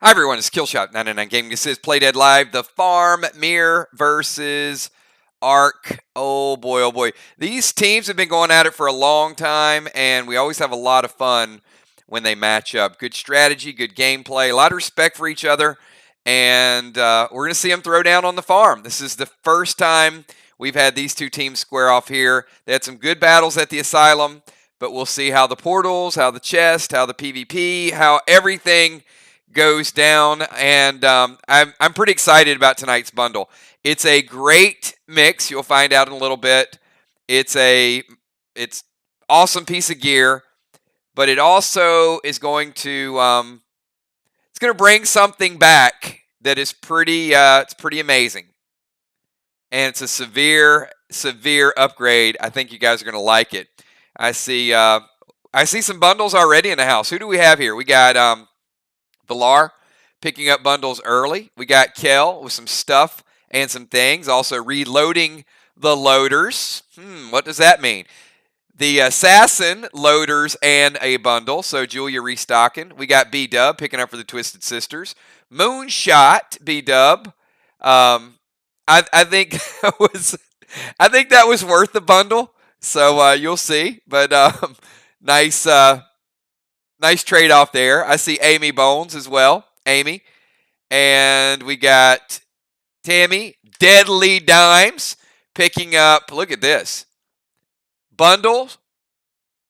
Hi everyone, it's Killshot 99 Gaming. This is Play Dead Live. The Farm Mirror versus Arc. Oh boy, oh boy. These teams have been going at it for a long time, and we always have a lot of fun when they match up. Good strategy, good gameplay, a lot of respect for each other, and we're going to see them throw down on the farm. This is the first time we've had these two teams square off here. They had some good battles at the Asylum, but we'll see how the portals, how the chest, how the PvP, how everything goes down, and I'm pretty excited about tonight's bundle. It's a great mix. You'll find out in a little bit. It's awesome piece of gear, but it also is going to it's going to bring something back that is pretty amazing, and it's a severe upgrade. I think you guys are going to like it. I see some bundles already in the house. Who do we have here? We got Villar picking up bundles early. We got Kel with some stuff and some things. Also reloading the loaders. What does that mean? The Assassin loaders and a bundle. So Julia restocking. We got B-Dub picking up for the Twisted Sisters. Moonshot B-Dub. I think that was worth the bundle. So you'll see. But nice nice trade-off there. I see Amy Bones as well. Amy. And we got Tammy. Deadly Dimes picking up, look at this, bundles,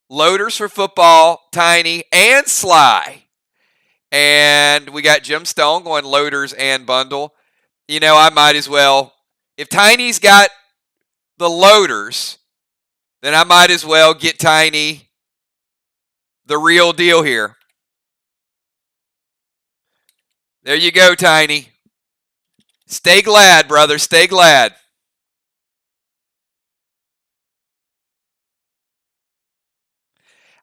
loaders for football, Tiny, and Sly. And we got Jim Stone going loaders and bundle. You know, I might as well, if Tiny's got the loaders, then I might as well get Tiny the real deal here. There you go, Tiny. Stay glad, brother. Stay glad.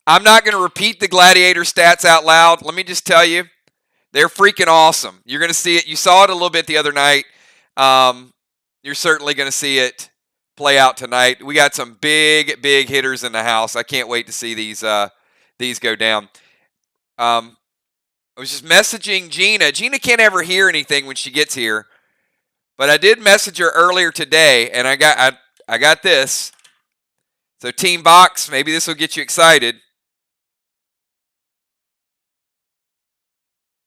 I'm not going to repeat the Gladiator stats out loud. Let me just tell you, they're freaking awesome. You're going to see it. You saw it a little bit the other night. You're certainly going to see it play out tonight. We got some big hitters in the house. I can't wait to see these go down. I was just messaging Gina. Gina can't ever hear anything when she gets here, but I did message her earlier today, and I got this. So Team Box, maybe this will get you excited.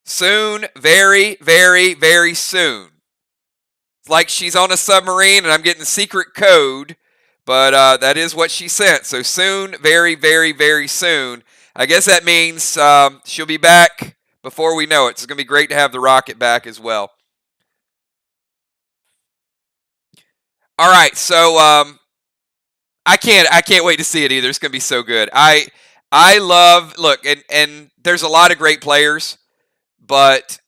Soon, very soon. It's like she's on a submarine, and I'm getting secret code, but that is what she sent. So soon, very soon. I guess that means she'll be back before we know it. It's going to be great to have the rocket back as well. All right, so I can't wait to see it either. It's going to be so good. I love, look, and there's a lot of great players, but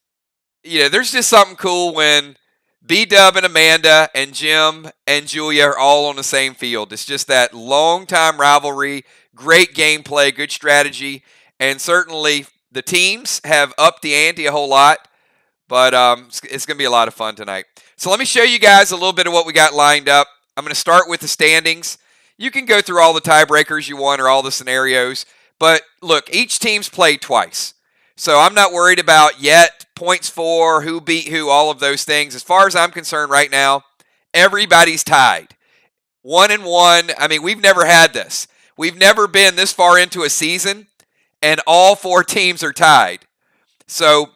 you know, there's just something cool when B-Dub and Amanda and Jim and Julia are all on the same field. It's just that long-time rivalry, great gameplay, good strategy, and certainly the teams have upped the ante a whole lot, but it's going to be a lot of fun tonight. So let me show you guys a little bit of what we got lined up. I'm going to start with the standings. You can go through all the tiebreakers you want or all the scenarios, but look, each team's played twice. So I'm not worried about yet points for, who beat who, all of those things. As far as I'm concerned right now, everybody's tied. 1-1. I mean, we've never had this. We've never been this far into a season, and all four teams are tied. So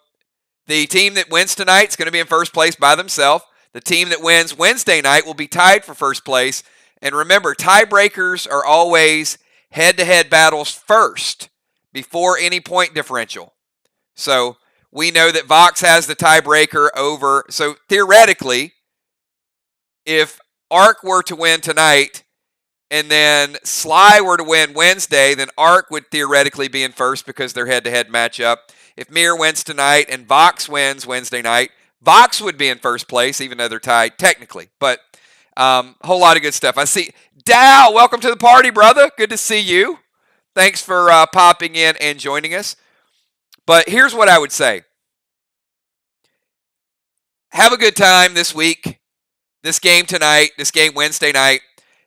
the team that wins tonight is going to be in first place by themselves. The team that wins Wednesday night will be tied for first place. And remember, tiebreakers are always head-to-head battles first before any point differential. So we know that Vox has the tiebreaker over. So theoretically, if Arc were to win tonight and then Sly were to win Wednesday, then Arc would theoretically be in first because they're head-to-head matchup. If Mir wins tonight and Vox wins Wednesday night, Vox would be in first place, even though they're tied technically. But whole lot of good stuff. I see Dow. Welcome to the party, brother. Good to see you. Thanks for popping in and joining us. But here's what I would say. Have a good time this week, this game tonight, this game Wednesday night.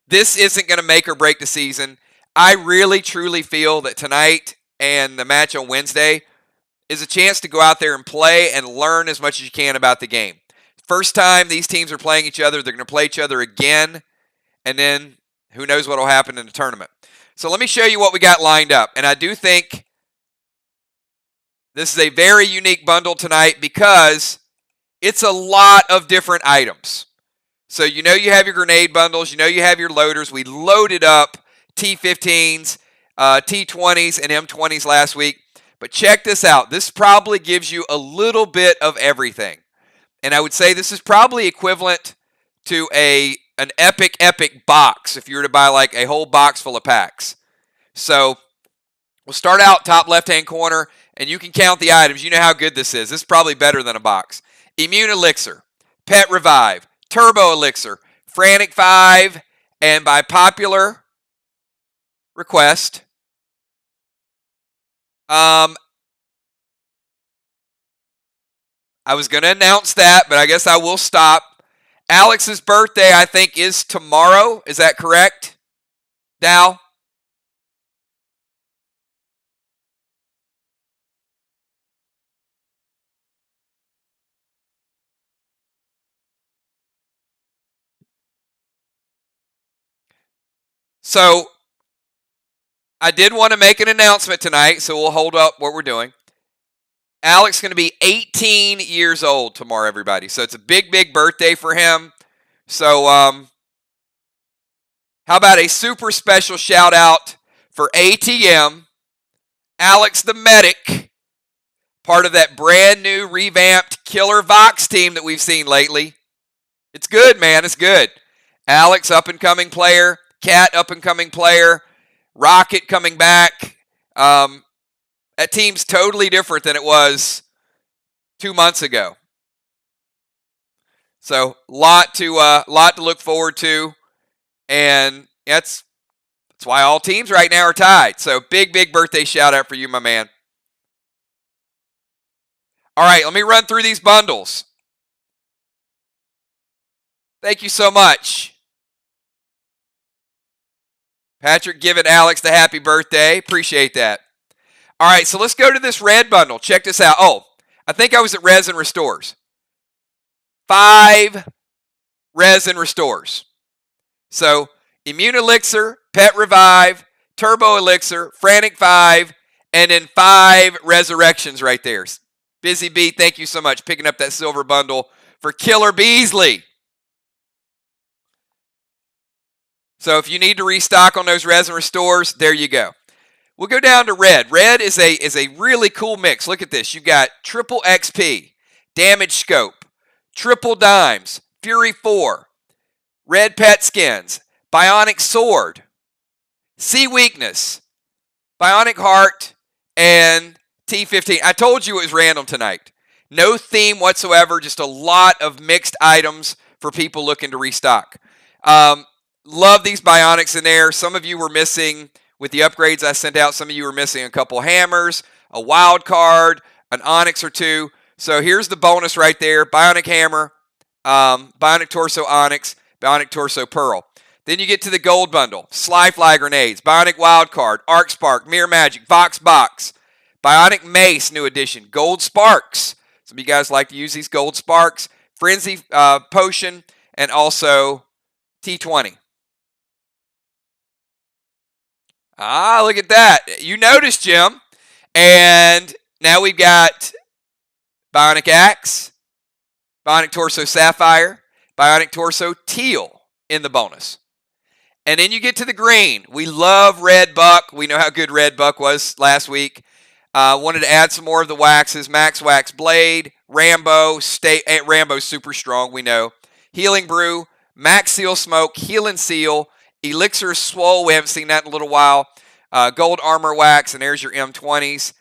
This isn't going to make or break the season. I really, truly feel that tonight and the match on Wednesday is a chance to go out there and play and learn as much as you can about the game. First time these teams are playing each other, they're going to play each other again, and then who knows what will happen in the tournament. So let me show you what we got lined up. And I do think this is a very unique bundle tonight because it's a lot of different items. So you know you have your grenade bundles, you know you have your loaders. We loaded up T15s, T20s, and M20s last week. But check this out. This probably gives you a little bit of everything. And I would say this is probably equivalent to an epic box if you were to buy like a whole box full of packs. So we'll start out top left-hand corner, and you can count the items. You know how good this is. This is probably better than a box. Immune Elixir, Pet Revive, Turbo Elixir, Frantic 5, and by popular request, I was going to announce that, but I guess I will stop. Alex's birthday, I think, is tomorrow. Is that correct, Dow? So I did want to make an announcement tonight, so we'll hold up what we're doing. Alex is going to be 18 years old tomorrow, everybody. So it's a big birthday for him. So how about a super special shout out for ATM, Alex the Medic, part of that brand new revamped Killer Vox team that we've seen lately. It's good, man. It's good. Alex, up-and-coming player. Cat, up-and-coming player. Rocket coming back. That team's totally different than it was 2 months ago. So, lot to look forward to, and that's why all teams right now are tied. So, big birthday shout out for you, my man. All right, let me run through these bundles. Thank you so much. Patrick giving Alex the happy birthday. Appreciate that. All right, so let's go to this red bundle. Check this out. Oh, I think I was at Resin Restores. 5 Resin Restores. So, Immune Elixir, Pet Revive, Turbo Elixir, Frantic 5, and then 5 Resurrections right there. Busy Bee, thank you so much picking up that silver bundle for Killer Beasley. So if you need to restock on those Resin Restores, there you go. We'll go down to red. Red is a really cool mix. Look at this. You got triple XP, damage scope, triple dimes, Fury 4, red pet skins, bionic sword, sea weakness, bionic heart, and T15. I told you it was random tonight. No theme whatsoever, just a lot of mixed items for people looking to restock. Love these bionics in there. Some of you were missing, with the upgrades I sent out, some of you were missing a couple hammers, a wild card, an onyx or two. So here's the bonus right there. Bionic hammer, bionic torso onyx, bionic torso pearl. Then you get to the gold bundle. Sly fly grenades, bionic wild card, arc spark, mirror magic, vox box, bionic mace, new edition, gold sparks. Some of you guys like to use these gold sparks. Frenzy potion, and also T20. Ah, look at that. You noticed, Jim. And now we've got bionic axe, bionic torso sapphire, bionic torso teal in the bonus. And then you get to the green. We love Red Buck. We know how good Red Buck was last week. Wanted to add some more of the waxes. Max Wax Blade, Rambo. Rambo's super strong, we know. Healing Brew, Max Seal Smoke, Healing Seal, Elixir Swole. We haven't seen that in a little while. Gold Armor Wax, and there's your M20s.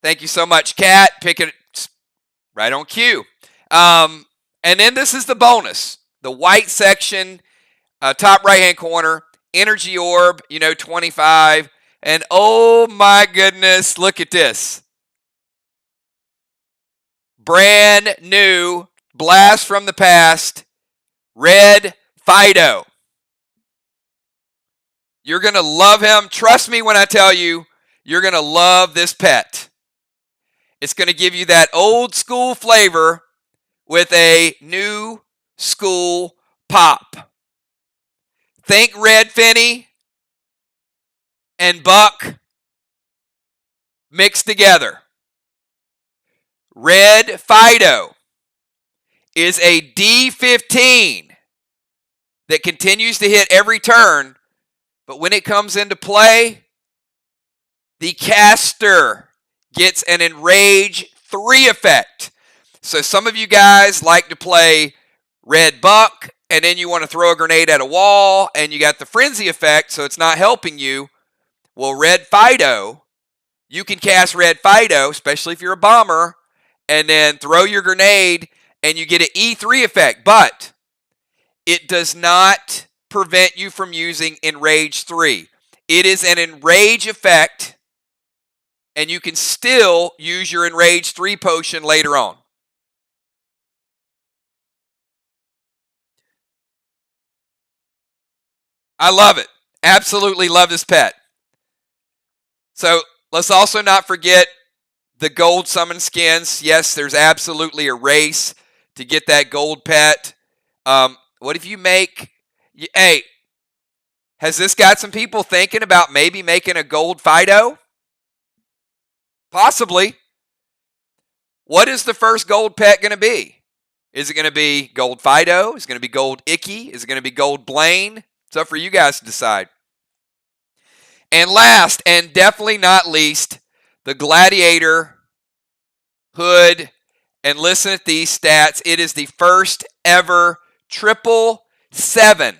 Thank you so much, Kat. Pick it right on cue. And then this is the bonus. The white section, top right-hand corner, Energy Orb, 25. And oh my goodness, look at this. Brand new, blast from the past, Red Fido. You're going to love him. Trust me when I tell you, you're going to love this pet. It's going to give you that old school flavor with a new school pop. Think Red Finny and Buck mixed together. Red Fido is a D15 that continues to hit every turn, but when it comes into play, the caster gets an Enrage 3 effect. So some of you guys like to play Red Buck, and then you want to throw a grenade at a wall, and you got the Frenzy effect, so it's not helping you. Well, Red Fido, you can cast Red Fido, especially if you're a bomber, and then throw your grenade, and you get an E3 effect. But it does not prevent you from using Enrage 3. It is an Enrage effect, and you can still use your Enrage 3 potion later on. I love it. Absolutely love this pet. So let's also not forget the gold summon skins. Yes, there's absolutely a race to get that gold pet. What if you make... Hey, has this got some people thinking about maybe making a gold Fido? Possibly. What is the first gold pet going to be? Is it going to be gold Fido? Is it going to be gold Icky? Is it going to be gold Blaine? It's up for you guys to decide. And last, and definitely not least, the Gladiator hood. And listen at these stats. It is the first ever 777.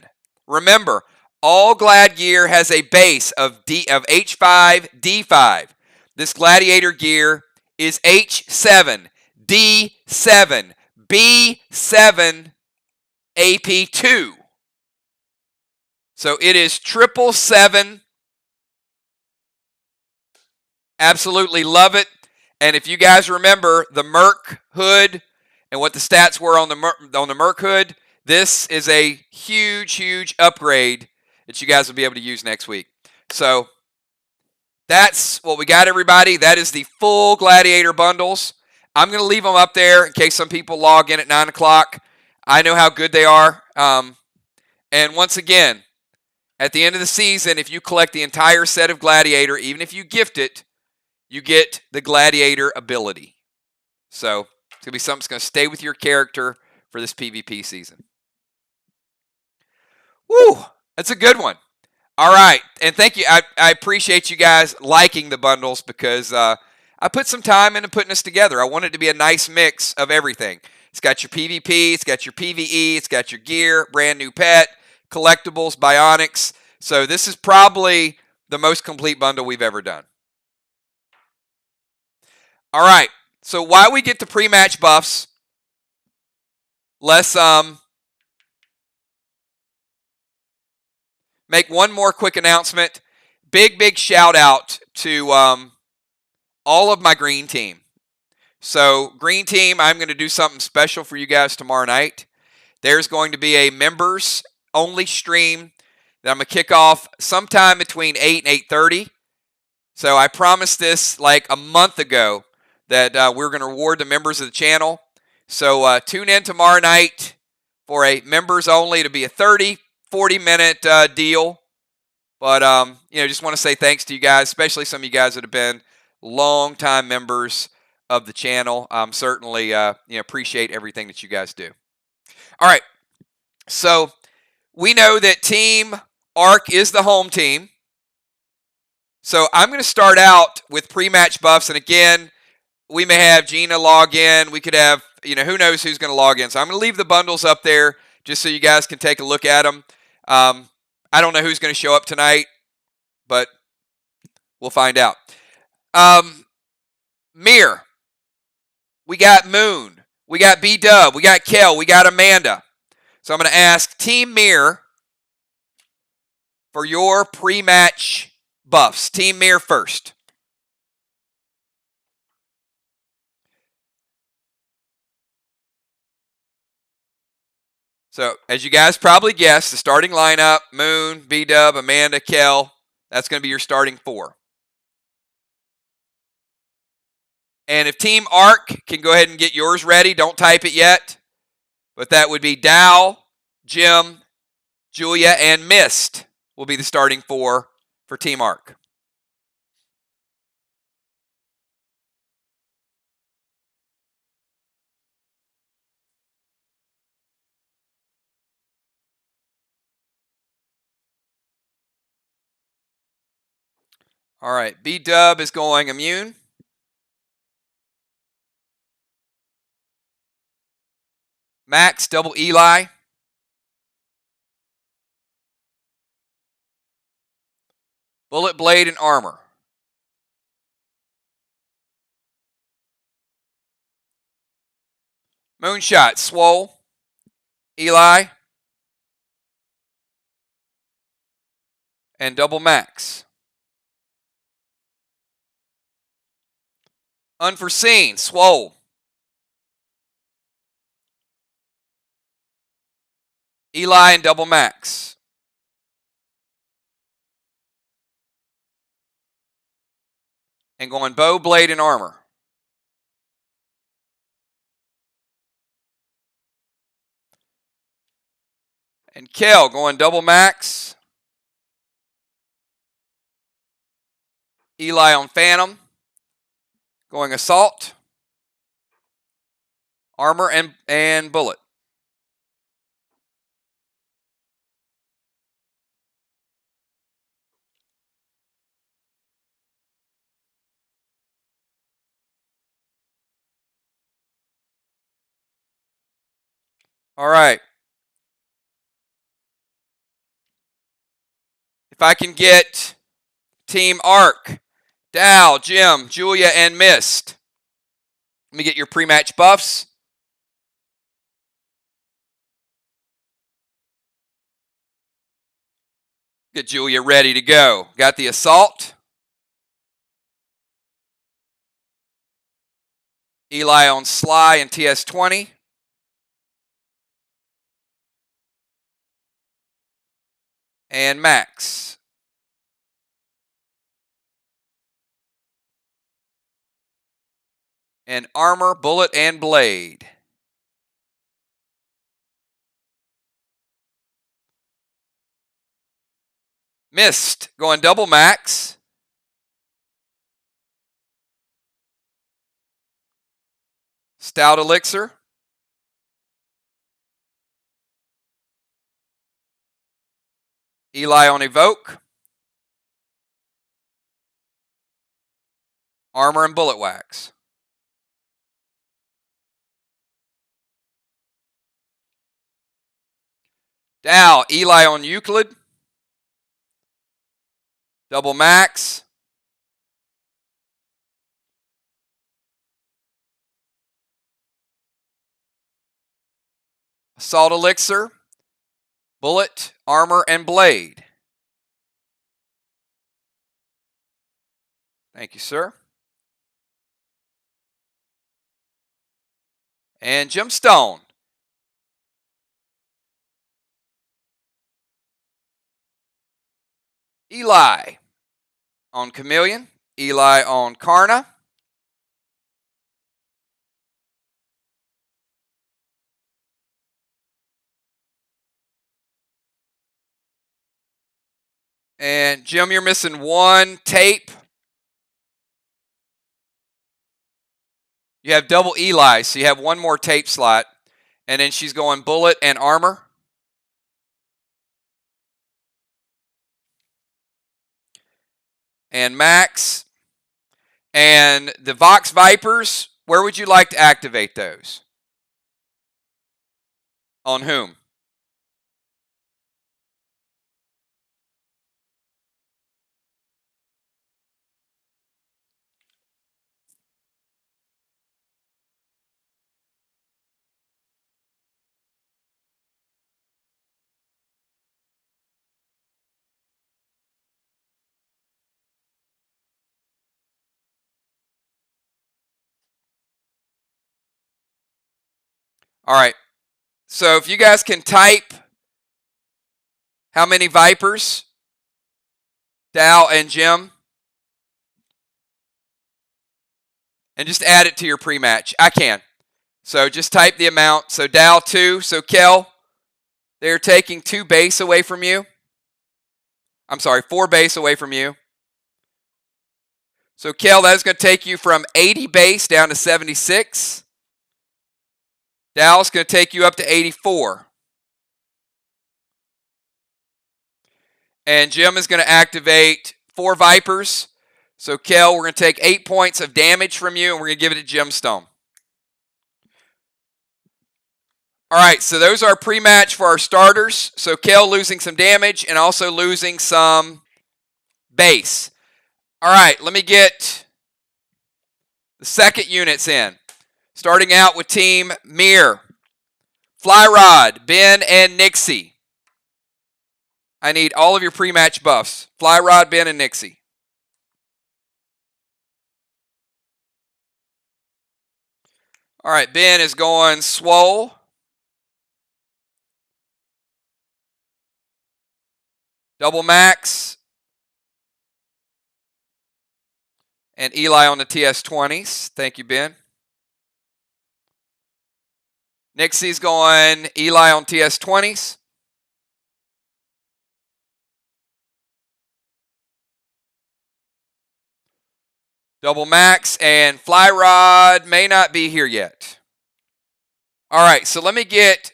Remember, all Glad gear has a base of H5, D5. This Gladiator gear is H7, D7, B7, AP2. So it is 777. Absolutely love it. And if you guys remember the Merc hood and what the stats were on the Merc hood, this is a huge, huge upgrade that you guys will be able to use next week. So that's what we got, everybody. That is the full Gladiator bundles. I'm going to leave them up there in case some people log in at 9 o'clock. I know how good they are. And once again, at the end of the season, if you collect the entire set of Gladiator, even if you gift it, you get the Gladiator ability. So it's going to be something that's going to stay with your character for this PvP season. Woo! That's a good one. All right. And thank you. I appreciate you guys liking the bundles because I put some time into putting this together. I want it to be a nice mix of everything. It's got your PvP. It's got your PvE. It's got your gear, brand new pet, collectibles, bionics. So this is probably the most complete bundle we've ever done. All right, so while we get to pre-match buffs, let's make one more quick announcement. Big shout out to all of my green team. So green team, I'm going to do something special for you guys tomorrow night. There's going to be a members only stream that I'm going to kick off sometime between 8 and 8:30. So I promised this like a month ago that we're going to reward the members of the channel. So tune in tomorrow night for a members only. It'll be a 30, 40-minute deal. But, just want to say thanks to you guys, especially some of you guys that have been long-time members of the channel. Certainly appreciate everything that you guys do. All right. So we know that Team ARC is the home team. So I'm going to start out with pre-match buffs. And again, we may have Gina log in. We could have, who knows who's going to log in. So I'm going to leave the bundles up there just so you guys can take a look at them. I don't know who's going to show up tonight, but we'll find out. Mir. We got Moon. We got B-Dub. We got Kel. We got Amanda. So I'm going to ask Team Mir for your pre-match buffs. Team Mir first. So, as you guys probably guessed, the starting lineup, Moon, B-Dub, Amanda, Kel, that's going to be your starting 4. And if Team Arc can go ahead and get yours ready, don't type it yet. But that would be Dow, Jim, Julia, and Mist will be the starting four for Team Arc. All right, B-Dub is going immune. Max, double Eli. Bullet, Blade, and Armor. Moonshot, Swole, Eli, and double Max. Unforeseen, Swole, Eli, and double Max. And going Bow, Blade, and Armor. And Kel going double Max. Eli on Phantom. Going Assault. Armor and Bullet. All right. If I can get Team Arc, Dow, Jim, Julia, and Mist. Let me get your pre-match buffs. Get Julia ready to go. Got the Assault. Eli on Sly and TS20. And Max. And Armor, Bullet, and Blade. Mist going double Max. Stout Elixir. Eli on Evoke. Armor and Bullet Wax. Dow, Eli on Euclid. Double Max. Assault Elixir. Bullet, Armor, and Blade. Thank you, sir. And Gemstone. Eli on Chameleon. Eli on Karna. And Jim, you're missing one tape. You have double Eli, so you have one more tape slot. And then she's going Bullet and Armor. And Max. And the Vox Vipers, where would you like to activate those? On whom? All right. So if you guys can type how many Vipers, Dow and Jim, and just add it to your pre-match. I can. So just type the amount. So Dow 2. So Kel, they're taking 2 base away from you. I'm sorry, 4 base away from you. So Kel, that is going to take you from 80 base down to 76. Dow's going to take you up to 84. And Jim is going to activate 4 Vipers. So Kel, we're going to take 8 points of damage from you, and we're going to give it to Gemstone. All right, so those are pre-match for our starters. So Kel losing some damage and also losing some base. All right, let me get the second units in. Starting out with Team Mir. Flyrod, Ben, and Nixie. I need all of your pre-match buffs. Flyrod, Ben, and Nixie. All right, Ben is going Swole. Double Max. And Eli on the TS20s. Thank you, Ben. Nixie's going Eli on TS20s. Double Max and Flyrod may not be here yet. All right, so let me get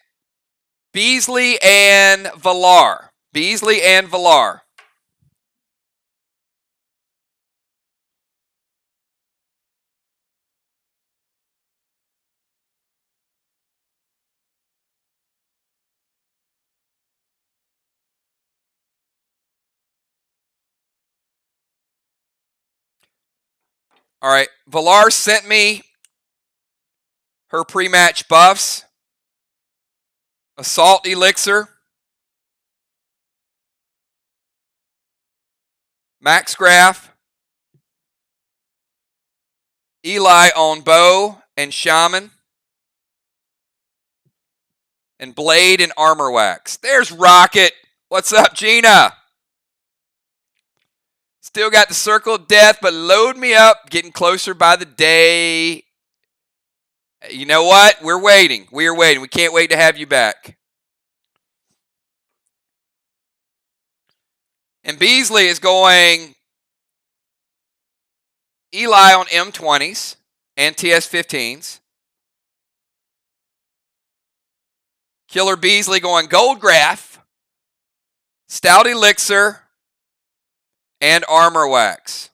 Beasley and Villar. Beasley and Villar. All right, Villar sent me her pre-match buffs. Assault Elixir. Max Graph. Eli on Bow and Shaman. And Blade and Armor Wax. There's Rocket. What's up, Gina? Still got the Circle of Death, but load me up. Getting closer by the day. You know what? We're waiting. We are waiting. We can't wait to have you back. And Beasley is going Eli on M20s and TS15s. Killer Beasley going Gold Graph, Stout Elixir, and Armor Wax.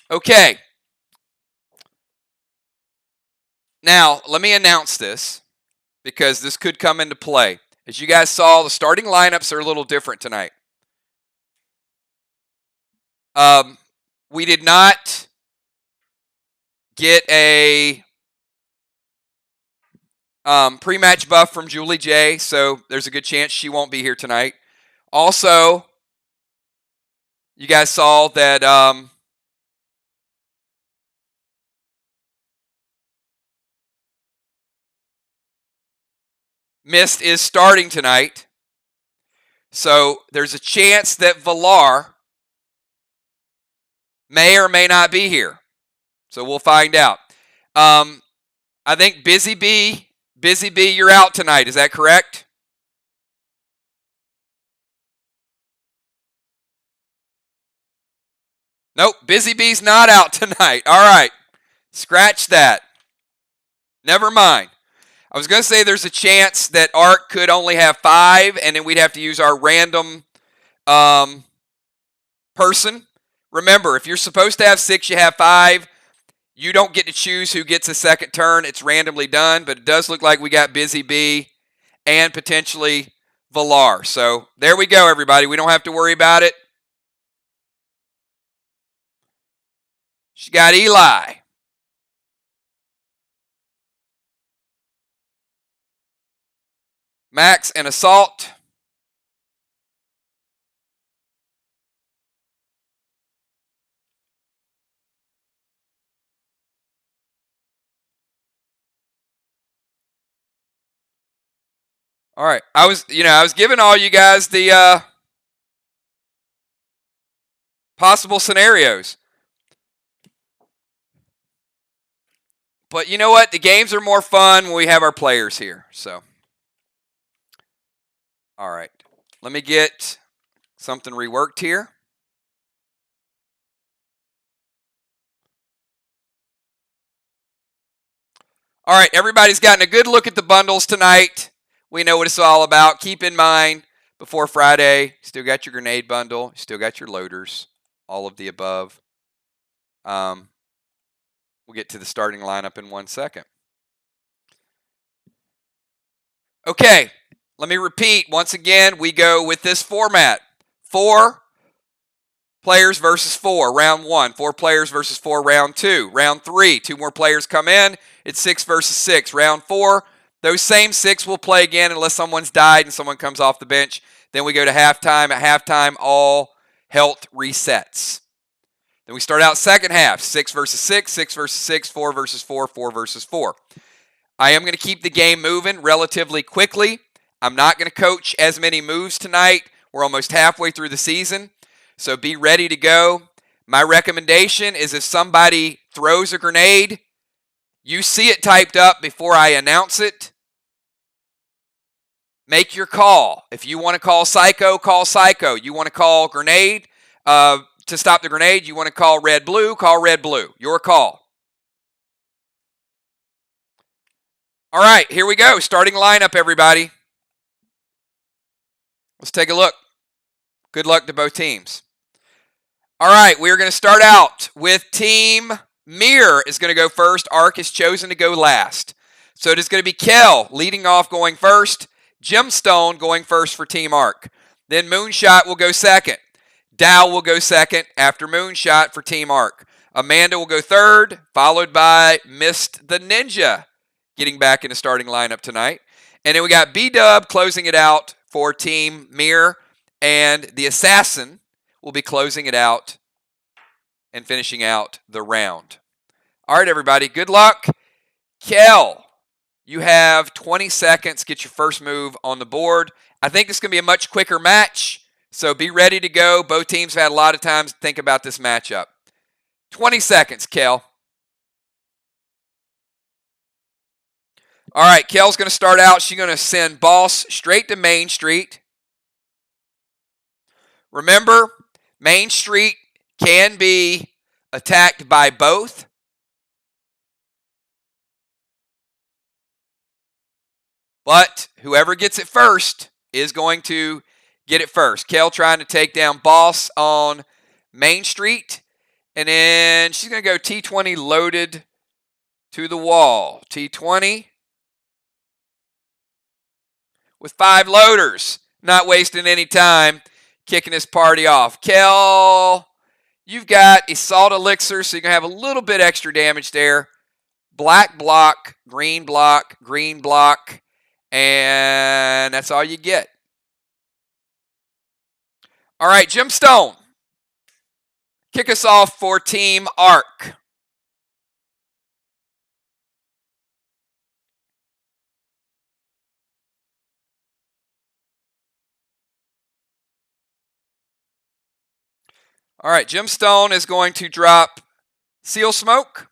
Okay. Now, let me announce this because this could come into play. As you guys saw, the starting lineups are a little different tonight. We did not get a pre-match buff from Julie J, so there's a good chance she won't be here tonight. Also, you guys saw that Mist is starting tonight. So there's a chance that Villar may or may not be here. So we'll find out. I think Busy Bee, you're out tonight. Is that correct? Nope, Busy Bee's not out tonight. All right, scratch that. Never mind. I was going to say there's a chance that Ark could only have 5, and then we'd have to use our random person. Remember, if you're supposed to have 6, you have 5. You don't get to choose who gets a second turn. It's randomly done, but it does look like we got Busy Bee and potentially Villar. So there we go, everybody. We don't have to worry about it. She got Eli. Max and Assault. All right. I was giving all you guys the possible scenarios. But you know what? The games are more fun when we have our players here. So, all right. Let me get something reworked here. All right, everybody's gotten a good look at the bundles tonight. We know what it's all about. Keep in mind, before Friday, still got your grenade bundle, still got your loaders, all of the above. We'll get to the starting lineup in 1 second. Okay, let me repeat. Once again, we go with this format. 4 players versus 4, round 1. 4 players versus 4, round 2. Round 3, 2 more players come in. It's 6 versus 6. Round 4, those same 6 will play again unless someone's died and someone comes off the bench. Then we go to halftime. At halftime, all health resets. Then we start out second half, 6 versus 6, 6 versus 6, 4 versus 4, 4 versus 4. I am going to keep the game moving relatively quickly. I'm not going to coach as many moves tonight. We're almost halfway through the season, so be ready to go. My recommendation is if somebody throws a grenade, you see it typed up before I announce it. Make your call. If you want to call Psycho, call Psycho. You want to call grenade to stop the grenade. You want to call red, blue, call red, blue. Your call. All right, here we go. Starting lineup, everybody. Let's take a look. Good luck to both teams. All right, we're going to start out with Team Mir is going to go first. Ark is chosen to go last. So it is going to be Kel leading off going first. Gemstone going first for Team Ark. Then Moonshot will go second. Dow will go second after Moonshot for Team Ark. Amanda will go third, followed by Mist the Ninja getting back in the starting lineup tonight. And then we got B-Dub closing it out for Team Mir. And the Assassin will be closing it out and finishing out the round. All right, everybody, good luck. Kel, you have 20 seconds. Get your first move on the board. I think this is going to be a much quicker match, so be ready to go. Both teams have had a lot of time to think about this matchup. 20 seconds, Kel. All right, Kel's going to start out. She's going to send Boss straight to Main Street. Remember, Main Street can be attacked by both. But whoever gets it first is going to get it first. Kel trying to take down Boss on Main Street. And then she's going to go T20 loaded to the wall. T20 with 5 loaders. Not wasting any time. Kicking this party off. Kel, you've got Assault Elixir, so you're going to have a little bit extra damage there. Black block, green block, and that's all you get. All right, Gemstone. Kick us off for Team Ark. All right, Gemstone is going to drop Seal Smoke.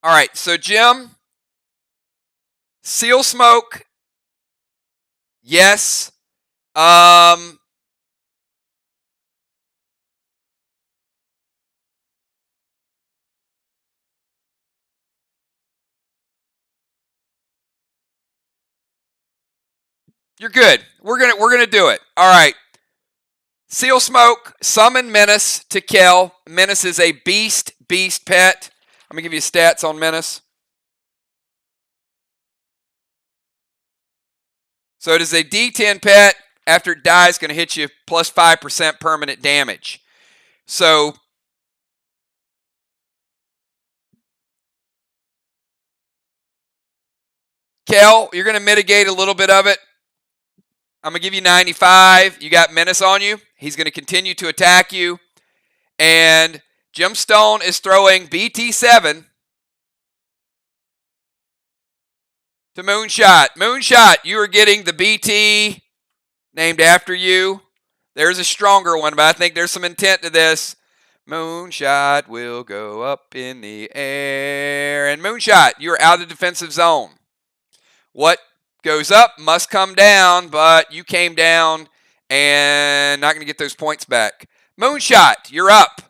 All right, so Jim, Seal Smoke, yes. You're good. We're gonna do it. All right. Seal Smoke, summon Menace to Kel. Menace is a beast pet. Let me give you stats on Menace. So it is a D10 pet. After it dies, going to hit you plus 5% permanent damage. So Kel, you're going to mitigate a little bit of it. I'm going to give you 95. You got Menace on you. He's going to continue to attack you. And Gemstone is throwing BT7 to Moonshot. Moonshot, you are getting the BT named after you. There's a stronger one, but I think there's some intent to this. Moonshot will go up in the air. And Moonshot, you're out of the defensive zone. What goes up must come down, but you came down and not going to get those points back. Moonshot, you're up.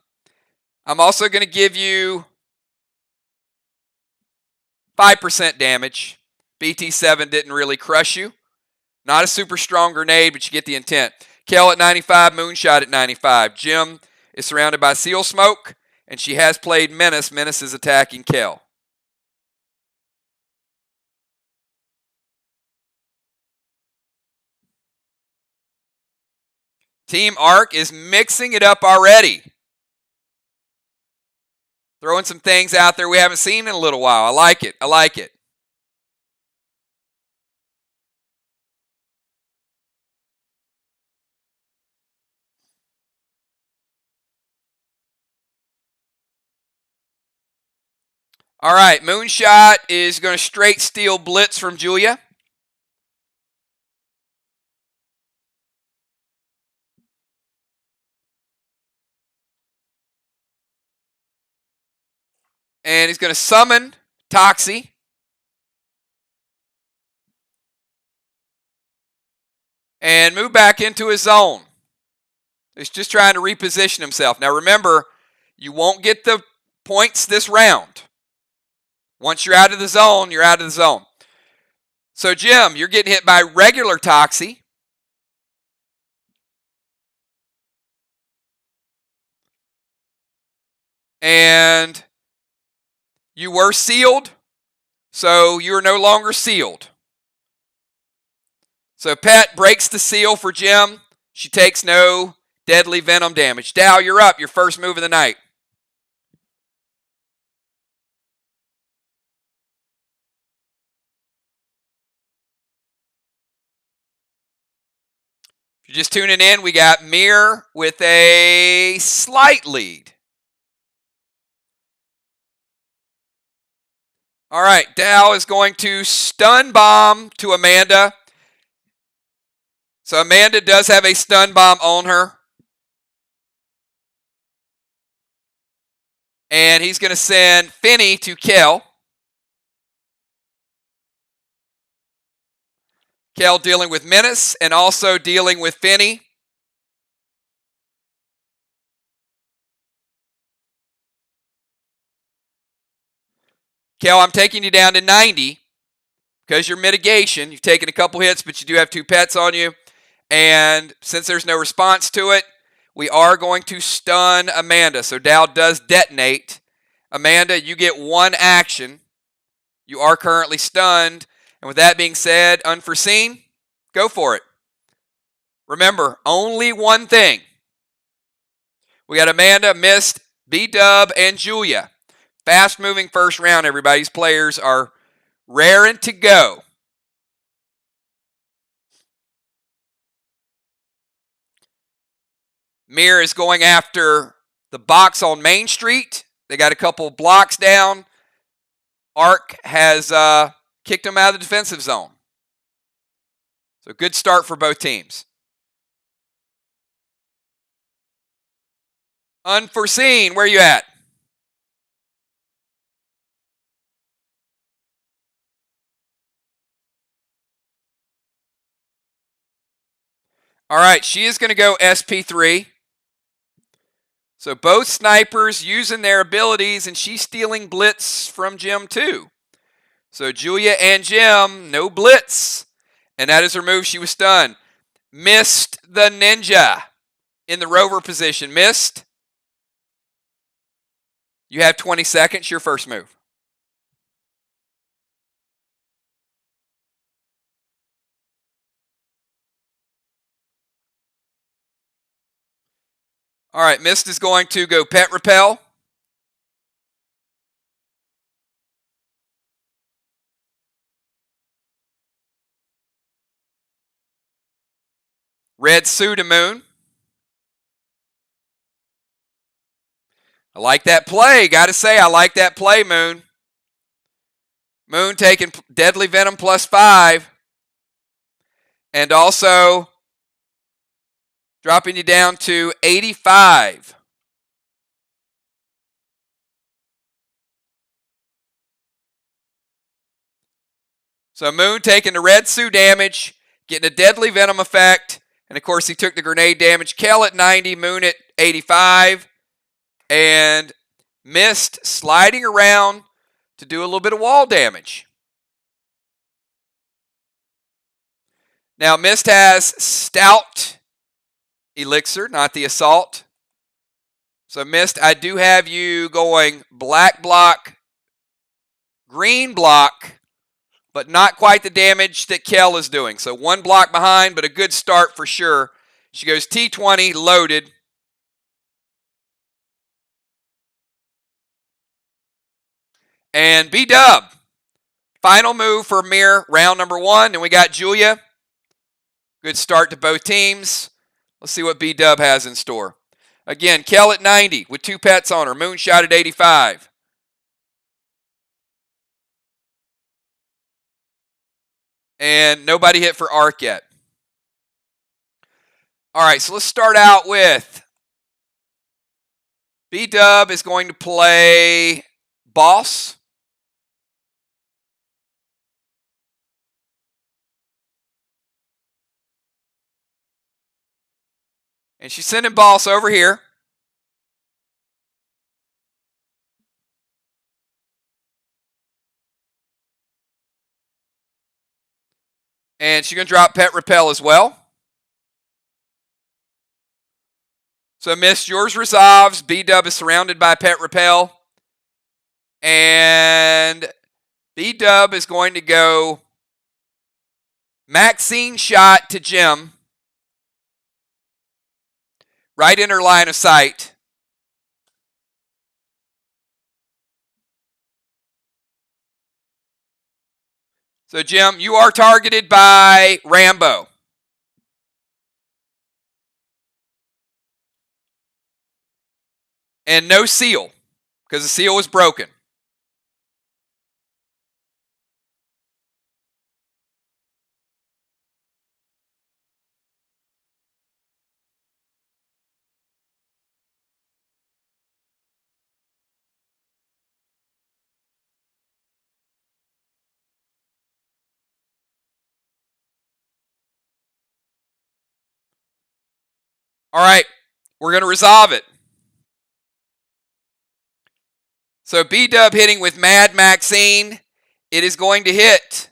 I'm also going to give you 5% damage. BT7 didn't really crush you. Not a super strong grenade, but you get the intent. Kel at 95, Moonshot at 95. Jim is surrounded by Seal Smoke, and she has played Menace. Menace is attacking Kel. Team Arc is mixing it up already. Throwing some things out there we haven't seen in a little while. I like it. I like it. All right, Moonshot is going to straight steal Blitz from Julia. And he's going to summon Toxie. And move back into his zone. He's just trying to reposition himself. Now remember, you won't get the points this round. Once you're out of the zone, you're out of the zone. So Jim, you're getting hit by regular Toxie. And you were sealed, so you're no longer sealed. So Pet breaks the seal for Jim. She takes no deadly venom damage. Dow, you're up. Your first move of the night. If you're just tuning in, we got Mir with a slight lead. All right, Dow is going to stun bomb to Amanda. So Amanda does have a stun bomb on her. And he's going to send Finny to Kel. Kel dealing with Menace and also dealing with Finny. Kel, I'm taking you down to 90 because you're mitigation. You've taken a couple hits, but you do have 2 pets on you. And since there's no response to it, we are going to stun Amanda. So Dow does detonate. Amanda, you get 1 action. You are currently stunned. And with that being said, unforeseen, go for it. Remember, only one thing. We got Amanda, Mist, B-Dub, and Julia. Fast-moving first round, everybody. These players are raring to go. Mir is going after the box on Main Street. They got a couple blocks down. Arc has kicked them out of the defensive zone. So good start for both teams. Unforeseen, where are you at? All right, she is going to go SP3. So both snipers using their abilities, and she's stealing Blitz from Jim too. So Julia and Jim, no Blitz. And that is her move. She was stunned. Missed the ninja in the rover position. Missed. You have 20 seconds. Your first move. All right, Mist is going to go Pet Repel. Red Sudamoon. I like that play. Got to say, I like that play, Moon. Moon taking Deadly Venom +5. And also dropping you down to 85. So Moon taking the Red Sue damage, getting a Deadly Venom effect, and of course he took the grenade damage. Kel at 90, Moon at 85, and Mist sliding around to do a little bit of wall damage. Now Mist has Stout Elixir, not the Assault. So Mist, I do have you going black block, green block, but not quite the damage that Kel is doing. So 1 block behind, but a good start for sure. She goes T20, loaded. And B-Dub, final move for Mir, round number 1. And we got Julia. Good start to both teams. Let's see what B-Dub has in store. Again, Kel at 90 with 2 pets on her. Moonshot at 85. And nobody hit for Arc yet. All right, so let's start out with B-Dub is going to play Boss. And she's sending Boss over here. And she's going to drop Pet Repel as well. So, Miss, yours resolves. B-Dub is surrounded by Pet Repel. And B-Dub is going to go Maxine shot to Jim. Right in her line of sight. So, Jim, you are targeted by Rambo. And no seal, because the seal was broken. All right, we're going to resolve it. So B-Dub hitting with Mad Maxine. It is going to hit.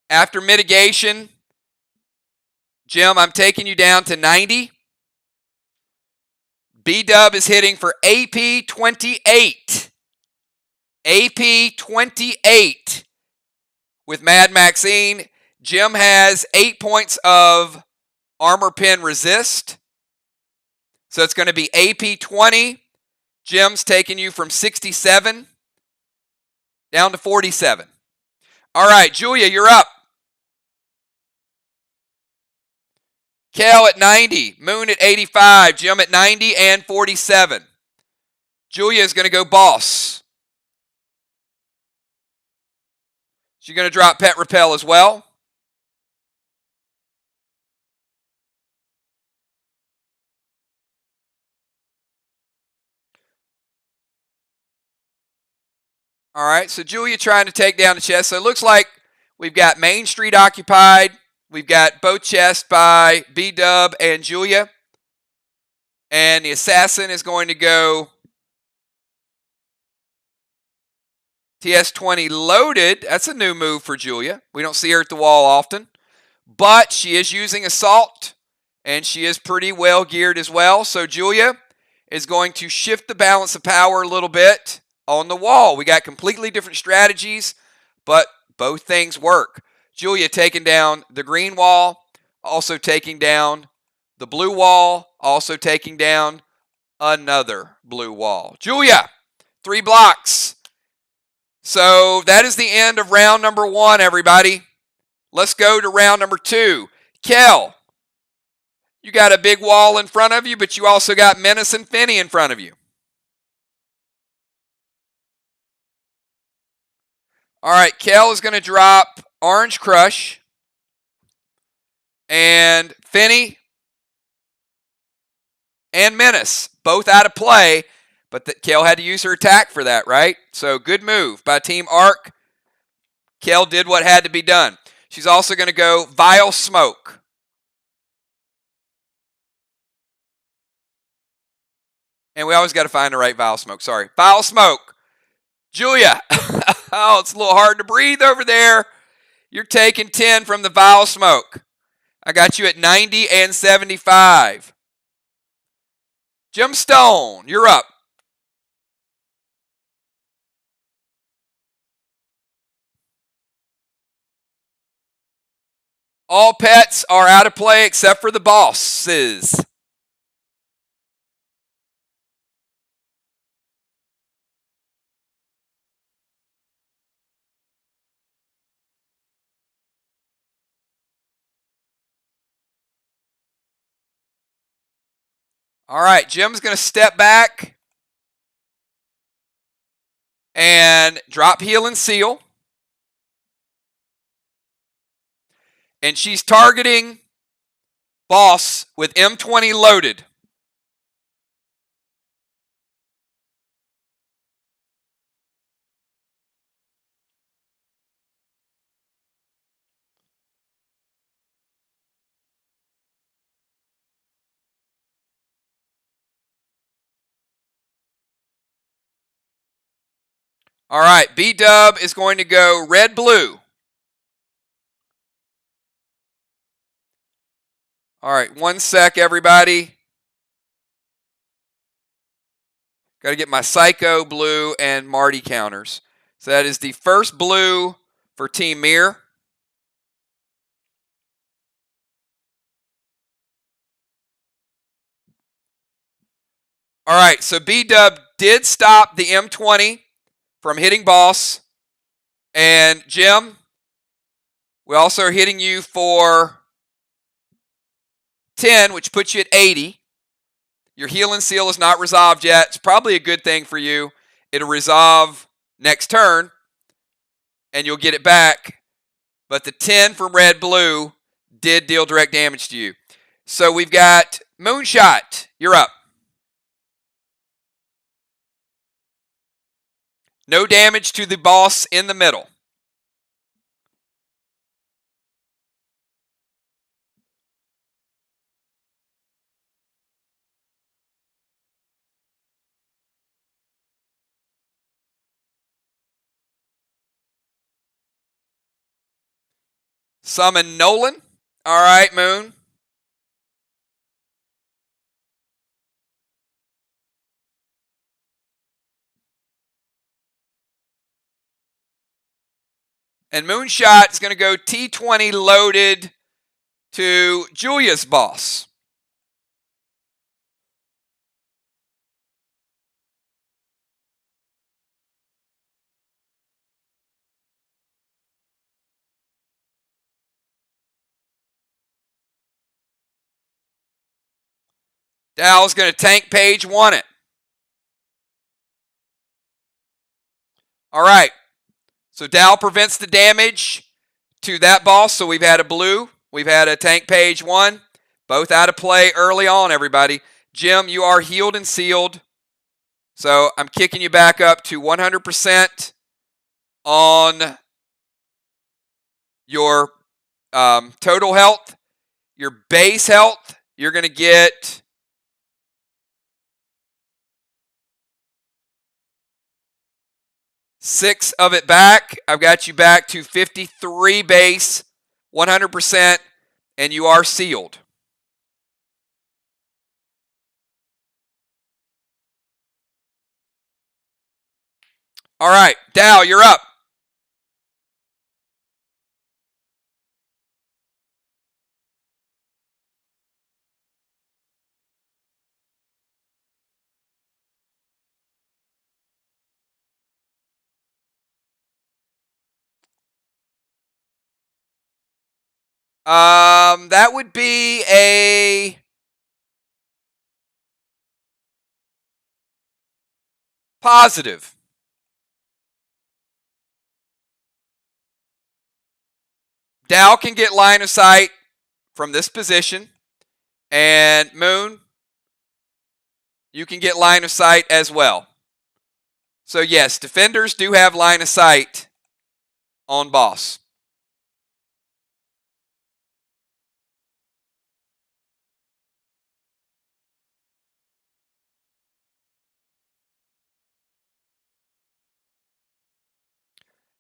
After mitigation, Jim, I'm taking you down to 90. B-Dub is hitting for AP 28. AP 28 with Mad Maxine. Jim has 8 points of armor pen resist. So it's going to be AP 20. Jim's taking you from 67 down to 47. All right, Julia, you're up. Kel at 90. Moon at 85. Jim at 90 and 47. Julia is going to go Boss. She's going to drop Pet Repel as well. All right, so Julia trying to take down the chest. So it looks like we've got Main Street occupied. We've got both chests by B-Dub and Julia. And the assassin is going to go TS-20 loaded. That's a new move for Julia. We don't see her at the wall often. But she is using assault. And she is pretty well geared as well. So Julia is going to shift the balance of power a little bit on the wall. We got completely different strategies, but both things work. Julia taking down the green wall, also taking down the blue wall, also taking down another blue wall. Julia, 3 blocks. So that is the end of round number 1, everybody. Let's go to round number 2. Kel, You got a big wall in front of you, but you also got Menace and Finney in front of you. All right, Kel is going to drop Orange Crush. And Finney and Menace, both out of play, but Kel had to use her attack for that, right? So good move by Team Arc. Kel did what had to be done. She's also going to go Vile Smoke. And we always got to find the right Vile Smoke. Sorry. Vile Smoke. Julia. Oh, it's a little hard to breathe over there. You're taking 10 from the Vile Smoke. I got you at 90 and 75. Gemstone, you're up. All pets are out of play except for the bosses. All right, Jim's going to step back and drop Heal and Seal. And she's targeting boss with M20 loaded. All right, B-Dub is going to go red-blue. All right, 1 sec, everybody. Got to get my Psycho blue and Marty counters. So that is the first blue for Team Mir. All right, so B-Dub did stop the M20 from hitting boss. And Jim, we also are hitting you for 10, which puts you at 80. Your Heal and Seal is not resolved yet. It's probably a good thing for you. It'll resolve next turn, and you'll get it back. But the 10 from red-blue did deal direct damage to you. So we've got Moonshot. You're up. No damage to the boss in the middle. Summon Nolan. All right, Moon. And Moonshot is going to go T20 loaded to Julia's boss. Dow's going to tank page 1 it. All right. So Dow prevents the damage to that boss. So we've had a blue. We've had a tank page 1. Both out of play early on, everybody. Jim, you are healed and sealed. So I'm kicking you back up to 100% on your total health. Your base health, you're going to get 6 of it back. I've got you back to 53 base, 100%, and you are sealed. All right, Dow, you're up. That would be a positive. Dow can get line of sight from this position. And Moon, you can get line of sight as well. So yes, defenders do have line of sight on boss.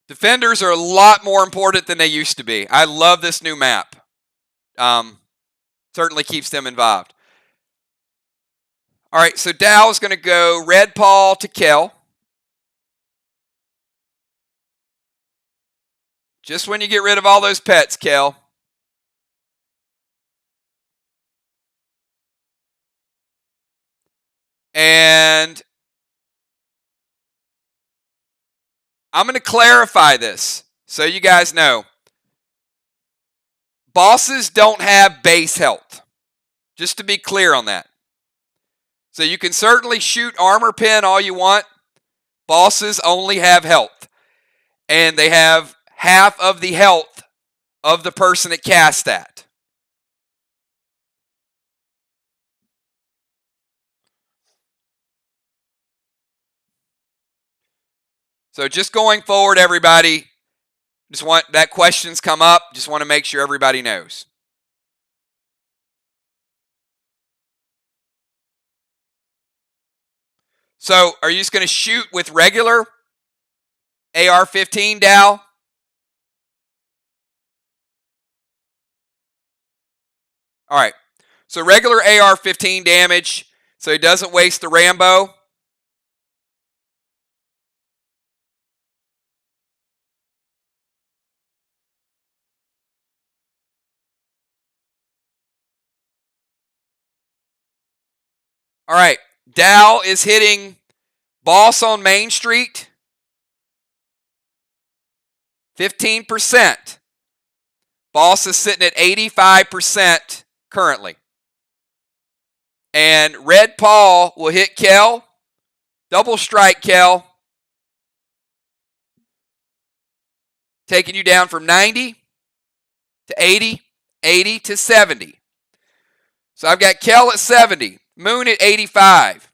Defenders are a lot more important than they used to be. I love this new map. Certainly keeps them involved. All right, so Dow is going to go red paw to Kel. Just when you get rid of all those pets, Kel. And I'm going to clarify this so you guys know. Bosses don't have base health. Just to be clear on that. So you can certainly shoot armor pin all you want. Bosses only have health. And they have half of the health of the person that cast that. So just going forward, everybody, just want that questions come up. Just want to make sure everybody knows. So are you just going to shoot with regular AR-15, Dow? All right. So regular AR-15 damage, so he doesn't waste the Rambo. All right. Dow is hitting boss on Main Street. 15%. Boss is sitting at 85% currently. And red paw will hit Kel. Double strike Kel. Taking you down from 90 to 80, 80 to 70. So I've got Kel at 70, Moon at 85.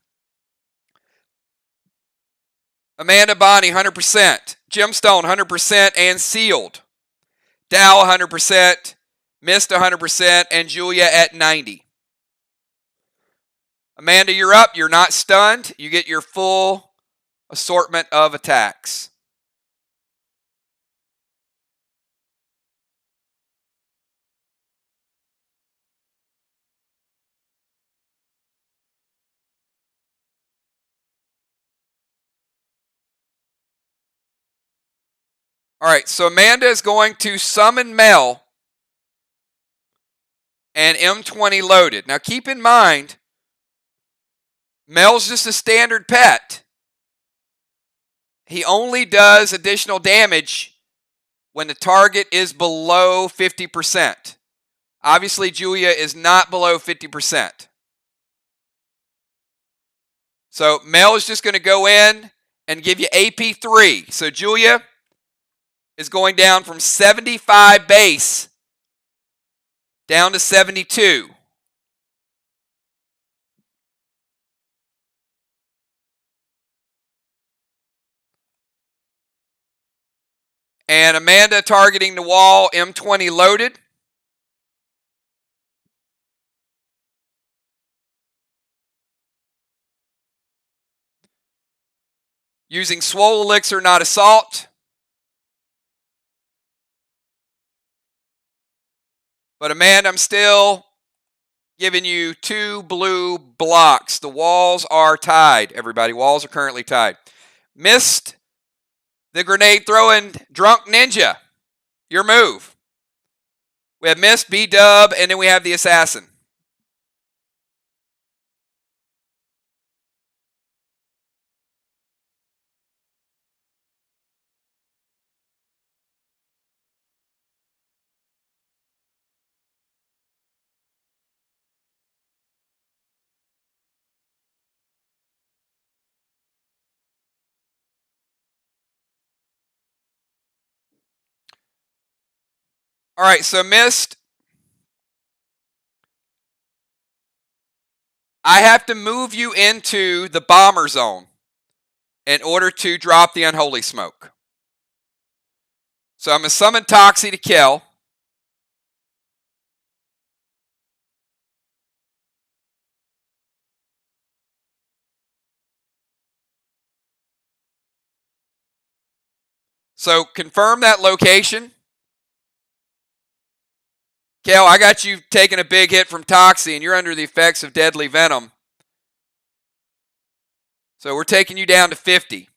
Amanda Bonnie, 100%. Gemstone, 100% and sealed. Dow, 100%. Mist, 100%. And Julia at 90. Amanda, you're up. You're not stunned. You get your full assortment of attacks. All right, so Amanda is going to summon Mel and M20 loaded. Now keep in mind, Mel's just a standard pet. He only does additional damage when the target is below 50%. Obviously, Julia is not below 50%. So Mel is just going to go in and give you AP3. So Julia is going down from 75 base down to 72. And Amanda targeting the wall, M20 loaded. Using Swole Elixir, not Assault. But Amanda, I'm still giving you 2 blue blocks. The walls are tied, everybody. Walls are currently tied. Missed the grenade throwing drunk ninja. Your move. We have Mist, B-Dub, and then we have the assassin. All right, so Mist, I have to move you into the bomber zone in order to drop the unholy smoke. So I'm going to summon Toxie to kill. So confirm that location. Kale, I got you taking a big hit from Toxie, and you're under the effects of deadly venom. So we're taking you down to 50.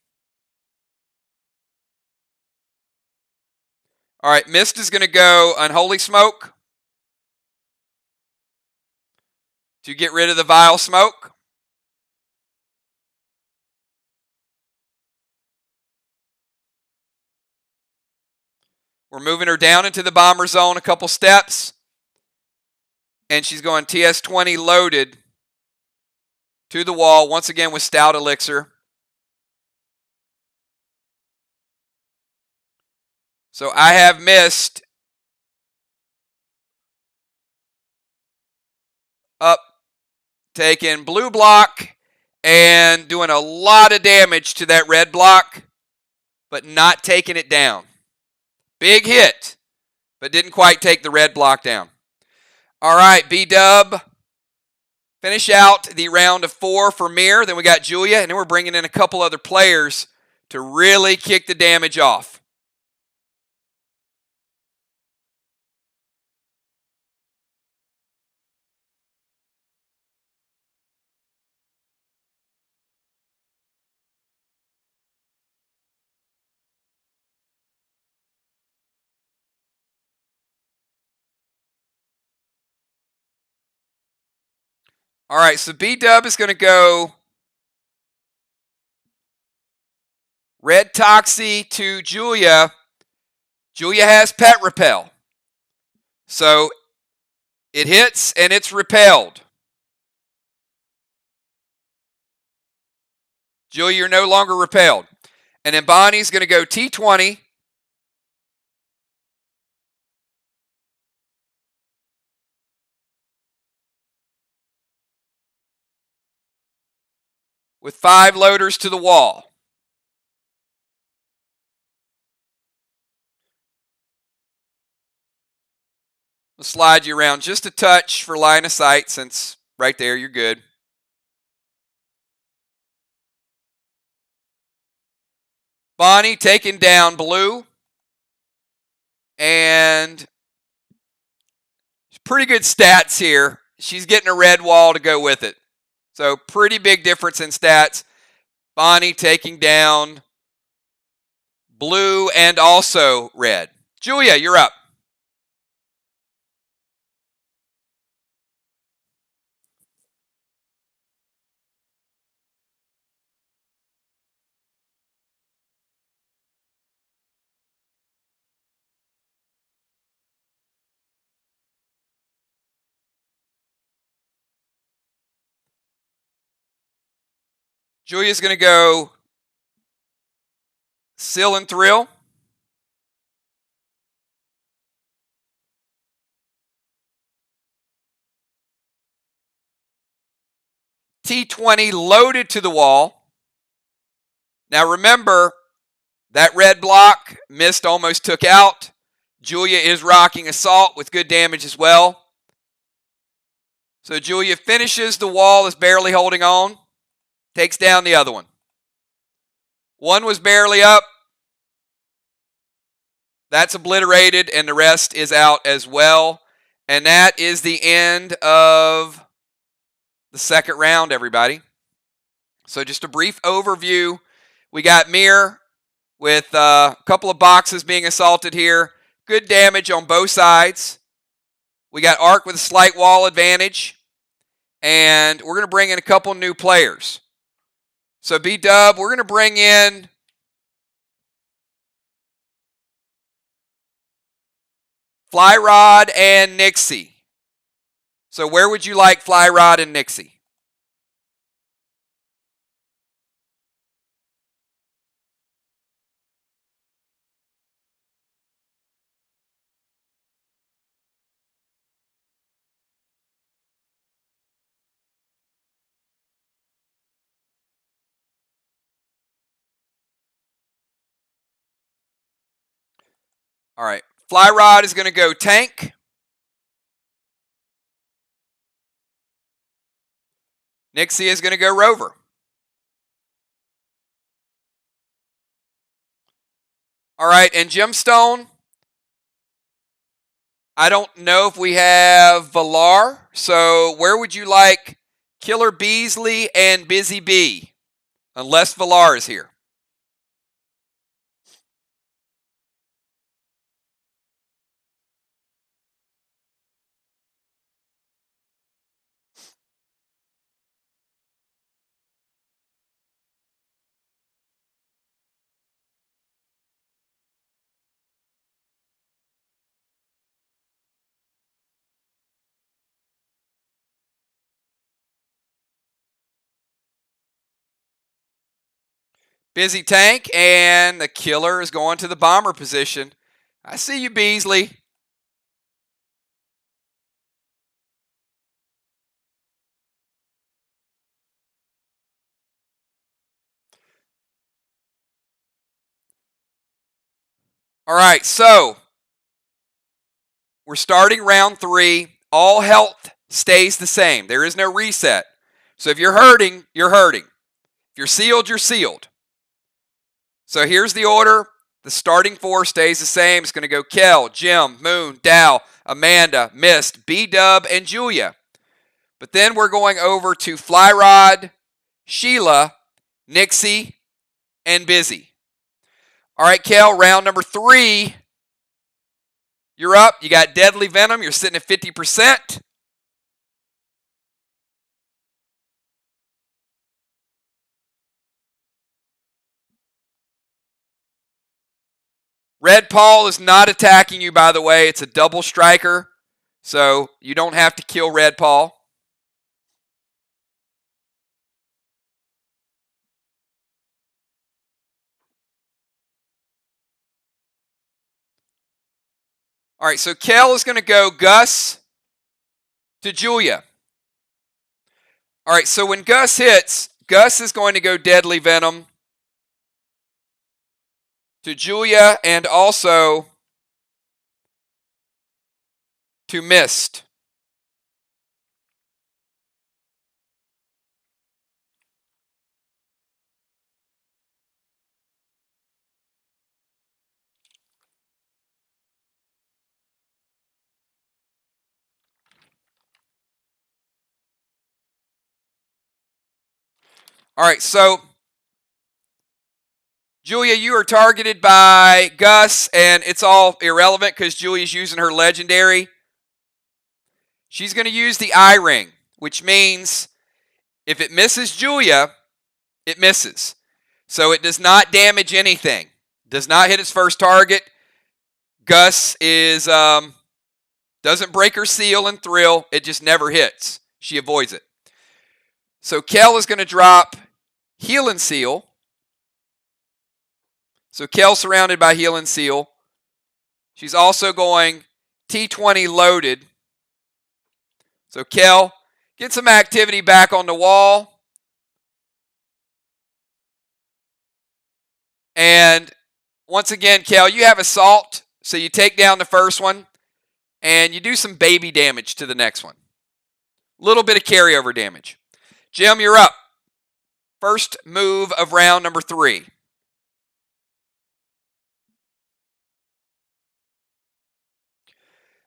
All right, Mist is going to go Unholy Smoke to get rid of the Vile Smoke. We're moving her down into the bomber zone a couple steps. And she's going TS20 loaded to the wall, once again with Stout Elixir. So I have Mist up, taking blue block and doing a lot of damage to that red block, but not taking it down. Big hit, but didn't quite take the red block down. All right, B-Dub. Finish out the round of 4 for Mir. Then we got Julia, and then we're bringing in a couple other players to really kick the damage off. All right, so B-Dub is going to go Red Toxie to Julia. Julia has Pet Repel. So it hits and it's repelled. Julia, you're no longer repelled. And then Bonnie's going to go T20. With 5 loaders to the wall. I'll slide you around just a touch for line of sight, since right there you're good. Bonnie taking down blue. And pretty good stats here. She's getting a red wall to go with it. So pretty big difference in stats. Bonnie taking down blue and also red. Julia, you're up. Julia's going to go Sill and Thrill. T20 loaded to the wall. Now remember, that red block Mist almost took out. Julia is rocking Assault with good damage as well. So Julia finishes the wall, is barely holding on. Takes down the other one. One was barely up. That's obliterated, and the rest is out as well. And that is the end of the second round, everybody. So just a brief overview. We got Mir with a couple of boxes being assaulted here. Good damage on both sides. We got Arc with a slight wall advantage. And we're going to bring in a couple new players. So B-Dub, we're going to bring in Flyrod and Nixie. So where would you like Flyrod and Nixie? All right. Fly Rod is going to go tank. Nixie is going to go rover. All right, and Gemstone, I don't know if we have Valar, so where would you like Killer Beasley and Busy Bee? Unless Valar is here. Busy tank, and the killer is going to the bomber position. I see you, Beasley. All right, so we're starting round 3. All health stays the same. There is no reset. So if you're hurting, you're hurting. If you're sealed, you're sealed. So here's the order. The starting 4 stays the same. It's going to go Kel, Jim, Moon, Dow, Amanda, Mist, B-Dub, and Julia. But then we're going over to Flyrod, Sheila, Nixie, and Busy. All right, Kel, round number 3. You're up. You got Deadly Venom. You're sitting at 50%. Red Paul is not attacking you, by the way. It's a double striker, so you don't have to kill Red Paul. All right, so Kel is going to go Gus to Julia. All right, so when Gus hits, Gus is going to go Deadly Venom to Julia and also to Mist. All right, so Julia, you are targeted by Gus, and it's all irrelevant because Julia's using her legendary. She's going to use the eye ring, which means if it misses Julia, it misses. So it does not damage anything. Does not hit its first target. Gus is doesn't break her seal and thrill. It just never hits. She avoids it. So Kel is going to drop Heal and Seal. So Kel's surrounded by Heal and Seal. She's also going T20 loaded. So Kel, get some activity back on the wall. And once again, Kel, you have Assault. So you take down the first one. And you do some baby damage to the next one. A little bit of carryover damage. Jim, you're up. First move of round number 3.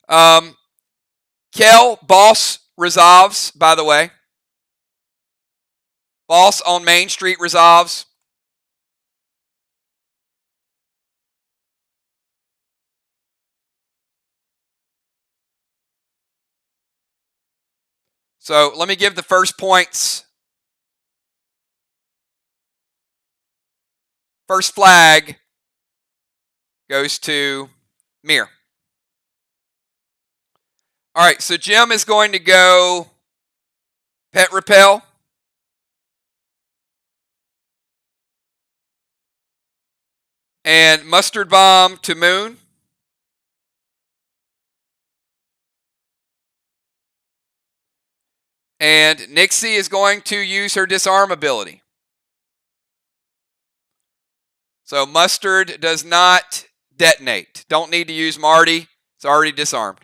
Kel, boss resolves, by the way. Boss on Main Street resolves. So let me give the first points. First flag goes to Mir. All right, so Jim is going to go Pet Repel. And Mustard Bomb to Moon. And Nixie is going to use her disarm ability. So Mustard does not detonate. Don't need to use Marty. It's already disarmed.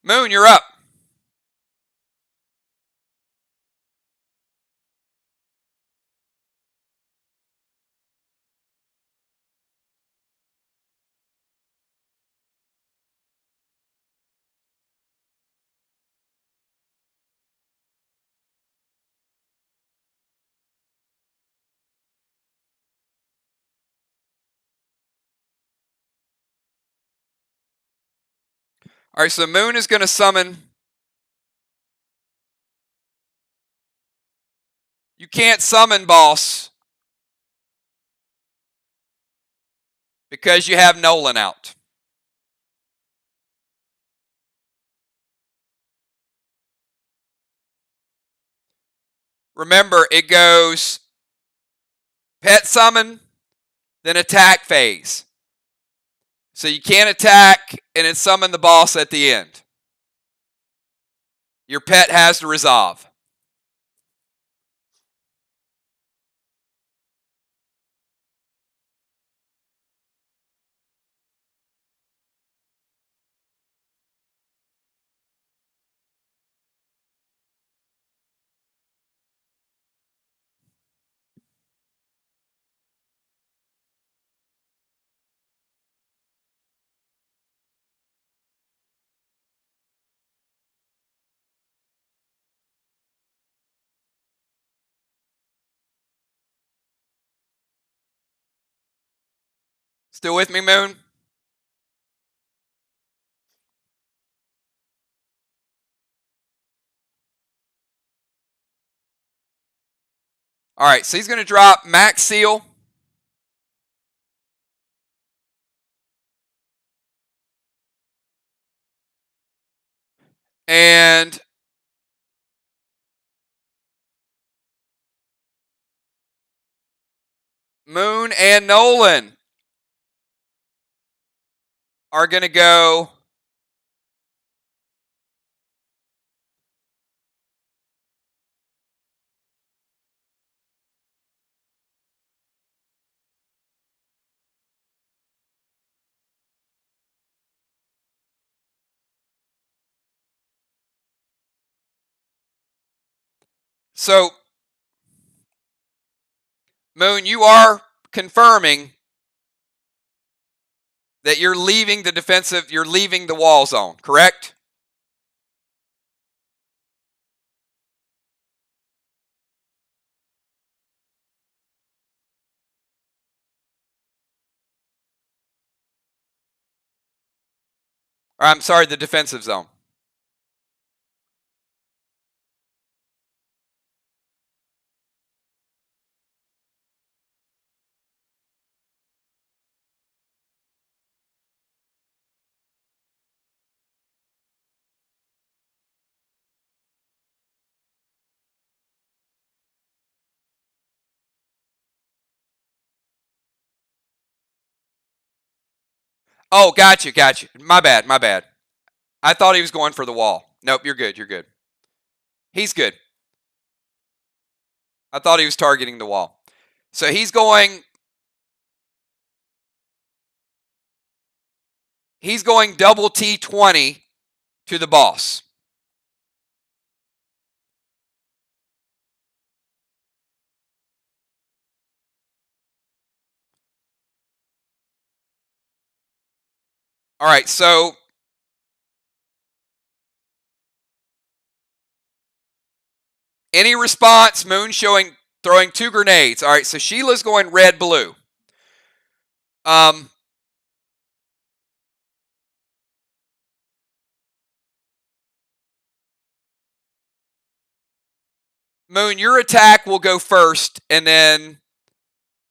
Moon, you're up. All right, so Moon is going to summon. You can't summon, boss, because you have Nolan out. Remember, it goes pet summon, then attack phase. So you can't attack and then summon the boss at the end. Your pet has to resolve. Still with me, Moon? All right, so he's going to drop Max Seal. And Moon and Nolan are going to go. So, Moon, you are confirming that you're leaving the defensive, you're leaving the wall zone, correct? Or, I'm sorry, the defensive zone. Oh, gotcha. My bad. I thought he was going for the wall. Nope, you're good. He's good. I thought he was targeting the wall. So he's going double T20 to the boss. All right, so any response, Moon showing throwing 2 grenades. All right, so Sheila's going red blue. Moon, your attack will go first, and then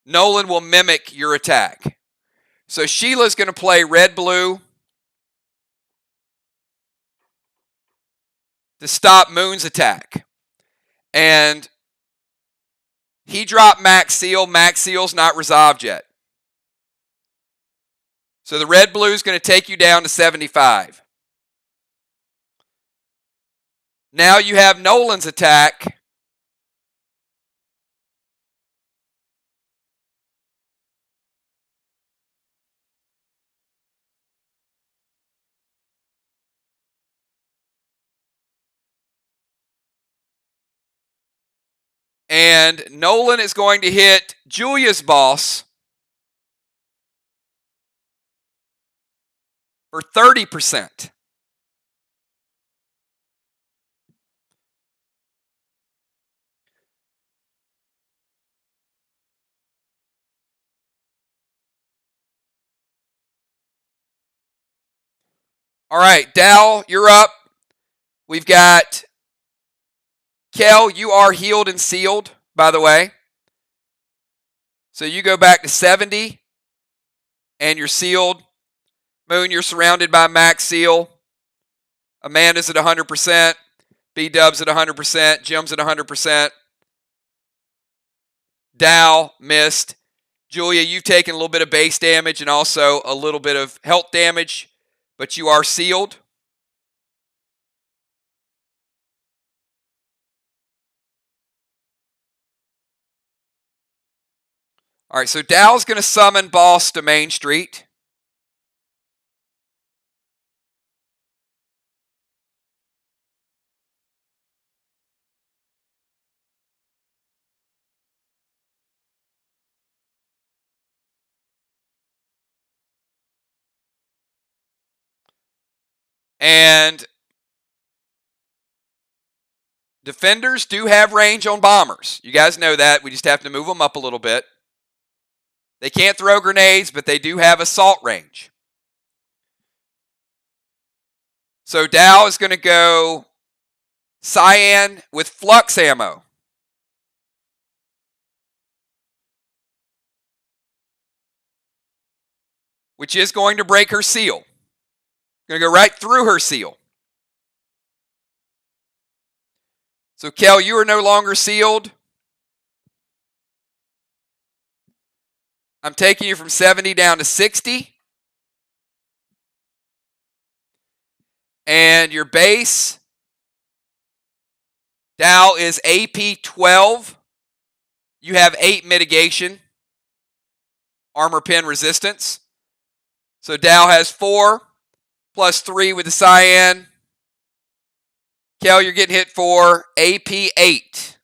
Nolan will mimic your attack. So Sheila's going to play red blue to stop Moon's attack. And he dropped Max Seal. Max Seal's not resolved yet. So the red blue is going to take you down to 75. Now you have Nolan's attack. And Nolan is going to hit Julia's boss for 30%. All right, Dal, you're up. We've got Kel, you are healed and sealed, by the way. So you go back to 70 and you're sealed. Moon, you're surrounded by max seal. Amanda's at 100%. B-Dub's at 100%. Jim's at 100%. Dow missed. Julia, you've taken a little bit of base damage and also a little bit of health damage, but you are sealed. All right, so Dow's going to summon Boss to Main Street. And defenders do have range on bombers. You guys know that. We just have to move them up a little bit. They can't throw grenades, but they do have assault range. So Dow is going to go Cyan with flux ammo. Which is going to break her seal. Going to go right through her seal. So Kel, you are no longer sealed. I'm taking you from 70 down to 60. And your base, Dow, is AP 12. You have 8 mitigation, armor pen resistance. So Dow has 4 plus 3 with the Cyan. Kel, you're getting hit for AP 8.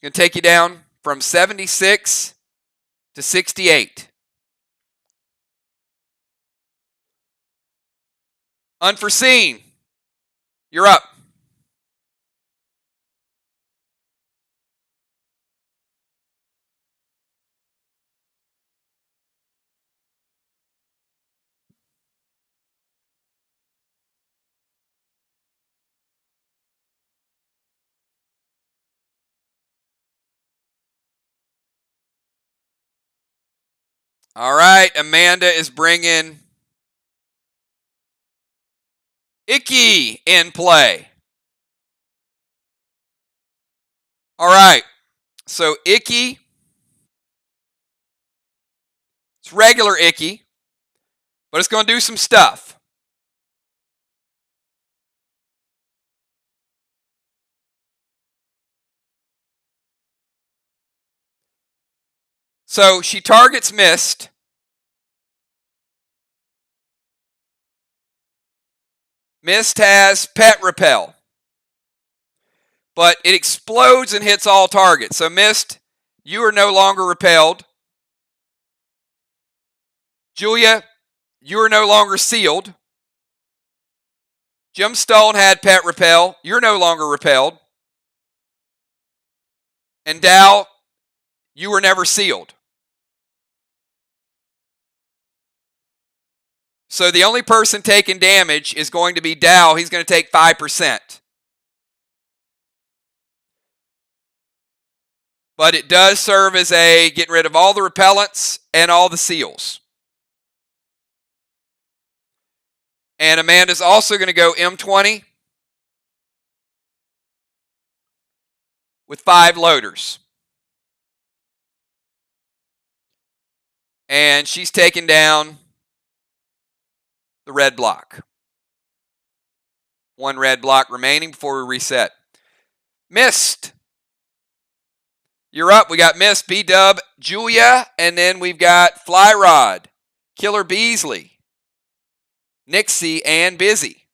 Going to take you down from 76 to 68. Unforeseen, you're up. All right, Amanda is bringing Icky in play. All right, so Icky, it's regular Icky, but it's going to do some stuff. So she targets Mist. Mist has Pet Repel. But it explodes and hits all targets. So Mist, you are no longer repelled. Julia, you are no longer sealed. Gemstone had Pet Repel. You're no longer repelled. And Dow, you were never sealed. So the only person taking damage is going to be Dow. He's going to take 5%. But it does serve as a getting rid of all the repellents and all the seals. And Amanda's also going to go M20 with 5 loaders. And she's taking down the red block. 1 red block remaining before we reset. Mist. You're up. We got Mist, B-Dub, Julia, and then we've got Fly Rod, Killer Beasley, Nixie, and Busy.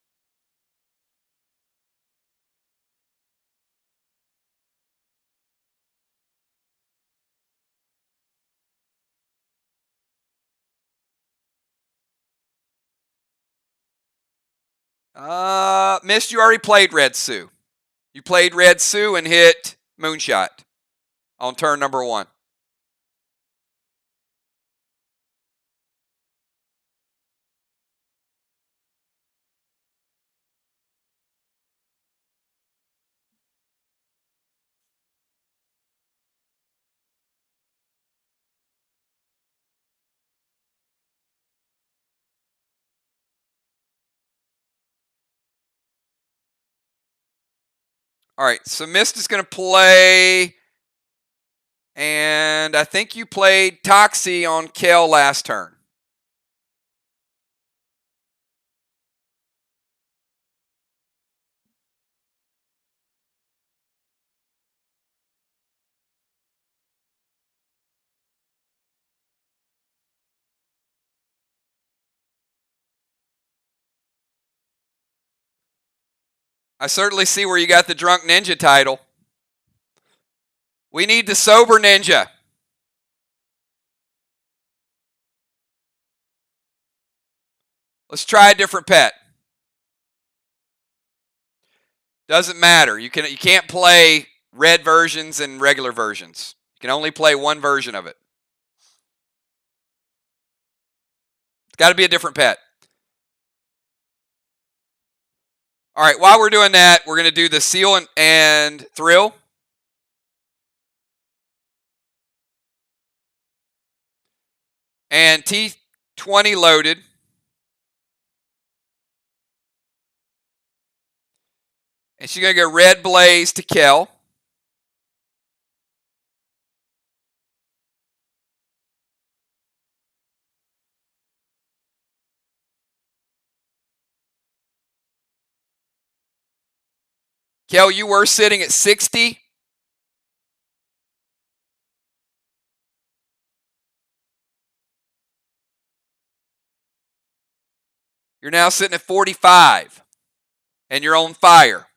Mist, you already played Red Sue. You played Red Sue and hit Moonshot on turn number 1. All right, so Mist is going to play, and I think you played Toxie on Kel last turn. I certainly see where you got the Drunk Ninja title. We need the Sober Ninja. Let's try a different pet. Doesn't matter. You can't play red versions and regular versions. You can only play one version of it. It's got to be a different pet. All right, while we're doing that, we're going to do the Seal and Thrill. And T20 loaded. And she's going to go Red Blaze to Kel. Kel, you were sitting at 60. You're now sitting at 45. And you're on fire.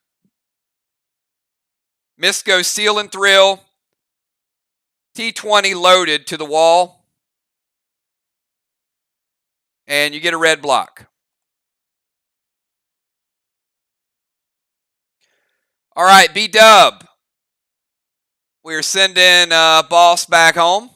Mist goes Seal and Thrill. T20 loaded to the wall. And you get a red block. All right, B-Dub. We're sending Boss back home.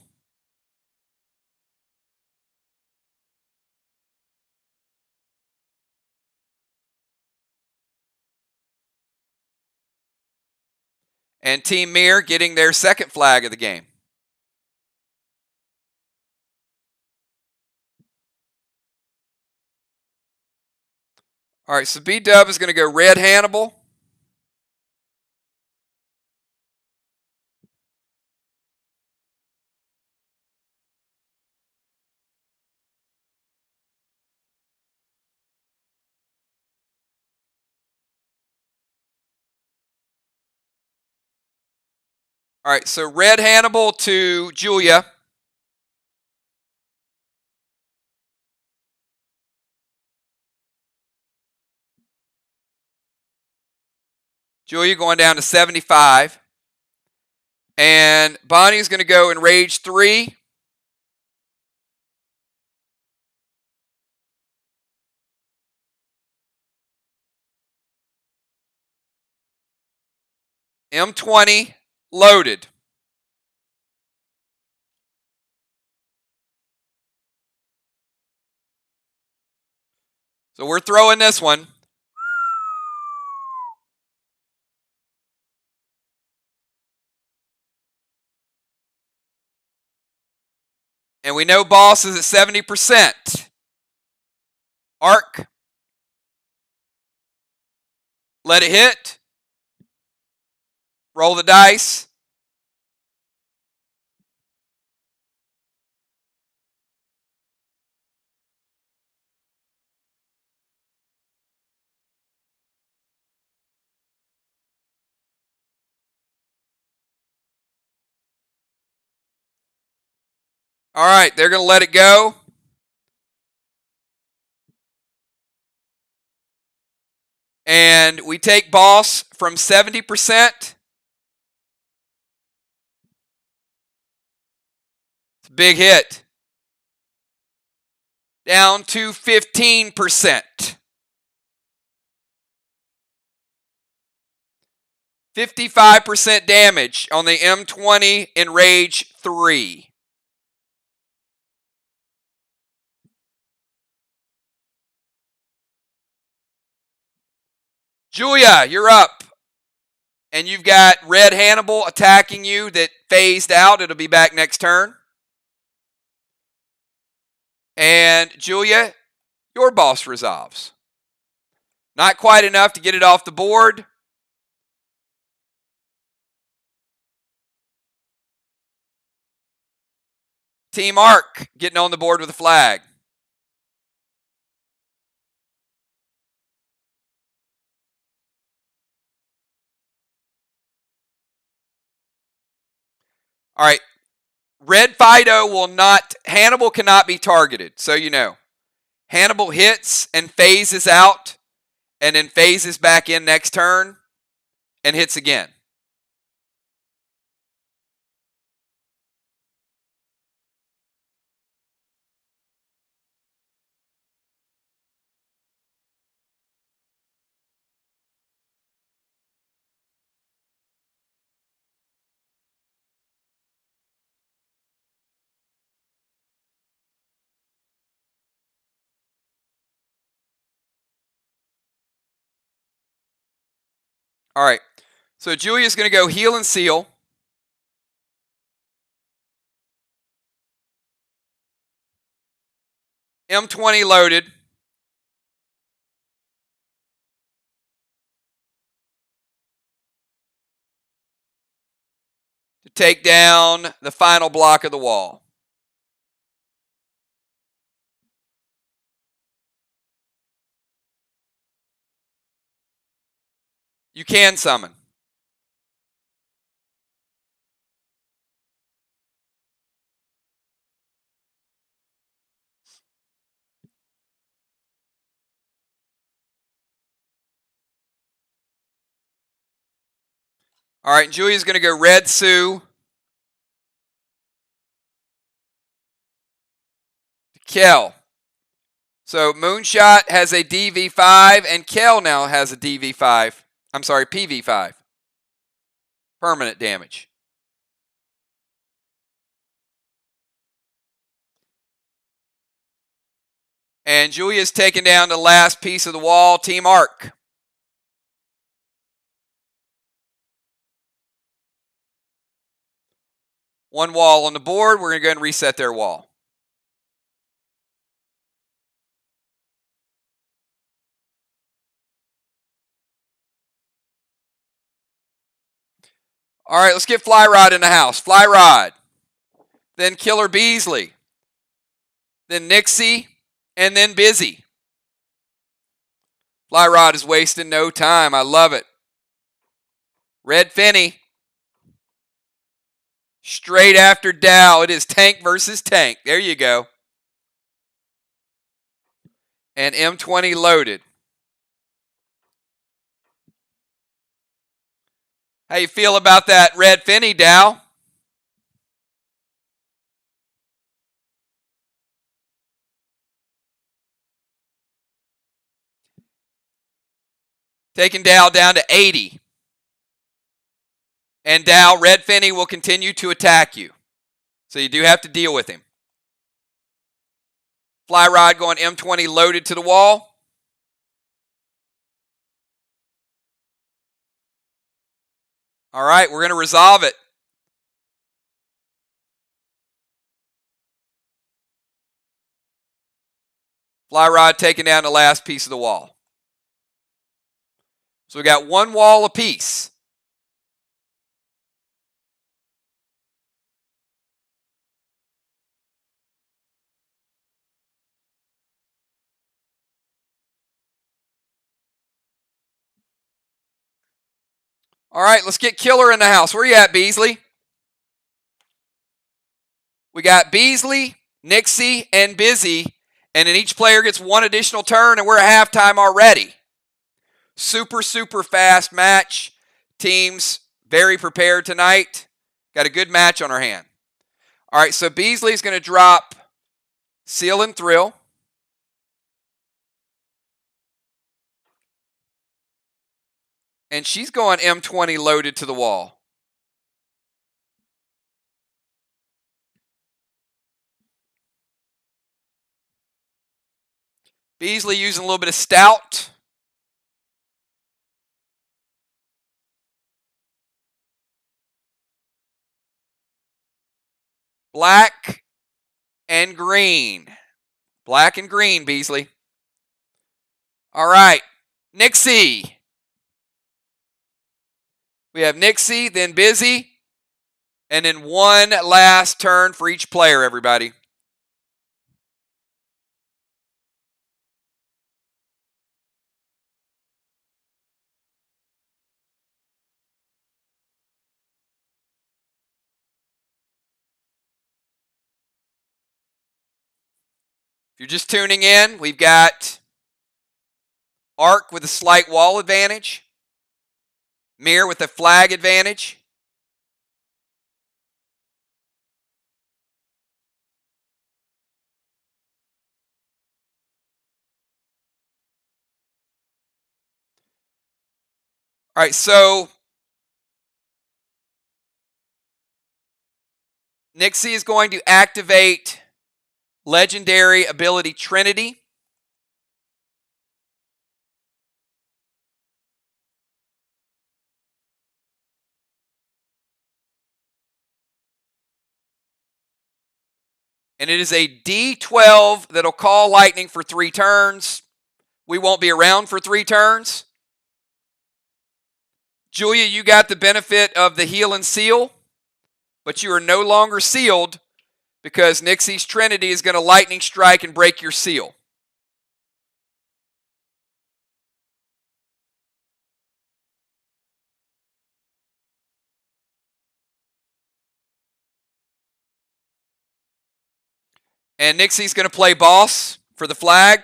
And Team Mir getting their second flag of the game. All right, so B-Dub is going to go Red Hannibal. All right, so Red Hannibal to Julia. Julia going down to 75. And Bonnie's going to go in Rage 3. M20 loaded. So we're throwing this one. And we know Boss is at 70%. Arc. Let it hit. Roll the dice. All right, they're going to let it go. And we take Boss from 70%. It's a big hit. Down to 15%. 55% damage on the M20 Enrage 3. Julia, you're up. And you've got Red Hannibal attacking you that phased out. It'll be back next turn. And Julia, your boss resolves. Not quite enough to get it off the board. Team Arc getting on the board with a flag. All right. Red Fido will not, Hannibal cannot be targeted, so you know. Hannibal hits and phases out, and then phases back in next turn, and hits again. All right. So Julia's going to go heal and seal. M20 loaded. To take down the final block of the wall. You can summon. All right, Julia's going to go Red Sue. Kel. So Moonshot has a DV5, and Kel now has a DV5. I'm sorry, PV5. Permanent damage. And Julia's taken down the last piece of the wall, Team Arc. One wall on the board. We're going to go ahead and reset their wall. All right, let's get Fly Rod in the house. Fly Rod. Then Killer Beasley. Then Nixie. And then Busy. Fly Rod is wasting no time. I love it. Red Finney. Straight after Dow. It is tank versus tank. There you go. And M20 loaded. How you feel about that Red Finney, Dow? Taking Dow down to 80. And Dow, Red Finney will continue to attack you. So you do have to deal with him. Fly Rod going M20 loaded to the wall. All right, we're going to resolve it. Fly Rod taking down the last piece of the wall. So we got one wall apiece. All right, let's get Killer in the house. Where you at, Beasley? We got Beasley, Nixie, and Busy, and then each player gets one additional turn, and we're at halftime already. Super, super fast match. Teams very prepared tonight. Got a good match on our hand. All right, so Beasley's going to drop Seal and Thrill. And she's going M20 loaded to the wall. Beasley using a little bit of stout. Black and green. Black and green, Beasley. All right. Nixie. We have Nixie, then Busy, and then one last turn for each player, everybody. If you're just tuning in, we've got Arc with a slight wall advantage, Mir with a flag advantage, all right, so Nixie is going to activate legendary ability Trinity. And it is a D12 that'll call lightning for 3 turns. We won't be around for 3 turns. Julia, you got the benefit of the heal and seal, but you are no longer sealed because Nixie's Trinity is going to lightning strike and break your seal. And Nixie's going to play boss for the flag.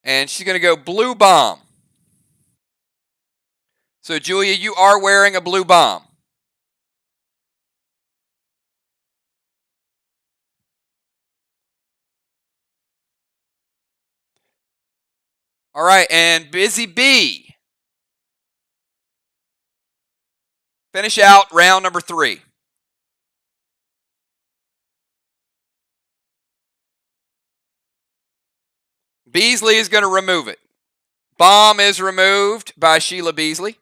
And she's going to go blue bomb. So, Julia, you are wearing a blue bomb. All right, and Busy Bee. Finish out round number 3. Beasley is going to remove it. Bomb is removed by Sheila Beasley.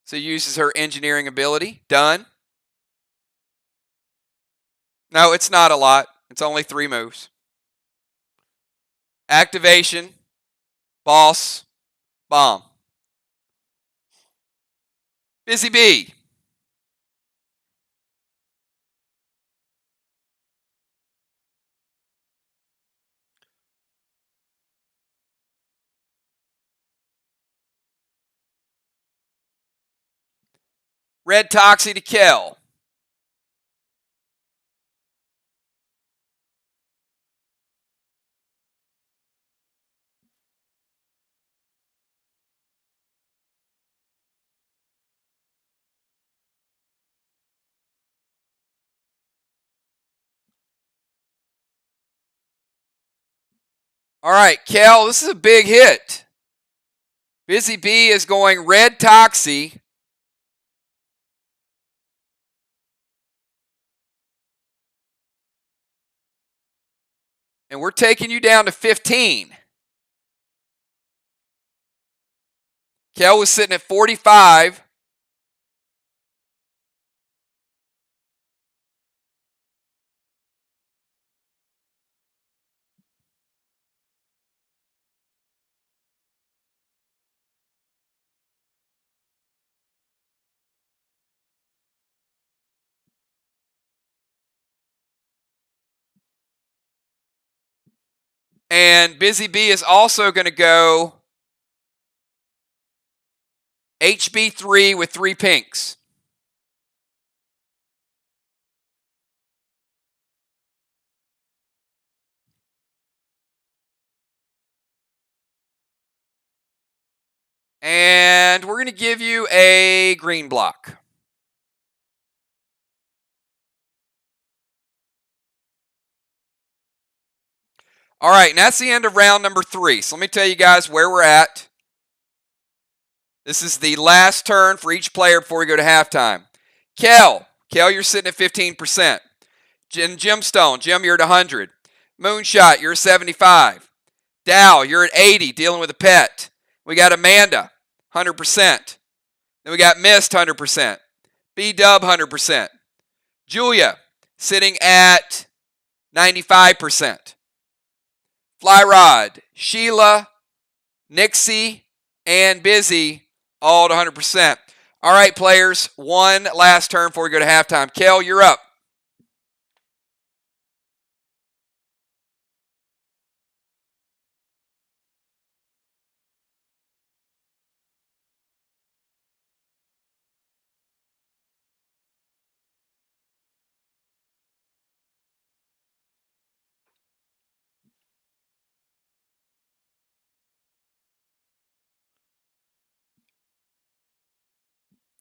So uses her engineering ability. Done. No, it's not a lot. It's only 3 moves. Activation, boss, bomb. Busy Bee. Red Toxie to Kel. All right, Kel, this is a big hit. Busy Bee is going Red Toxie. And we're taking you down to 15. Kel was sitting at 45. And Busy Bee is also going to go HB3 with 3 pinks. And we're going to give you a green block. All right, and that's the end of round number 3. So let me tell you guys where we're at. This is the last turn for each player before we go to halftime. Kel, you're sitting at 15%. Gemstone, Jim, you're at 100. Moonshot, you're at 75. Dow, you're at 80, dealing with a pet. We got Amanda, 100%. Then we got Mist, 100%. B-Dub, 100%. Julia, sitting at 95%. Flyrod, Sheila, Nixie, and Busy, all at 100%. All right, players, one last turn before we go to halftime. Kel, you're up.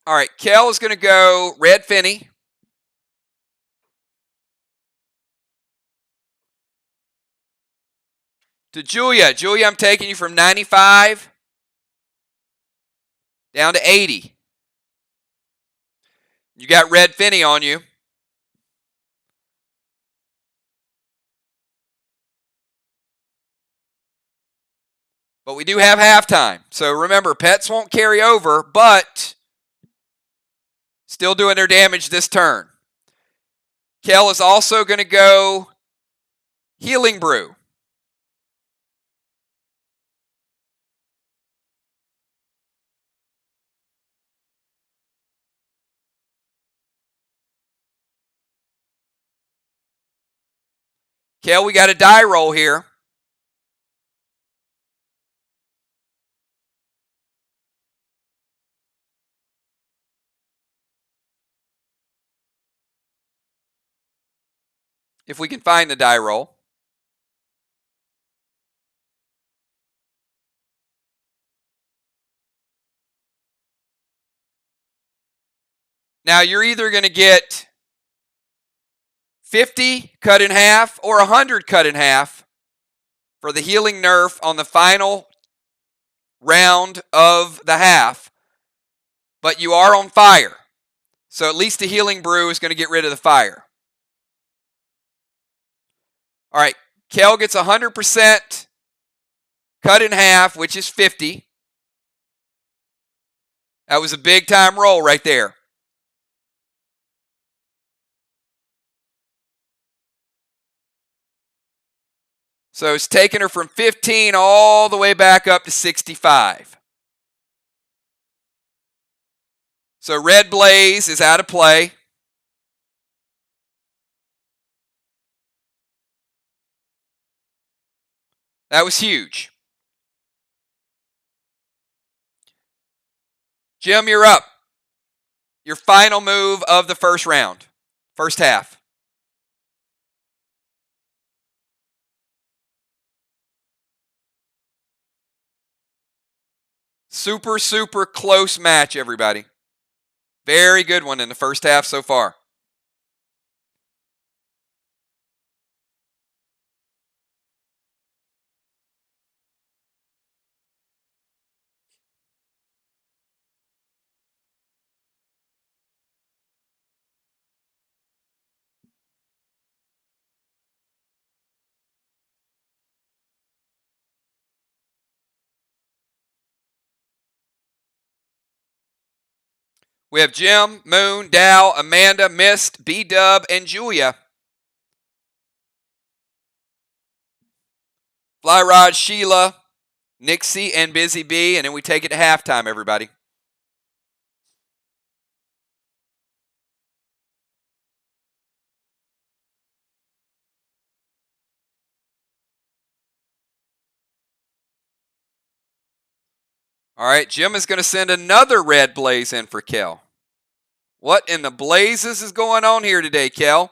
All right, Kel is going to go Red Finney. To Julia. Julia, I'm taking you from 95 down to 80. You got Red Finney on you. But we do have halftime. So remember, pets won't carry over, but still doing their damage this turn. Kel is also going to go Healing Brew. Kel, we got a die roll here. If we can find the die roll. Now, you're either going to get 50 cut in half or 100 cut in half for the healing nerf on the final round of the half. But you are on fire. So at least the Healing Brew is going to get rid of the fire. All right, Kel gets 100% cut in half, which is 50. That was a big time roll right there. So it's taking her from 15 all the way back up to 65. So Red Blaze is out of play. That was huge. Jim, you're up. Your final move of the first round, first half. Super, super close match, everybody. Very good one in the first half so far. We have Jim, Moon, Dow, Amanda, Mist, B-Dub, and Julia. Flyrod, Sheila, Nixie, and Busy Bee. And then we take it to halftime, everybody. All right, Jim is going to send another red blaze in for Kel. What in the blazes is going on here today, Kel?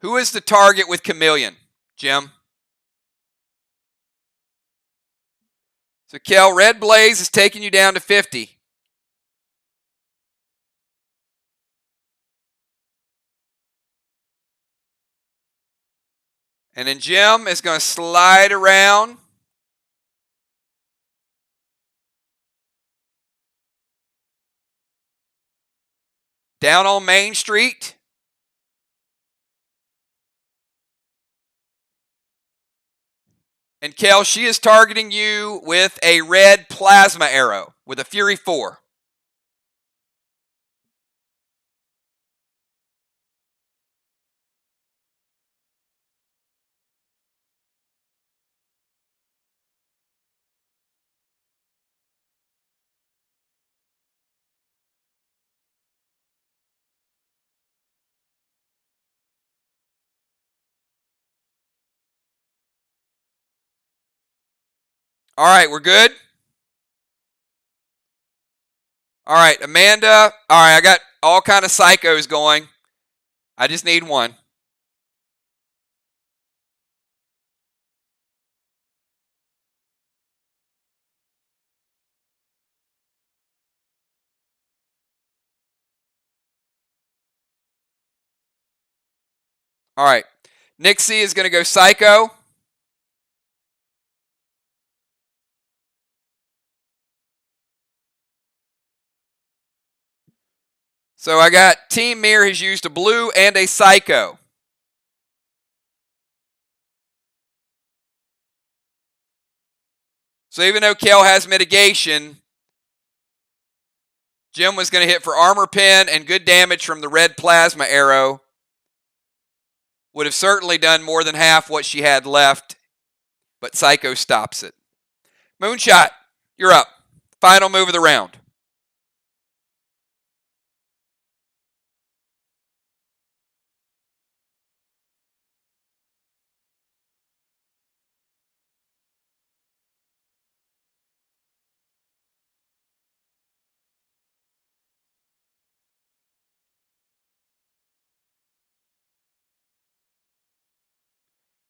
Who is the target with Chameleon, Jim? So, Kel, red blaze is taking you down to 50. And then Jim is going to slide around. Down on Main Street. And Kel, she is targeting you with a red plasma arrow with a Fury 4. All right, we're good? All right, Amanda. All right, I got all kind of psychos going. I just need one. All right, Nixie is going to go psycho. So I got Team Mir has used a blue and a psycho. So even though Kel has mitigation, Jim was going to hit for armor pen and good damage from the red plasma arrow. Would have certainly done more than half what she had left, but Psycho stops it. Moonshot, you're up. Final move of the round.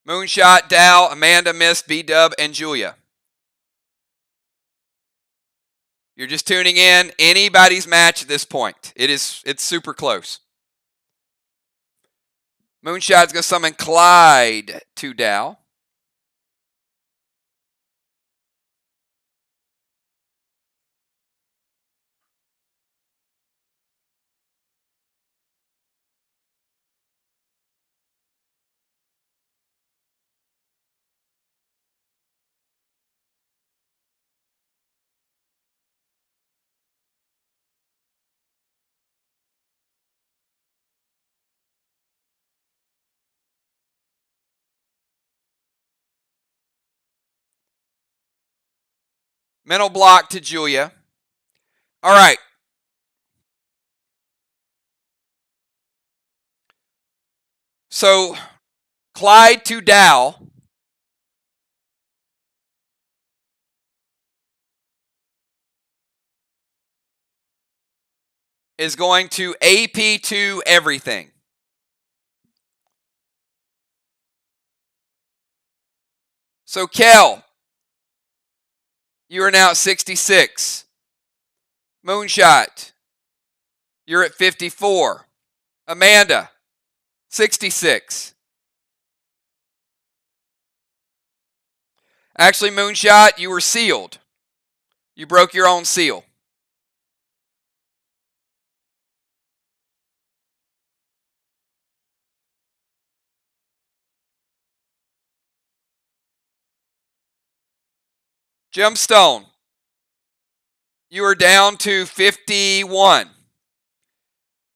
Moonshot, Dow, Amanda, Mist, B-Dub, and Julia. You're just tuning in. Anybody's match at this point. It's super close. Moonshot's going to summon Clyde to Dow. Mental block to Julia. All right. So, Clyde to Dow. Is going to AP to everything. So, Kel, you are now at 66. Moonshot, you're at 54. Amanda, 66. Actually, Moonshot, you were sealed. You broke your own seal. Gemstone, you are down to 51.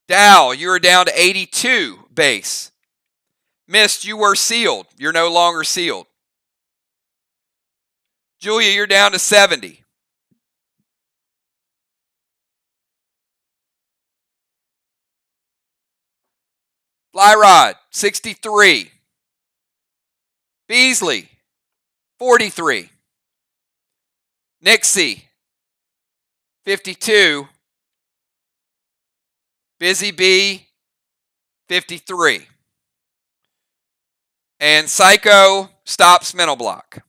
Dow, you are down to 82 base. Mist, you were sealed. You're no longer sealed. Julia, you're down to 70. Fly Rod, 63. Beasley, 43. Nixie, 52. Busy Bee, 53. And Psycho stops mental block.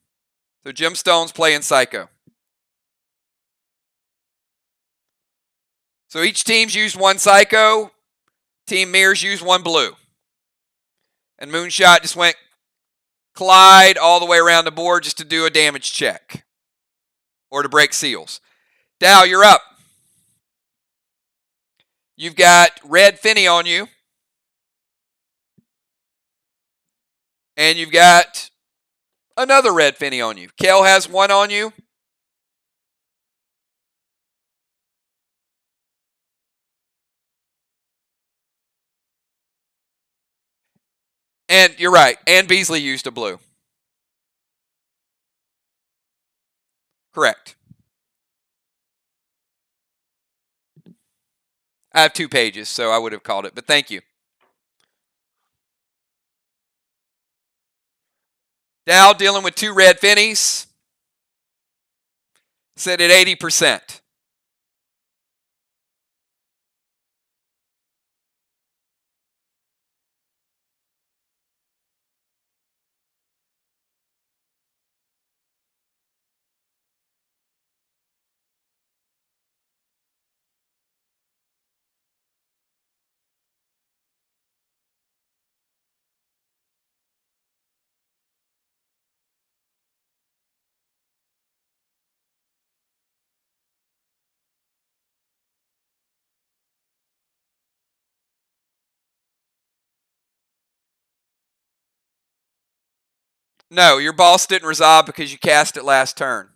So Jim Stone's playing Psycho. So each team's used one Psycho. Team Mirrors used one blue. And Moonshot just went Clyde all the way around the board just to do a damage check. Or to break seals. Dow, you're up. You've got red Finney on you. And you've got another red Finney on you. Kel has one on you. And you're right. And Beasley used a blue. Correct. I have 2 pages, so I would have called it, but thank you. Dow dealing with 2 red Finneys. Set at 80%. No, your boss didn't resolve because you cast it last turn.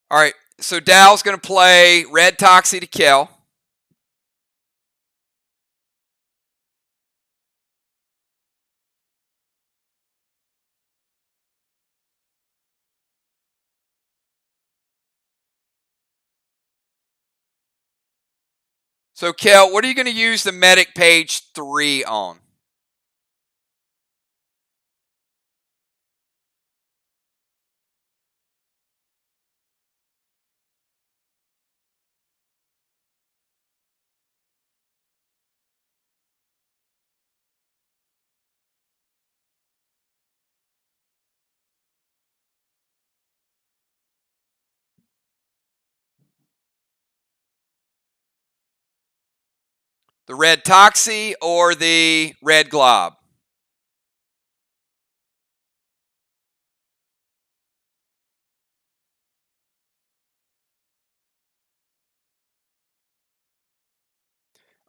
All right, so Dow's going to play red Toxie to kill. So, Kel, what are you going to use the medic page 3 on? The red Toxie or the red Glob?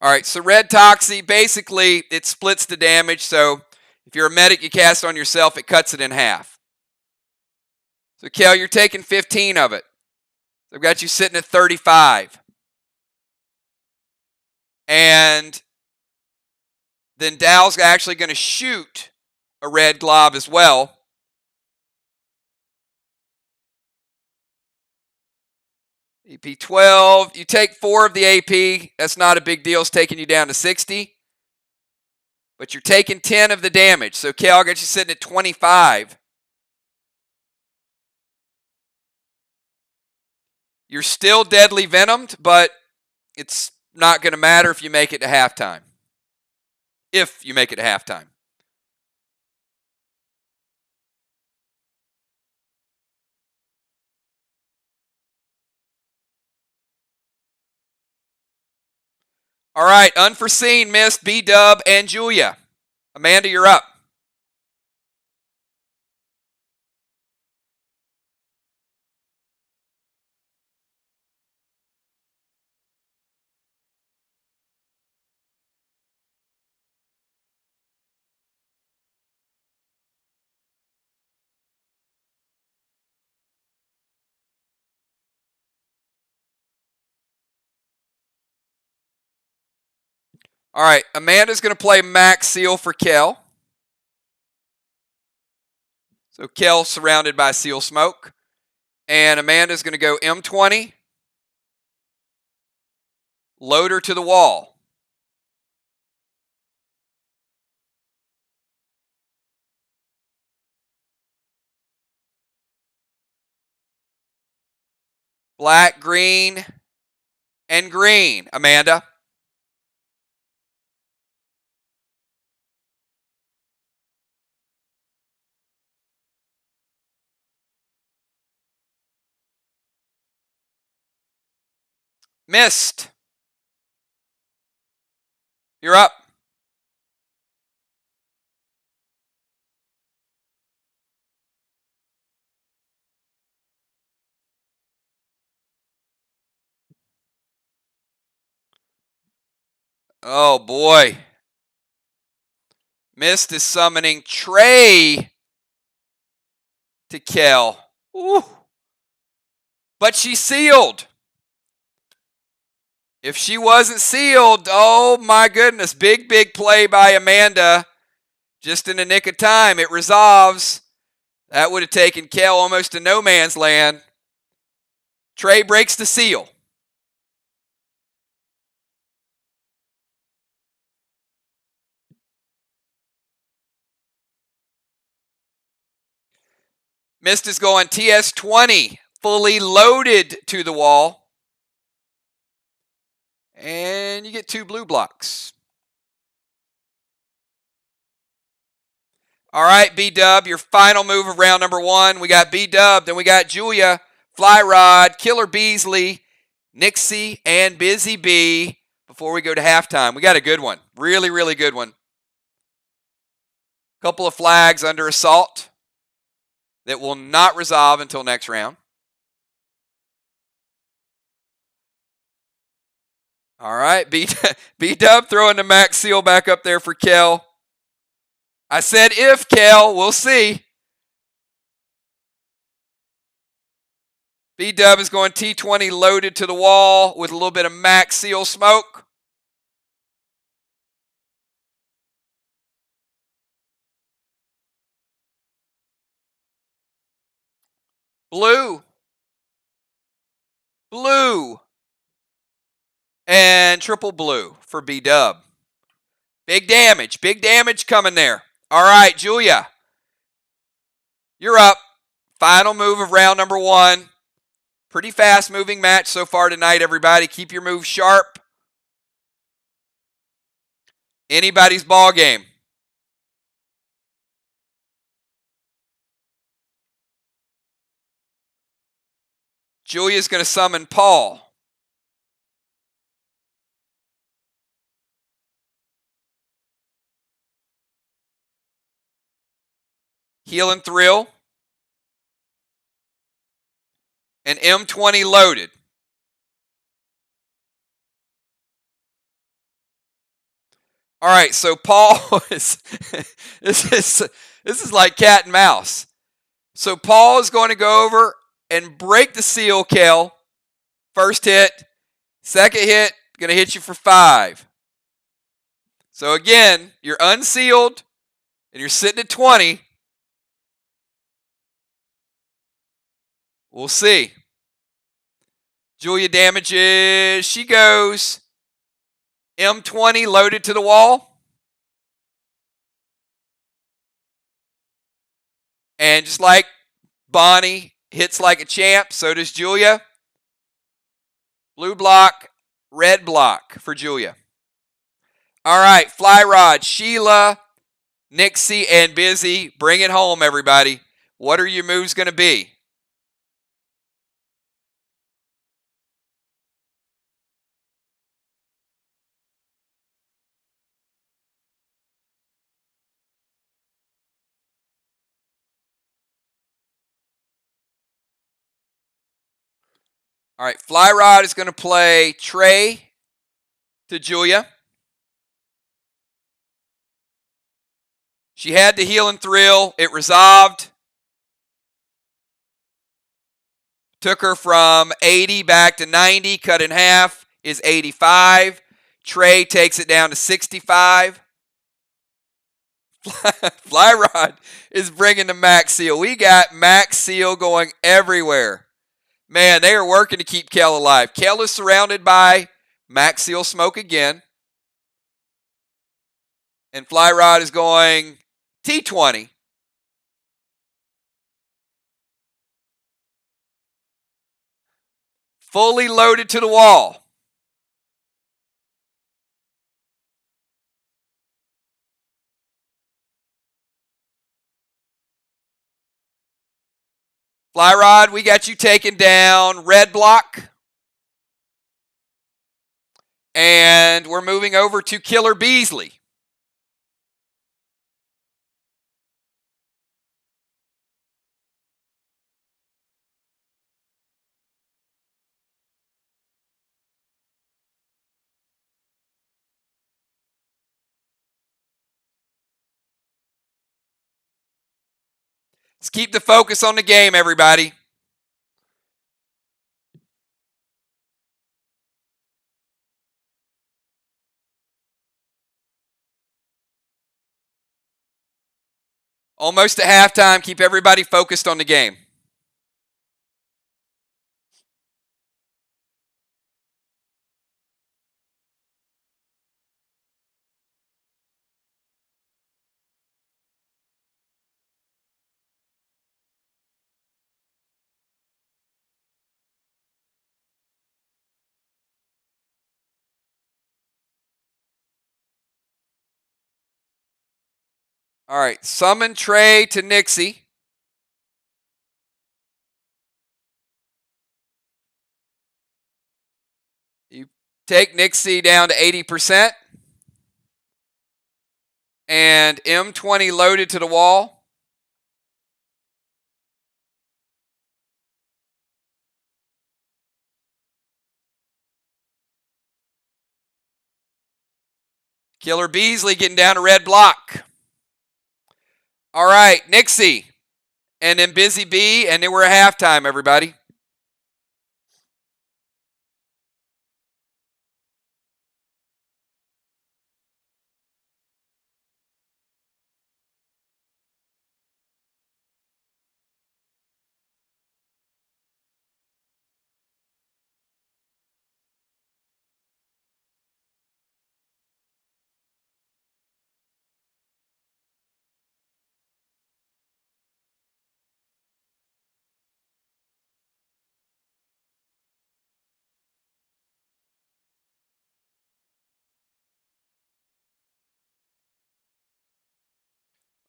All right, so red Toxie, basically, it splits the damage. So if you're a medic, you cast on yourself, it cuts it in half. So, Kel, you're taking 15 of it. I've got you sitting at 35. And then Dow's actually going to shoot a red Glob as well. EP 12. You take 4 of the AP. That's not a big deal. It's taking you down to 60. But you're taking 10 of the damage. So, Kel, I got you sitting at 25. You're still deadly venomed, but it's not going to matter if you make it to halftime. If you make it to halftime. All right, unforeseen missed B-Dub and Julia. Amanda, you're up. All right, Amanda's going to play Max Seal for Kel. So Kel surrounded by seal smoke. And Amanda's going to go M20. Load her to the wall. Black, green, and green. Amanda. Missed. You're up. Oh, boy. Mist is summoning Trey to Kel. Ooh. But she's sealed. If she wasn't sealed, oh my goodness. Big, big play by Amanda. Just in the nick of time. It resolves. That would have taken Kel almost to no man's land. Trey breaks the seal. Mist is going TS20. Fully loaded to the wall. And you get 2 blue blocks. All right, B-Dub, your final move of round number 1. We got B-Dub, then we got Julia, Fly Rod, Killer Beasley, Nixie, and Busy Bee before we go to halftime. We got a good one. Really, really good one. Couple of flags under assault that will not resolve until next round. All right, B-Dub throwing the max seal back up there for Kel. I said if, Kel. We'll see. B-Dub is going T20 loaded to the wall with a little bit of max seal smoke. Blue. Blue. And triple blue for B-Dub. Big damage coming there. All right, Julia. You're up. Final move of round number 1. Pretty fast moving match so far tonight, everybody. Keep your moves sharp. Anybody's ball game. Julia's going to summon Paul. Heal and Thrill. And M20 loaded. All right, so Paul is this is like cat and mouse. So Paul is going to go over and break the seal, Kel. First hit. Second hit, going to hit you for 5. So again, you're unsealed and you're sitting at 20. We'll see. Julia damages. She goes M20 loaded to the wall. And just like Bonnie hits like a champ, so does Julia. Blue block, red block for Julia. All right, Fly Rod, Sheila, Nixie, and Busy. Bring it home, everybody. What are your moves going to be? All right, Fly Rod is going to play Trey to Julia. She had the Heal and Thrill. It resolved. Took her from 80 back to 90. Cut in half is 85. Trey takes it down to 65. Fly Rod is bringing the Max Seal. We got Max Seal going everywhere. Man, they are working to keep Kel alive. Kel is surrounded by Max Seal smoke again. And Fly Rod is going T20. Fully loaded to the wall. Fly Rod, we got you taken down. Red block. And we're moving over to Killer Beasley. Let's keep the focus on the game, everybody. Almost at halftime. Keep everybody focused on the game. All right, summon Trey to Nixie. You take Nixie down to 80%. And M20 loaded to the wall. Killer Beasley getting down to red block. All right, Nixie. And then Busy Bee, and then we're at halftime, everybody.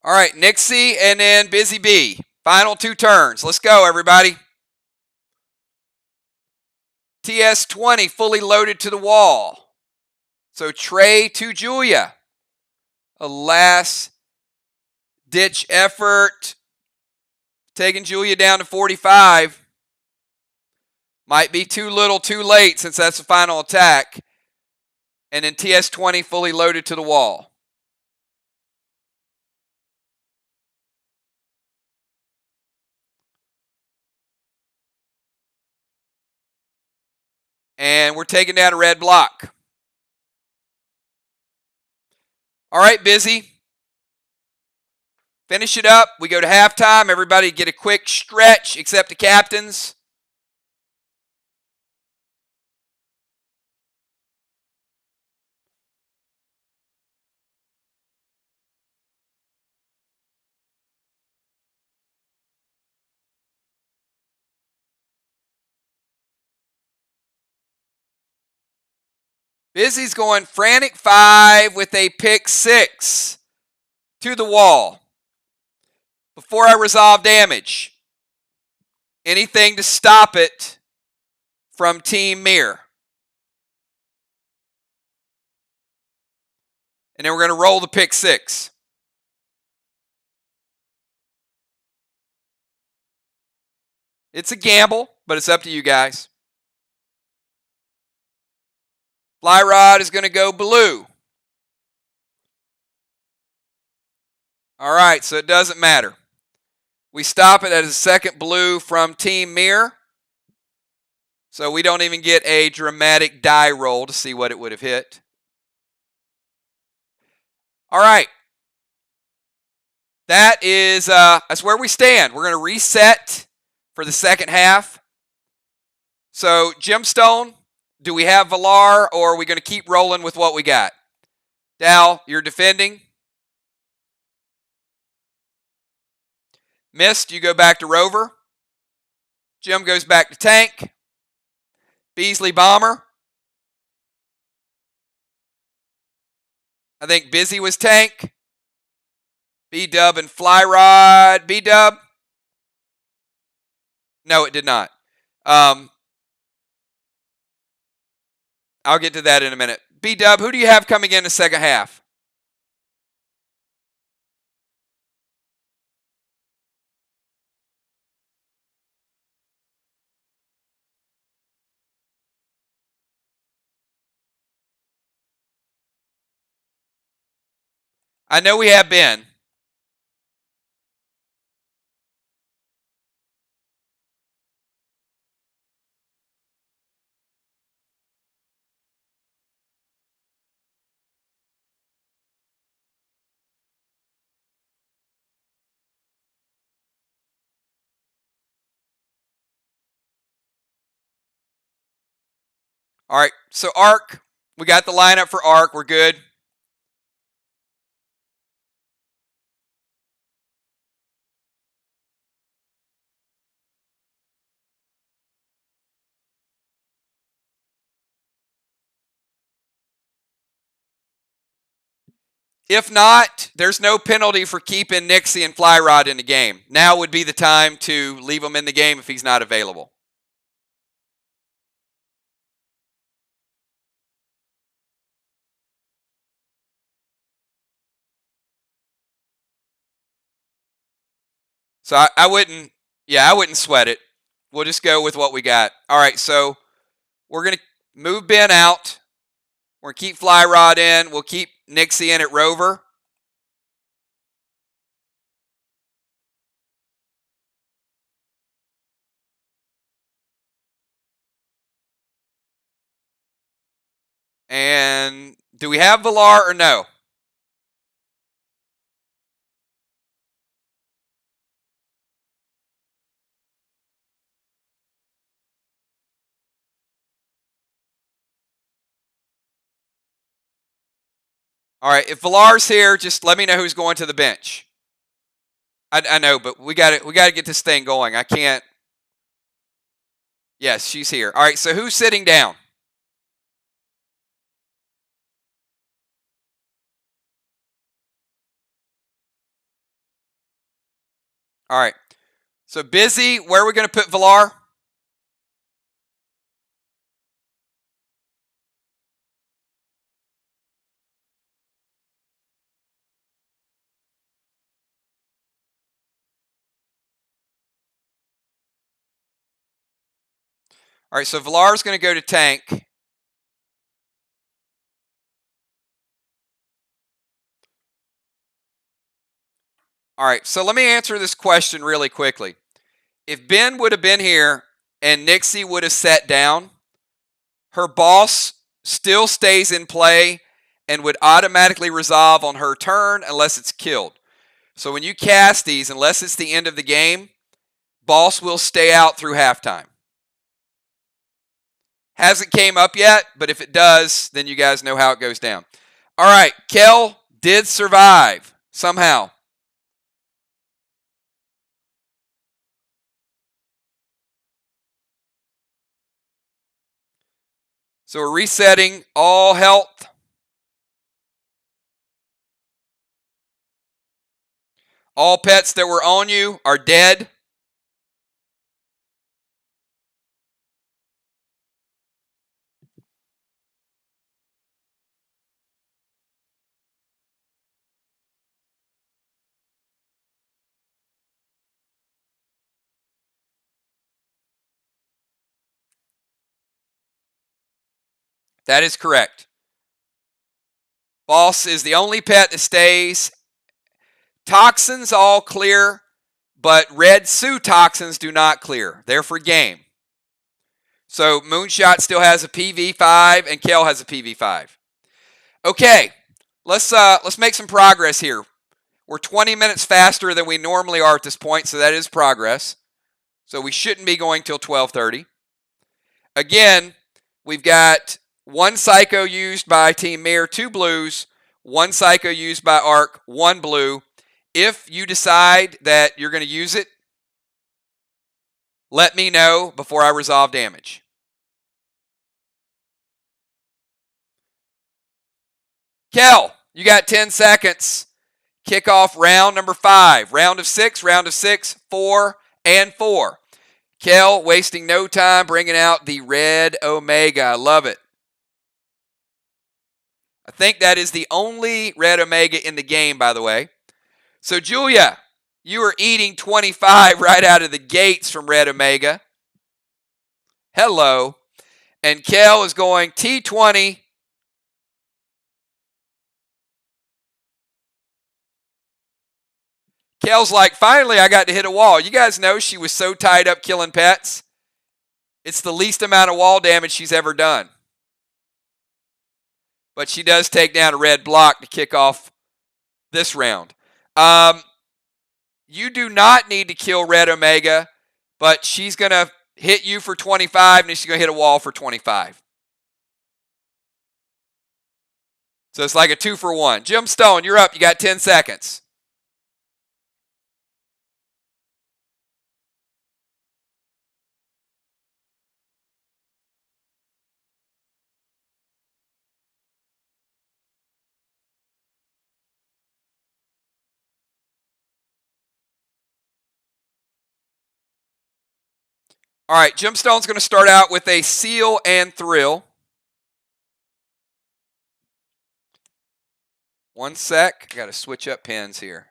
All right, Nixie and then Busy Bee. Final 2 turns. Let's go, everybody. TS20 fully loaded to the wall. So Trey to Julia. A last ditch effort. Taking Julia down to 45. Might be too little too late since that's the final attack. And then TS20 fully loaded to the wall. And we're taking down a red block. All right, Busy. Finish it up. We go to halftime. Everybody get a quick stretch except the captains. Busy's going frantic 5 with a pick 6 to the wall. Before I resolve damage, anything to stop it from Team Mir. And then we're going to roll the pick 6. It's a gamble, but it's up to you guys. Fly Rod is going to go blue. All right, so it doesn't matter. We stop it at a second blue from Team Mir. So we don't even get a dramatic die roll to see what it would have hit. All right. That's where we stand. We're going to reset for the second half. So, Gemstone, do we have Valar, or are we going to keep rolling with what we got? Dal, you're defending. Mist, you go back to Rover. Jim goes back to Tank. Beasley, Bomber. I think Busy was Tank. B-Dub and Flyrod. B-Dub? No, it did not. I'll get to that in a minute. B-Dub, who do you have coming in the second half? I know we have Ben. All right, so Arc, we got the lineup for Arc. We're good. If not, there's no penalty for keeping Nixie and Flyrod in the game. Now would be the time to leave him in the game if he's not available. So I wouldn't sweat it. We'll just go with what we got. All right, so we're going to move Ben out. We're going to keep Flyrod in. We'll keep Nixie in at Rover. And do we have Valar or no? All right, if Valar's here, just let me know who's going to the bench. I know, but we got to get this thing going. I can't. Yes, she's here. All right, so who's sitting down? All right. So Busy, where are we going to put Valar? All right, so Valar's going to go to Tank. All right, so let me answer this question really quickly. If Ben would have been here and Nixie would have sat down, her boss still stays in play and would automatically resolve on her turn unless it's killed. So when you cast these, unless it's the end of the game, boss will stay out through halftime. Hasn't came up yet, but if it does, then you guys know how it goes down. All right, Kel did survive somehow. So we're resetting all health. All pets that were on you are dead. That is correct. Boss is the only pet that stays. Toxins all clear, but red Sue toxins do not clear. They're for game. So Moonshot still has a PV5 and Kel has a PV5. Okay, let's make some progress here. We're 20 minutes faster than we normally are at this point, so that is progress. So we shouldn't be going till 12:30. Again, we've got 1 Psycho used by Team Mirror, 2 blues, 1 Psycho used by Arc, 1 blue. If you decide that you're going to use it, let me know before I resolve damage. Kel, you got 10 seconds. Kick off round number 5. Round of 6, 4, and 4. Kel wasting no time bringing out the red Omega. I love it. I think that is the only red Omega in the game, by the way. So, Julia, you are eating 25 right out of the gates from red Omega. Hello. And Kel is going T20. Kel's like, finally, I got to hit a wall. You guys know she was so tied up killing pets. It's the least amount of wall damage she's ever done. But she does take down a red block to kick off this round. You do not need to kill red Omega, but she's going to hit you for 25, and then she's going to hit a wall for 25. So it's like a 2-for-1. Jim Stone, you're up. You got 10 seconds. All right, Jim Stone's going to start out with a Seal and Thrill. One sec. I got to switch up pens here.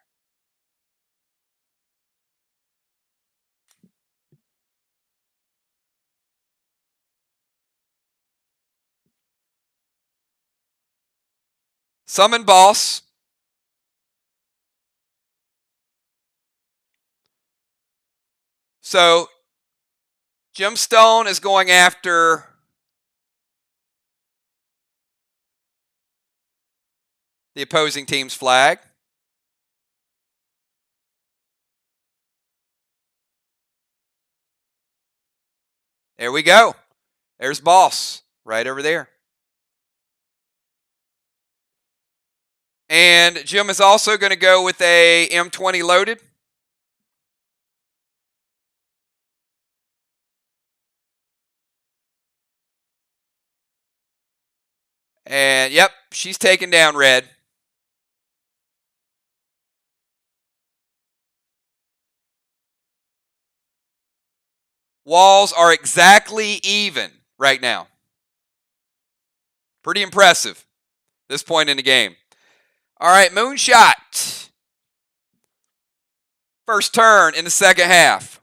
Summon Boss. So, Jim Stone is going after the opposing team's flag. There we go. There's Boss right over there. And Jim is also going to go with a M20 loaded. And, yep, she's taking down red. Walls are exactly even right now. Pretty impressive this point in the game. All right, Moonshot. First turn in the second half.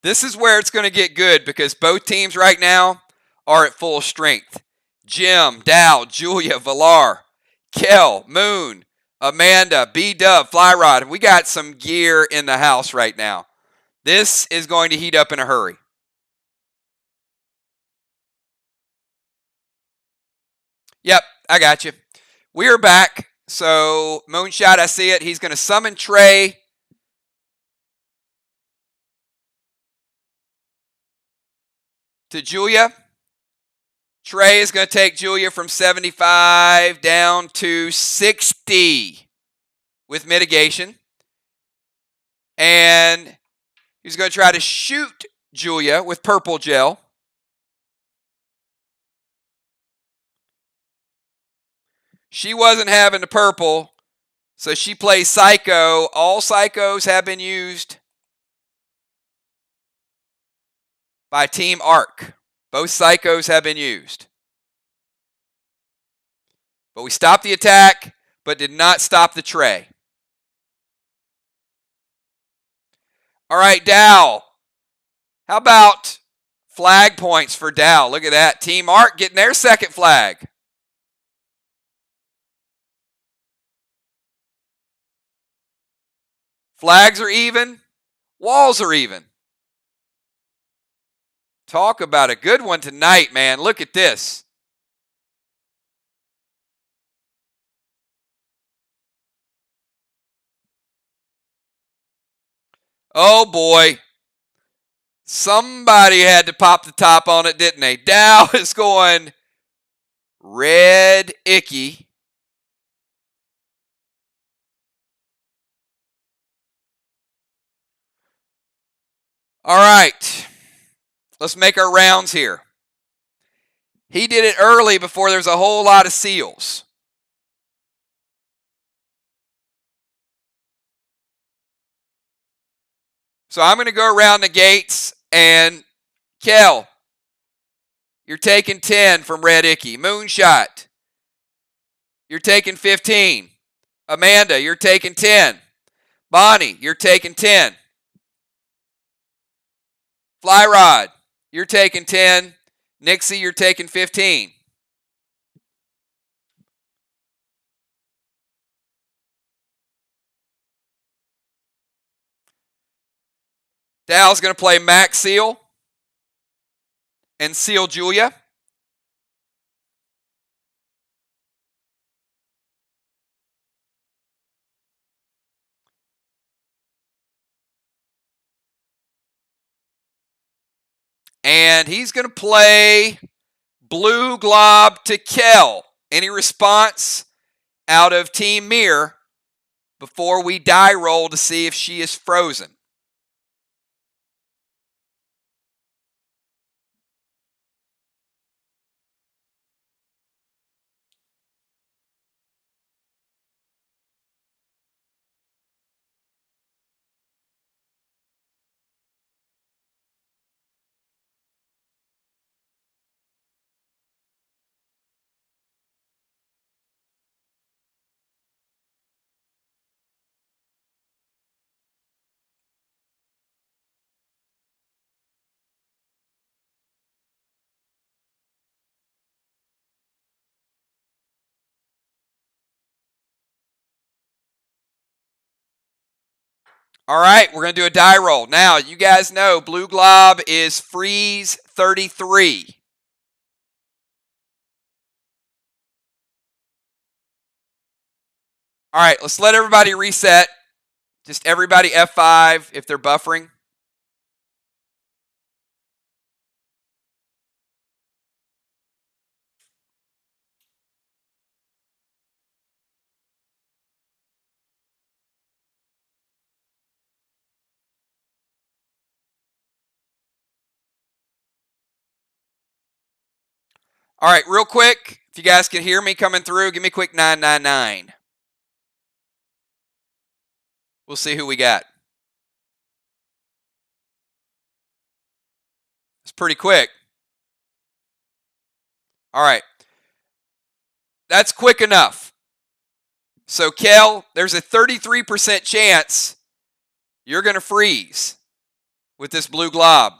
This is where it's going to get good because both teams right now are at full strength. Jim, Dow, Julia, Villar, Kel, Moon, Amanda, B-Dub, Flyrod. We got some gear in the house right now. This is going to heat up in a hurry. Yep, I got you. We are back. So, Moonshot, I see it. He's going to summon Trey. To Julia. Trey is going to take Julia from 75 down to 60 with mitigation. And he's going to try to shoot Julia with purple gel. She wasn't having the purple, so she plays Psycho. All Psychos have been used by Team Arc. Both Psychos have been used. But we stopped the attack, but did not stop the Trey. All right, Dow. How about Flag points for Dow. Look at that. Team Art getting their second flag. Flags are even. Walls are even. Talk about a good one tonight, man. Look at this. Oh, boy. Somebody had to pop the top on it, didn't they? Dow is going red icky. All right. Let's make our rounds here. He did it early before there's a whole lot of seals. So I'm going to go around the gates, and Kel, you're taking 10 from Red Icky. Moonshot, you're taking 15. Amanda, you're taking 10. Bonnie, you're taking 10. Flyrod, you're taking 10. Nixie, you're taking 15. Dow's going to play Max Seal and Seal Julia. And he's going to play Blue Glob to Kel. Any response out of Team Mir before we die roll to see if she is frozen? All right, we're going to do a die roll. Now, you guys know Blue Glob is freeze 33. All right, let's let everybody reset. Just everybody F5 if they're buffering. All right, real quick, if you guys can hear me coming through, give me a quick 999. We'll see who we got. It's pretty quick. All right. That's quick enough. So, Kel, there's a 33% chance you're going to freeze with this Blue Glob.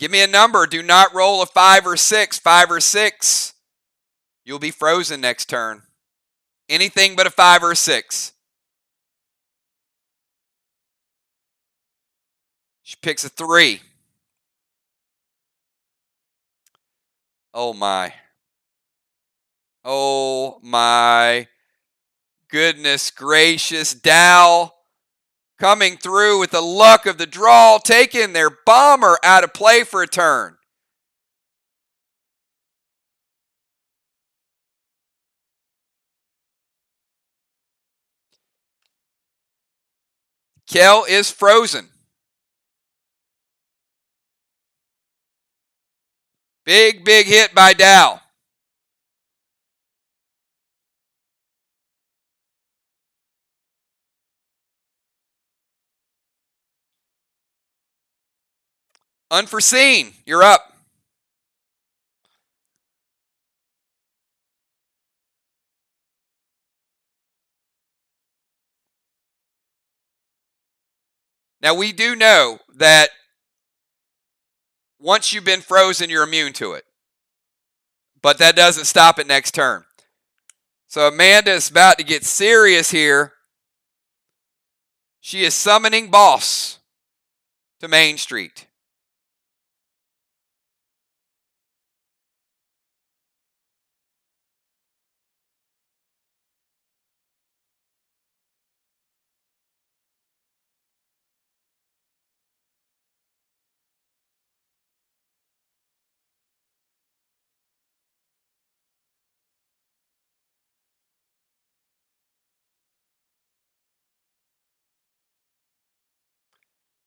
Give me a number. Do not roll a 5 or 6. 5 or 6, you'll be frozen next turn. Anything but a 5 or a 6. She picks a 3. Oh, my. Oh, my goodness gracious. Dow coming through with the luck of the draw, taking their bomber out of play for a turn. Kel is frozen. Big, big hit by Dow. Unforeseen, you're up. Now, we do know that once you've been frozen, you're immune to it. But that doesn't stop it next turn. So Amanda is about to get serious here. She is summoning Boss to Main Street.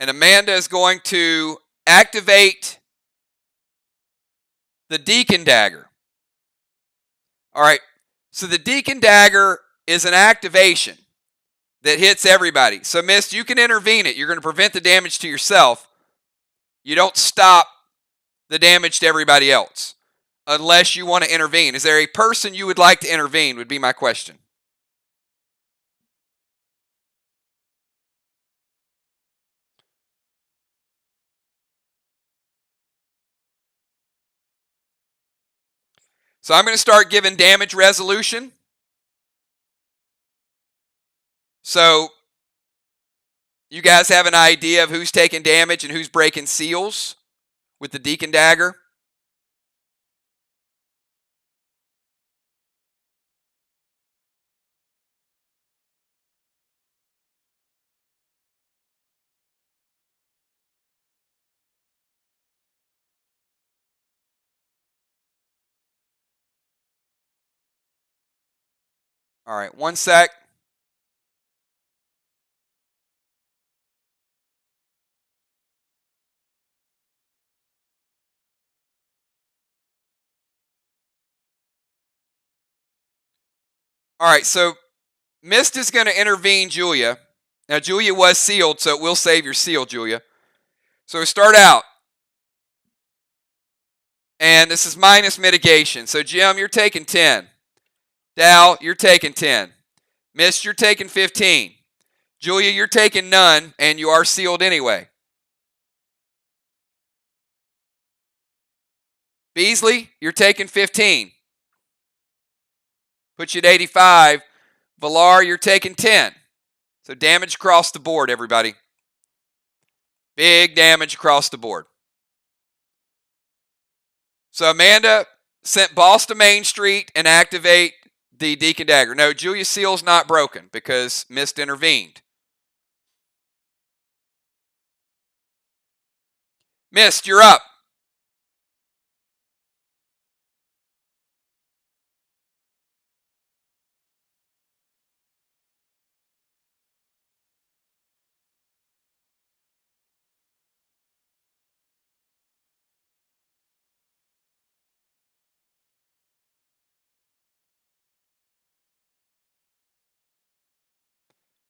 And Amanda is going to activate the Deacon Dagger. All right, so the Deacon Dagger is an activation that hits everybody. So, Mist, you can intervene it. You're going to prevent the damage to yourself. You don't stop the damage to everybody else unless you want to intervene. Is there a person you would like to intervene would be my question. So I'm going to start giving damage resolution. So you guys have an idea of who's taking damage and who's breaking seals with the Deacon Dagger? All right, one sec. All right, so Mist is going to intervene Julia. Now, Julia was sealed, so it will save your seal, Julia. So we start out. And this is minus mitigation. So, Jim, you're taking 10. Dal, you're taking 10. Mist, you're taking 15. Julia, you're taking none, and you are sealed anyway. Beasley, you're taking 15. Put you at 85. Villar, you're taking 10. So damage across the board, everybody. Big damage across the board. So Amanda sent Boss to Main Street and activate the Deacon Dagger. No, Julia's seal's not broken because Mist intervened. Mist, you're up.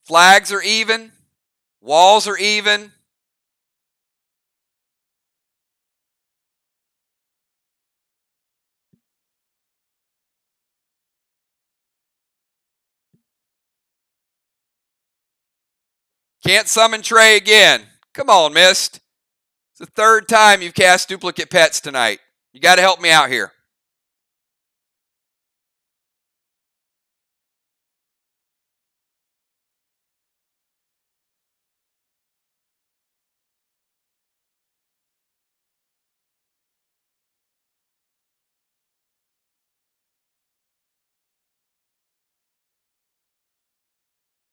Flags are even. Walls are even. Can't summon Trey again. Come on, Mist. It's the third time you've cast duplicate pets tonight. You got to help me out here.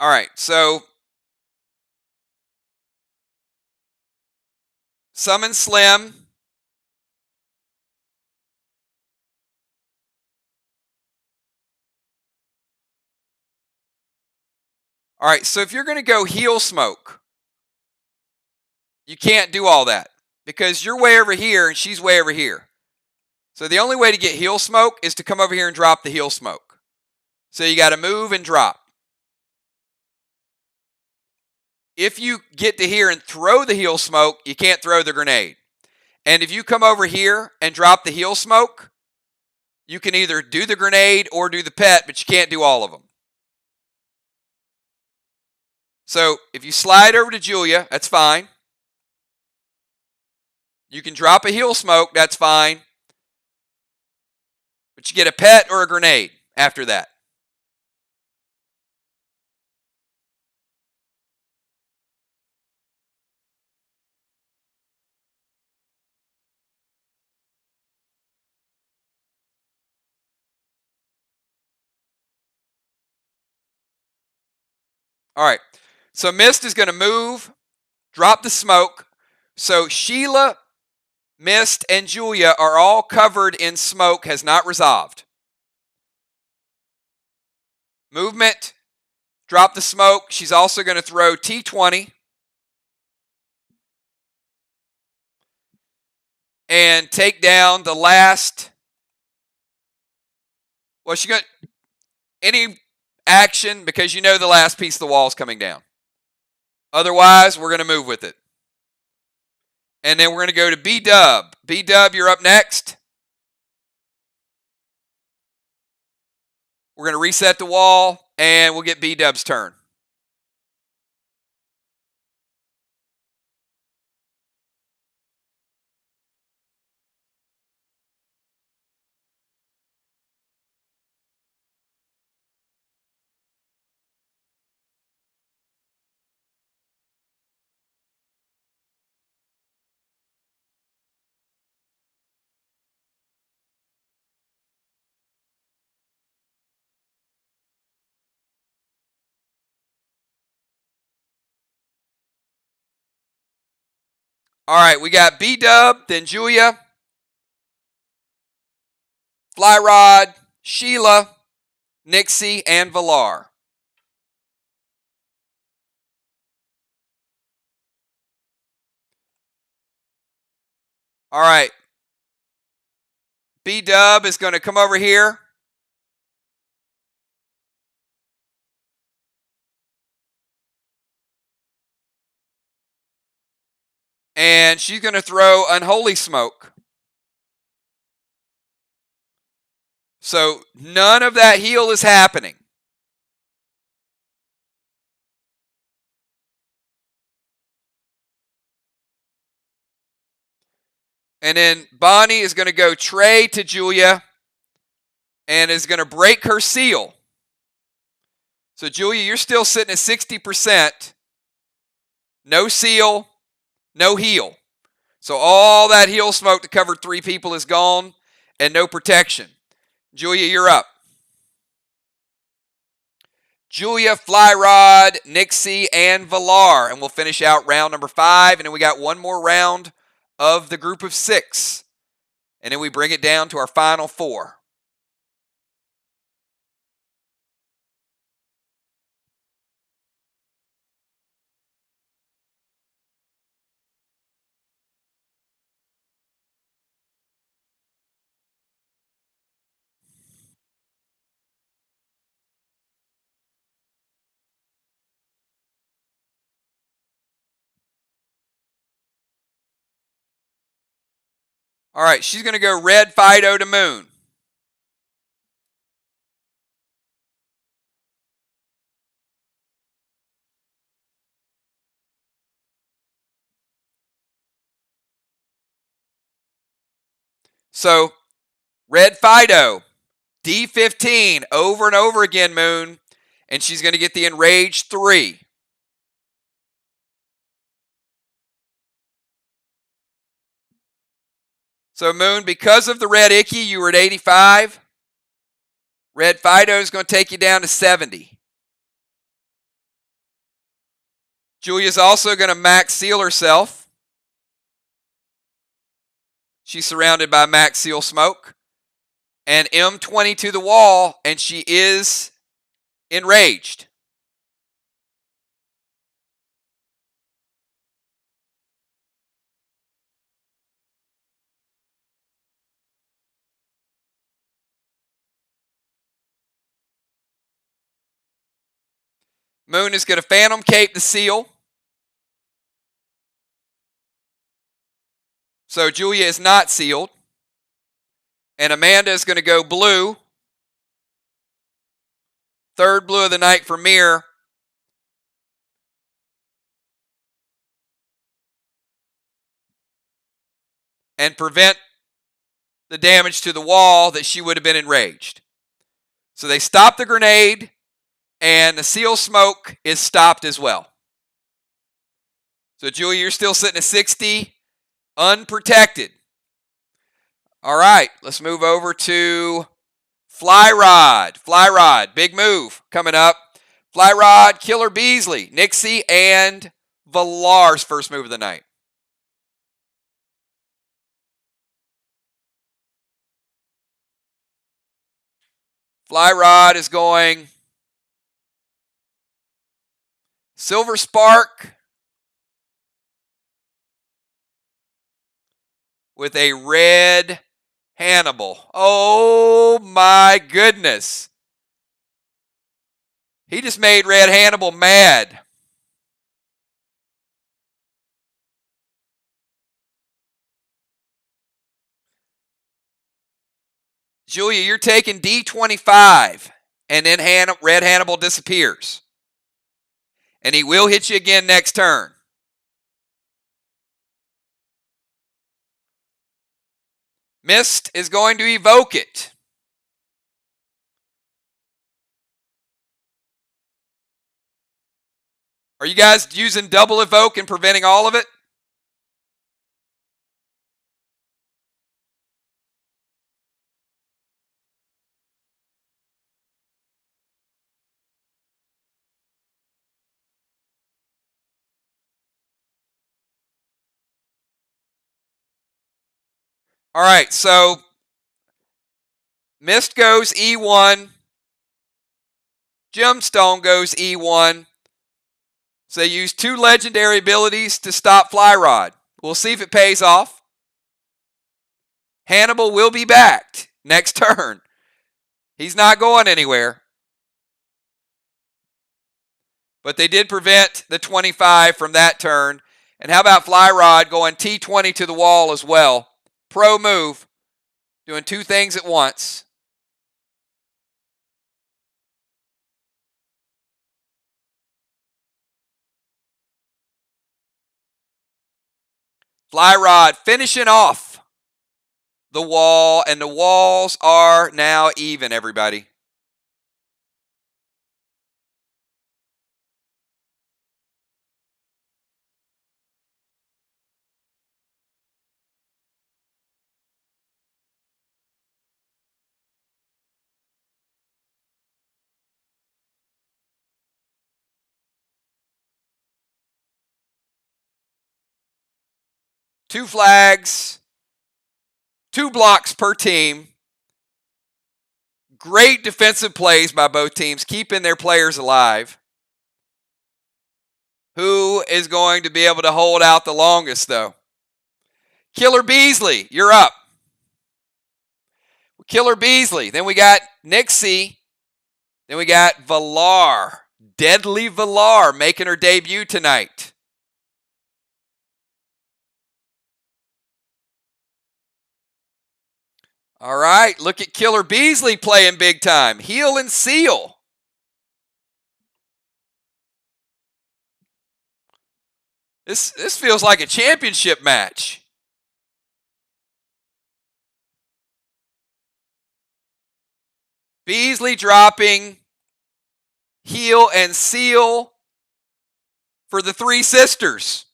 All right, so summon Slim. All right, so if you're going to go heal smoke, you can't do all that because you're way over here and she's way over here. So the only way to get heal smoke is to come over here and drop the heal smoke. So you got to move and drop. If you get to here and throw the heal smoke, you can't throw the grenade. And if you come over here and drop the heal smoke, you can either do the grenade or do the pet, but you can't do all of them. So if you slide over to Julia, that's fine. You can drop a heal smoke, that's fine. But you get a pet or a grenade after that. All right. So Mist is going to move, drop the smoke. So Sheila, Mist, and Julia are all covered in smoke, has not resolved. Movement, drop the smoke. She's also going to throw T20. And take down the last. Well, she got any action because you know the last piece of the wall is coming down. Otherwise, we're going to move with it. And then we're going to go to B-Dub. B-Dub, you're up next. We're going to reset the wall, and we'll get B-Dub's turn. All right, we got B-Dub, then Julia, Flyrod, Sheila, Nixie, and Valar. All right. B-Dub is going to come over here. And she's going to throw Unholy Smoke. So none of that heal is happening. And then Bonnie is going to go Trey to Julia and is going to break her seal. So Julia, you're still sitting at 60%. No seal, no heal. So all that heal smoke to cover 3 people is gone and no protection. Julia, you're up. Julia, Flyrod, Nixie, and Valar. And we'll finish out round number 5. And then we got one more round of the group of 6. And then we bring it down to our final 4. All right, she's going to go red Fido to Moon. So, red Fido, D15, over and over again, Moon. And she's going to get the Enraged 3. So, Moon, because of the red Icky, you were at 85. Red Fido is going to take you down to 70. Julia's also going to max seal herself. She's surrounded by max seal smoke. And M20 to the wall, and she is enraged. Moon is going to Phantom Cape the seal. So Julia is not sealed. And Amanda is going to go blue. 3rd blue of the night for Mir. and prevent the damage to the wall that she would have been enraged. So they stop the grenade, and the seal smoke is stopped as well. So, Julia, you're still sitting at 60, unprotected. All right, let's move over to Fly Rod. Fly Rod, big move coming up. Fly Rod, Killer Beasley, Nixie, and Villar's first move of the night. Fly Rod is going Silver Spark with a red Hannibal. Oh my goodness. He just made Red Hannibal mad. Julia, you're taking D25, and then Red Hannibal disappears. And he will hit you again next turn. Mist is going to evoke it. Are you guys using double evoke and preventing all of it? All right, so Mist goes E1. Gemstone goes E1. So they use 2 legendary abilities to stop Fly Rod. We'll see if it pays off. Hannibal will be back next turn. He's not going anywhere. But they did prevent the 25 from that turn. And how about Fly Rod going T20 to the wall as well? Pro move. Doing 2 things at once. Fly Rod finishing off the wall, and the walls are now even, everybody. Two flags, 2 blocks per team. Great defensive plays by both teams, keeping their players alive. Who is going to be able to hold out the longest, though? Killer Beasley, you're up. Killer Beasley. Then we got Nixie. Then we got Villar. Deadly Villar making her debut tonight. All right, look at Killer Beasley playing big time. Heal and seal. This feels like a championship match. Beasley dropping heal and seal for the 3 sisters.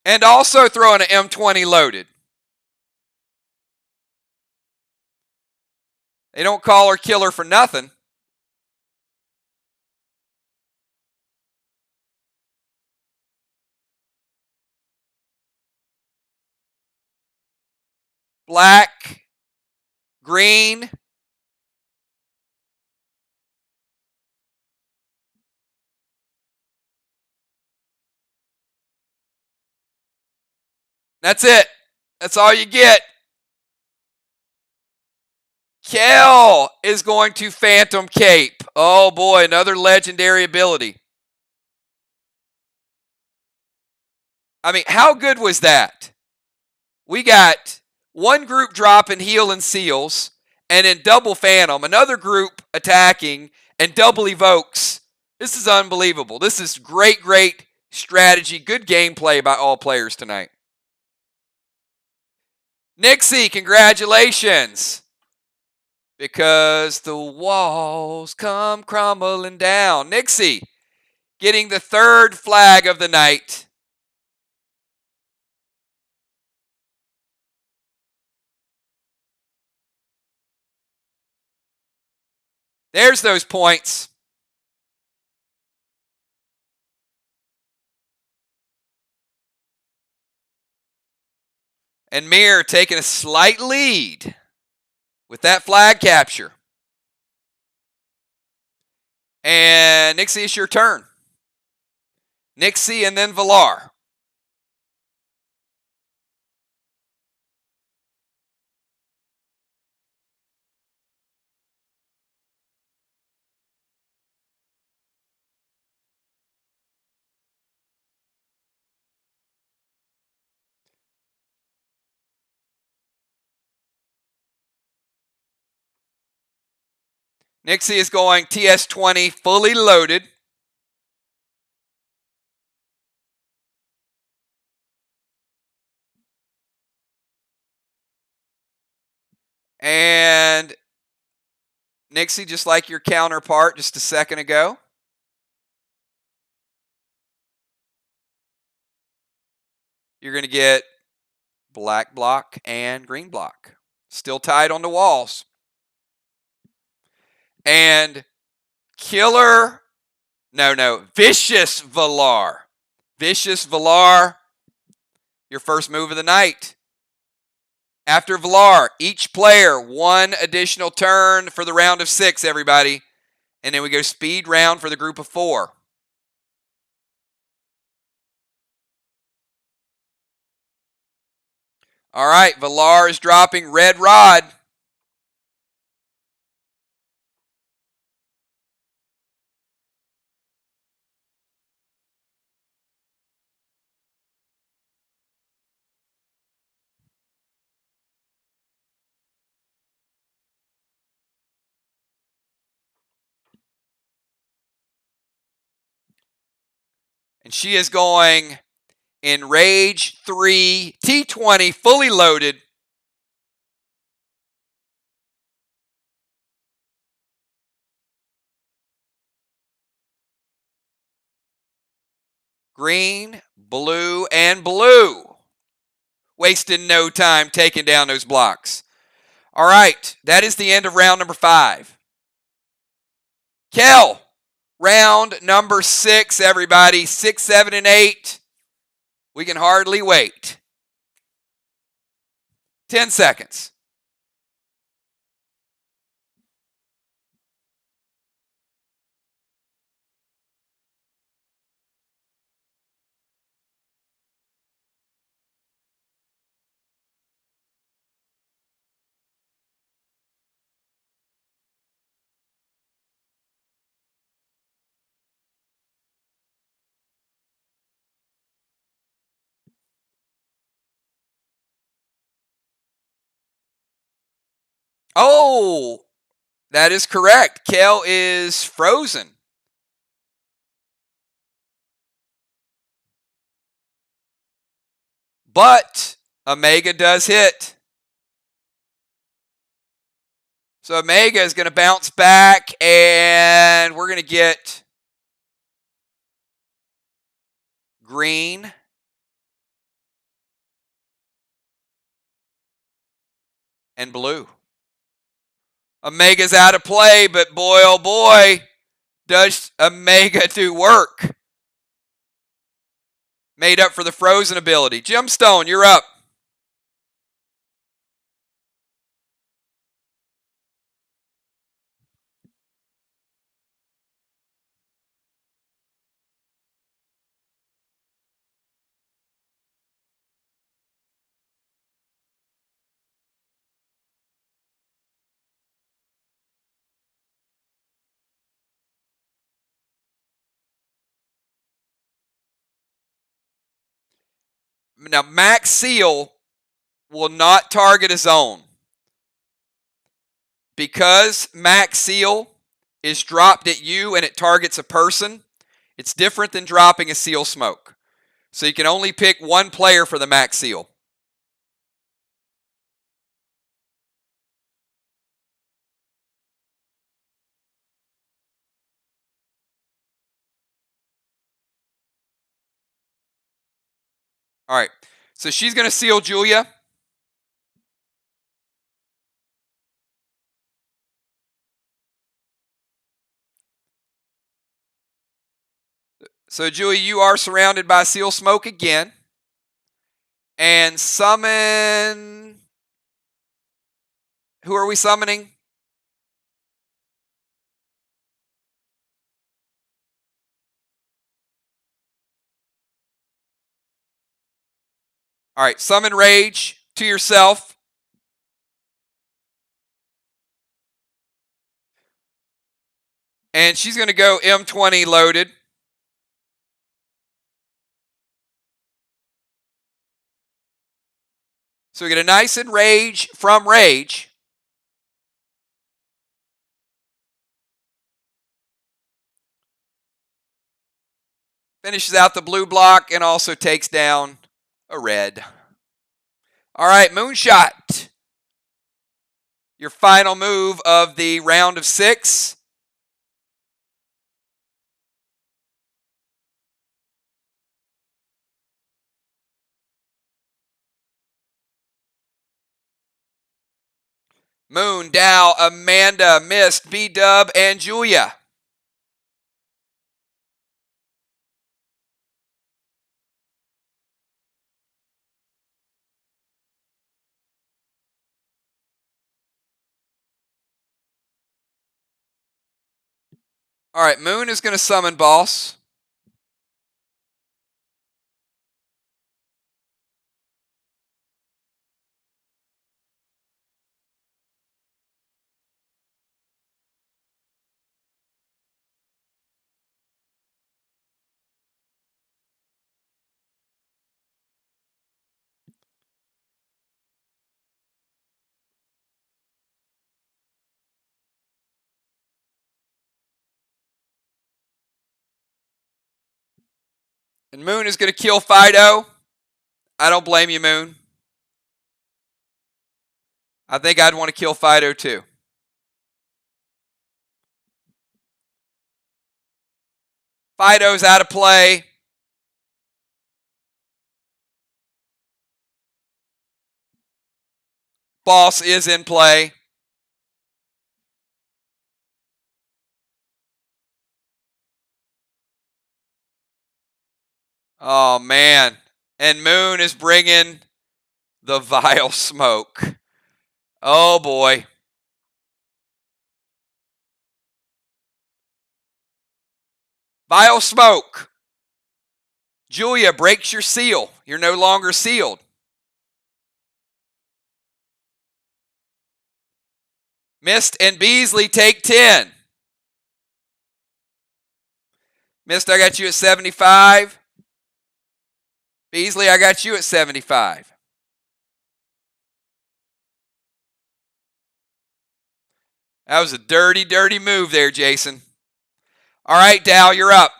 And also throwing an M20 loaded. They don't call her Killer for nothing. Black, green. That's it. That's all you get. Kel is going to Phantom Cape. Oh boy, another legendary ability. I mean, how good was that? We got one group dropping heal and seals, and then double Phantom, another group attacking, and double evokes. This is unbelievable. This is great, great strategy. Good gameplay by all players tonight. Nixie, congratulations. Because the walls come crumbling down. Nixie getting the 3rd flag of the night. There's those points. And Mir taking a slight lead with that flag capture. And Nixie, it's your turn. Nixie and then Villar. Nixie is going TS20 fully loaded. And Nixie, just like your counterpart just a second ago, you're going to get black block and green block. Still tied on the walls. And Vicious Villar. Vicious Villar, your first move of the night. After Villar, each player 1 additional turn for the round of 6, everybody. And then we go speed round for the group of 4. All right, Villar is dropping Red Rod. And she is going Enrage 3, T20, fully loaded. Green, blue, and blue. Wasting no time taking down those blocks. All right, that is the end of round number 5. Kel, round number 6, everybody. 6, 7, and 8. We can hardly wait. 10 seconds. Oh, that is correct. Kel is frozen. But Omega does hit. So Omega is going to bounce back, and we're going to get green and blue. Omega's out of play, but boy, oh boy, does Omega do work. Made up for the frozen ability. Gemstone, you're up. Now, Max Seal will not target a zone. Because Max Seal is dropped at you and it targets a person, it's different than dropping a Seal Smoke. So you can only pick one player for the Max Seal. All right. So she's going to seal Julia. So, Julia, you are surrounded by seal smoke again. And summon. Who are we summoning? All right. Summon Rage to yourself. And she's going to go M20 loaded. So we get a nice Enrage from Rage. Finishes out the blue block and also takes down a red. All right, Moonshot. Your final move of the round of 6. Moon, Dow, Amanda, Mist, B-Dub, and Julia. All right, Moon is going to summon Boss. And Moon is going to kill Fido. I don't blame you, Moon. I think I'd want to kill Fido too. Fido's out of play. Boss is in play. Oh, man. And Moon is bringing the vile smoke. Oh, boy. Vile smoke. Julia breaks your seal. You're no longer sealed. Mist and Beasley take 10. Mist, I got you at 75. Beasley, I got you at 75. That was a dirty, dirty move there, Jason. All right, Dow, you're up.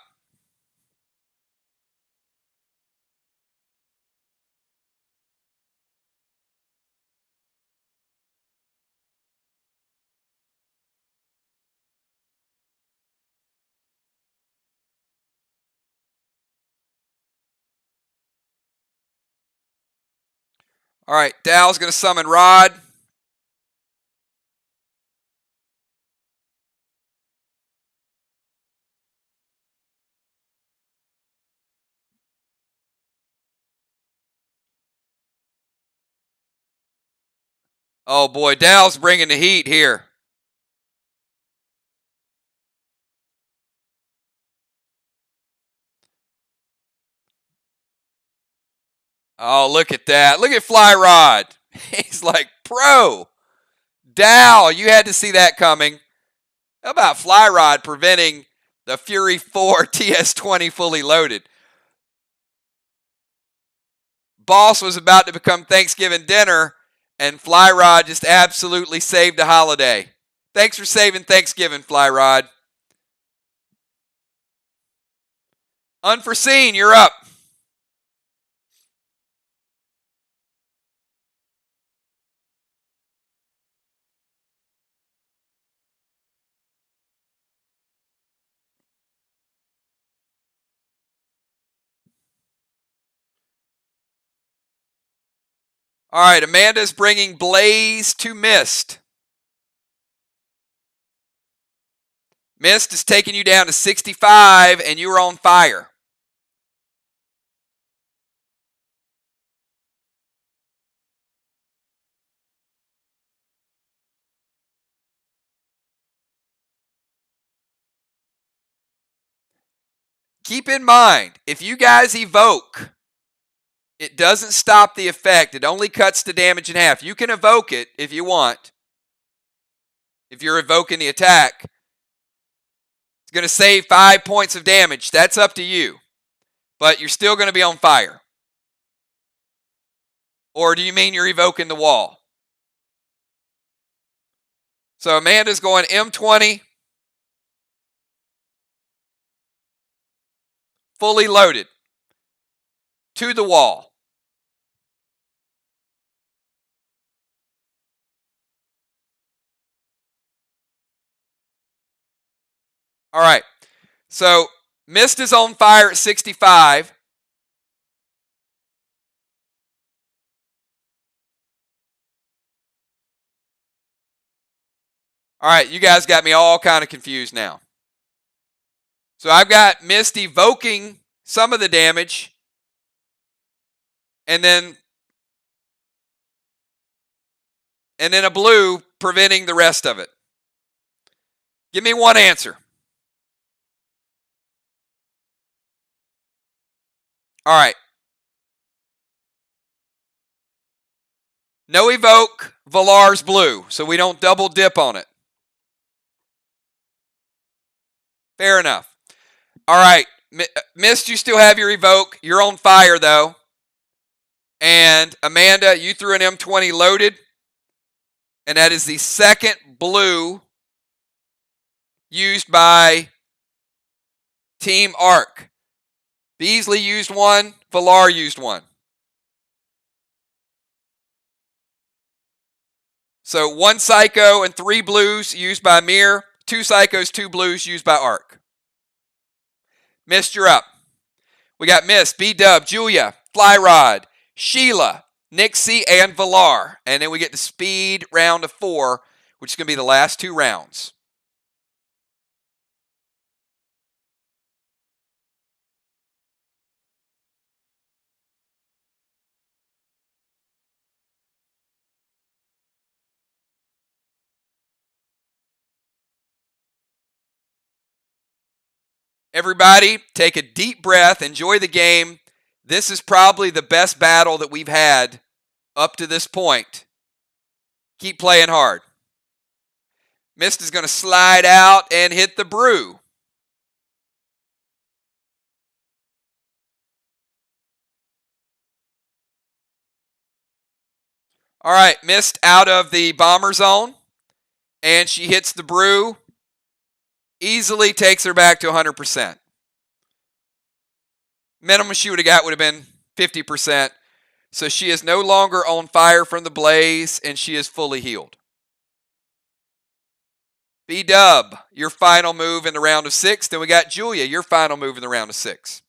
All right, Dow's going to summon Rod. Oh, boy, Dow's bringing the heat here. Oh, look at that. Look at Fly Rod. He's like, pro. Dow, you had to see that coming. How about Fly Rod preventing the Fury 4 TS20 fully loaded? Boss was about to become Thanksgiving dinner, and Fly Rod just absolutely saved the holiday. Thanks for saving Thanksgiving, Fly Rod. Unforeseen, you're up. All right, Amanda's bringing Blaze to Mist. Mist is taking you down to 65, and you are on fire. Keep in mind, if you guys evoke, it doesn't stop the effect. It only cuts the damage in half. You can evoke it if you want. If you're evoking the attack, it's going to save 5 points of damage. That's up to you. But you're still going to be on fire. Or do you mean you're evoking the wall? So Amanda's going M20. Fully loaded. To the wall. All right. So Mist is on fire at 65. All right, you guys got me all kind of confused now. So I've got Mist evoking some of the damage, and then a blue preventing the rest of it. Give me one answer. All right. No evoke, Valar's blue, so we don't double dip on it. Fair enough. All right. Mist, you still have your evoke. You're on fire, though. And Amanda, you threw an M20 loaded. And that is the second blue used by Team Arc. Beasley used one. Valar used one. So 1 Psycho and 3 blues used by Mir. 2 Psychos, 2 blues used by Arc. Mist, you're up. We got Mist, B-Dub, Julia, Flyrod, Sheila, Nixie, and Valar. And then we get the speed round of 4, which is going to be the last 2 rounds. Everybody, take a deep breath. Enjoy the game. This is probably the best battle that we've had up to this point. Keep playing hard. Mist is going to slide out and hit the brew. All right, Mist out of the bomber zone, and she hits the brew. Easily takes her back to 100%. Minimum she would have got would have been 50%. So she is no longer on fire from the blaze, and she is fully healed. B-Dub, your final move in the round of 6. Then we got Julia, your final move in the round of 6.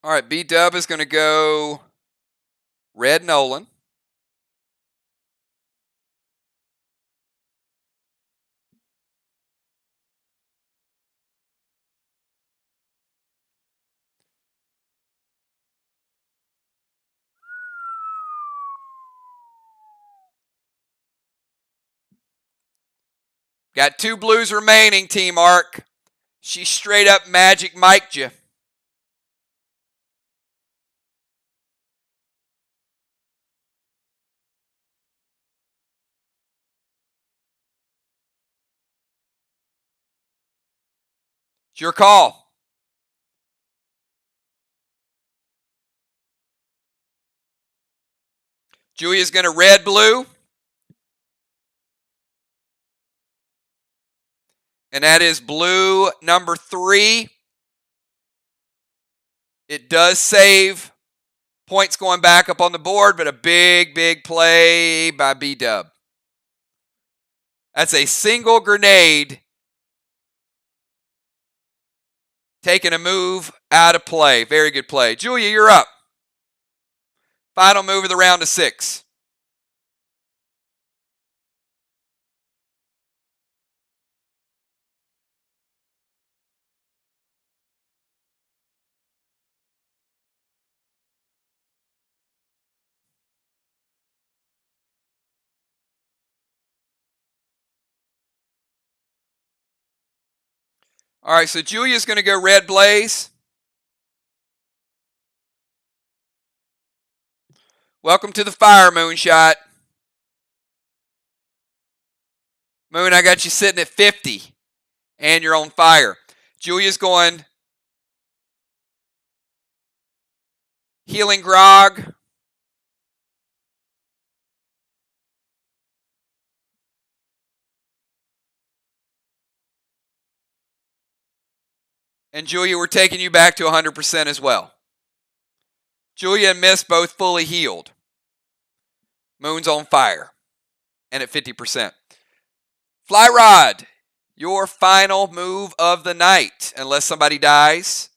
All right, B-Dub is going to go Red Nolan. Got 2 blues remaining, Team Arc. She straight up Magic Mike'd you. It's your call. Julia's going to red, blue. And that is blue number 3. It does save points going back up on the board, but a big, big play by B-Dub. That's a single grenade taking a move out of play. Very good play. Julia, you're up. Final move of the round of 6. All right, so Julia's going to go red blaze. Welcome to the fire, Moonshot. Moon, I got you sitting at 50, and you're on fire. Julia's going healing grog. And Julia, we're taking you back to 100% as well. Julia and Miss both fully healed. Moon's on fire and at 50%. Fly Rod, your final move of the night, unless somebody dies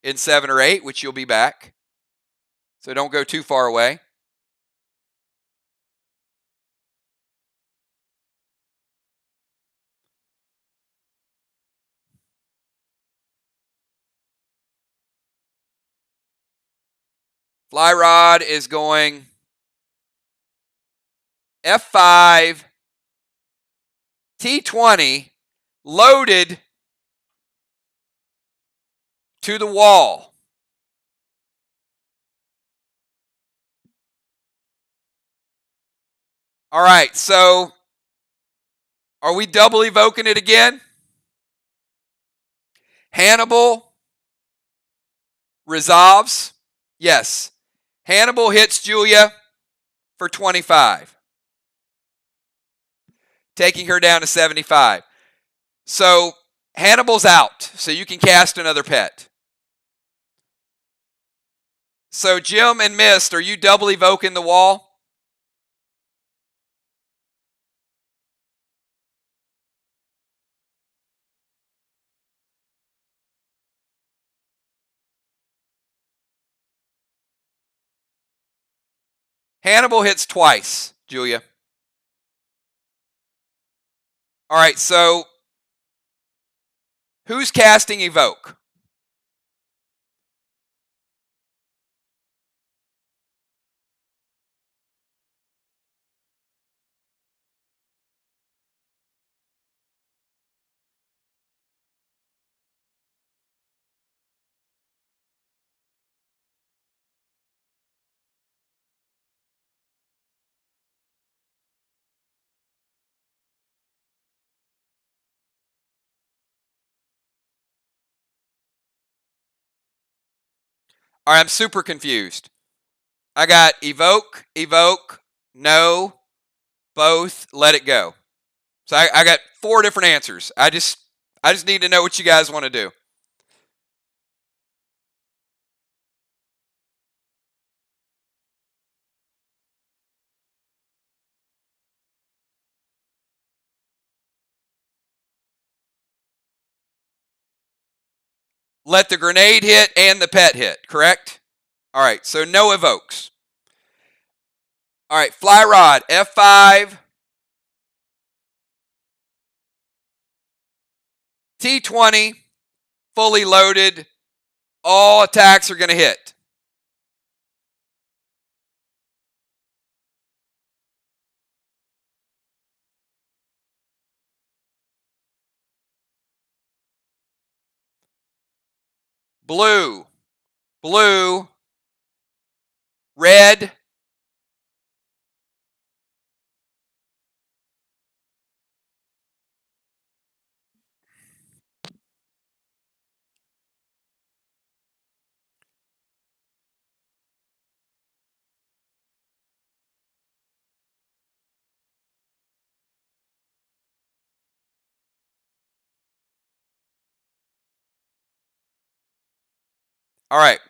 in 7 or 8, which you'll be back. So don't go too far away. Fly Rod is going F5, T20, loaded to the wall. All right, so are we double evoking it again? Hannibal resolves. Yes. Hannibal hits Julia for 25, taking her down to 75. So Hannibal's out, so you can cast another pet. So Jim and Mist, are you double evoking the wall? Hannibal hits twice, Julia. All right, so who's casting evoke? All right, I'm super confused. I got evoke, no, both, let it go. So I got 4 different answers. I just need to know what you guys want to do. Let the grenade hit and the pet hit, correct? All right, so no evokes. All right, Fly Rod, F5, T20, fully loaded. All attacks are going to hit. Blue, blue, red, All right.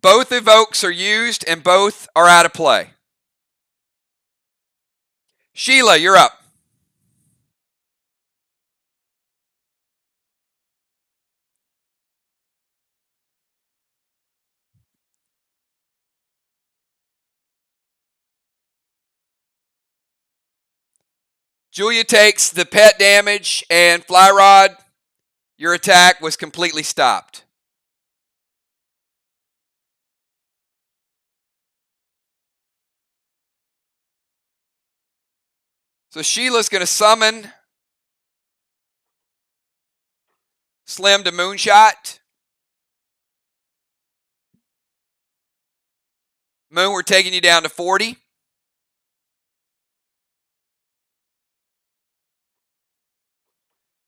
Both evokes are used and both are out of play. Sheila, you're up. Julia takes the pet damage, and Fly Rod, your attack was completely stopped. So Sheila's going to summon Slim to Moonshot. Moon, we're taking you down to 40.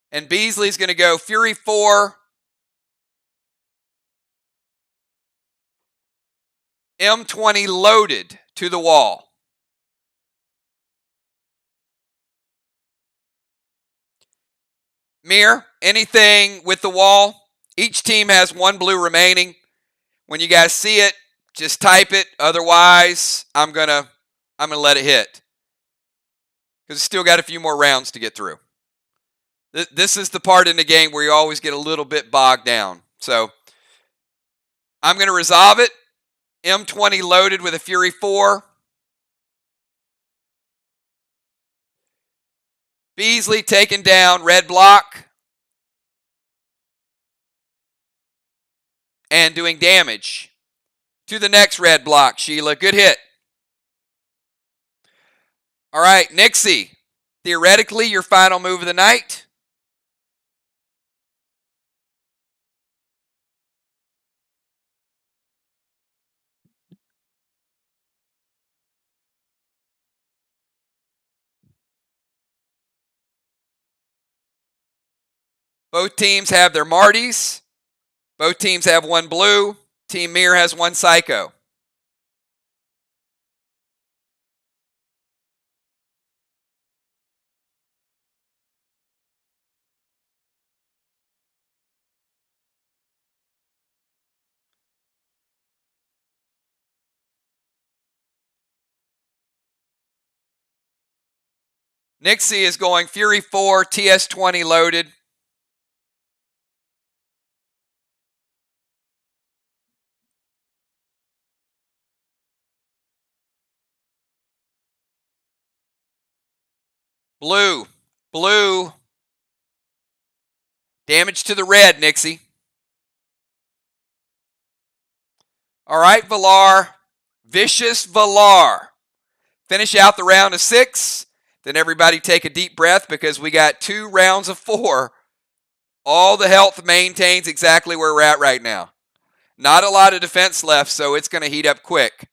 And Beasley's going to go Fury 4, M20 loaded to the wall. Mir, anything with the wall? Each team has one blue remaining. When you guys see it, just type it. Otherwise, I'm gonna let it hit, because it's still got a few more rounds to get through. This is the part in the game where you always get a little bit bogged down. So I'm going to resolve it. M20 loaded with a Fury 4. Beasley taken down, red block. And doing damage to the next red block, Sheila. Good hit. All right, Nixie. Theoretically, your final move of the night. Both teams have their Martys. Both teams have one blue. Team Mir has one Psycho. Nixie is going Fury 4, TS20 loaded. Blue. Blue. Damage to the red, Nixie. All right, Valar. Vicious Valar. Finish out the round of 6. Then everybody take a deep breath, because we got 2 rounds of 4. All the health maintains exactly where we're at right now. Not a lot of defense left, so it's going to heat up quick.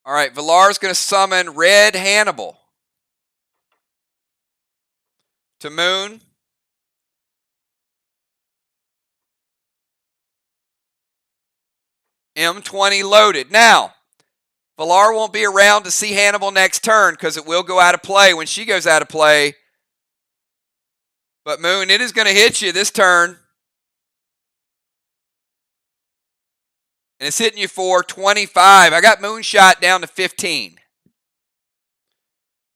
All right, Valar's going to summon Red Hannibal to Moon. M20 loaded. Now, Valar won't be around to see Hannibal next turn, because it will go out of play when she goes out of play. But Moon, it is going to hit you this turn. And it's hitting you for 25. I got Moonshot down to 15.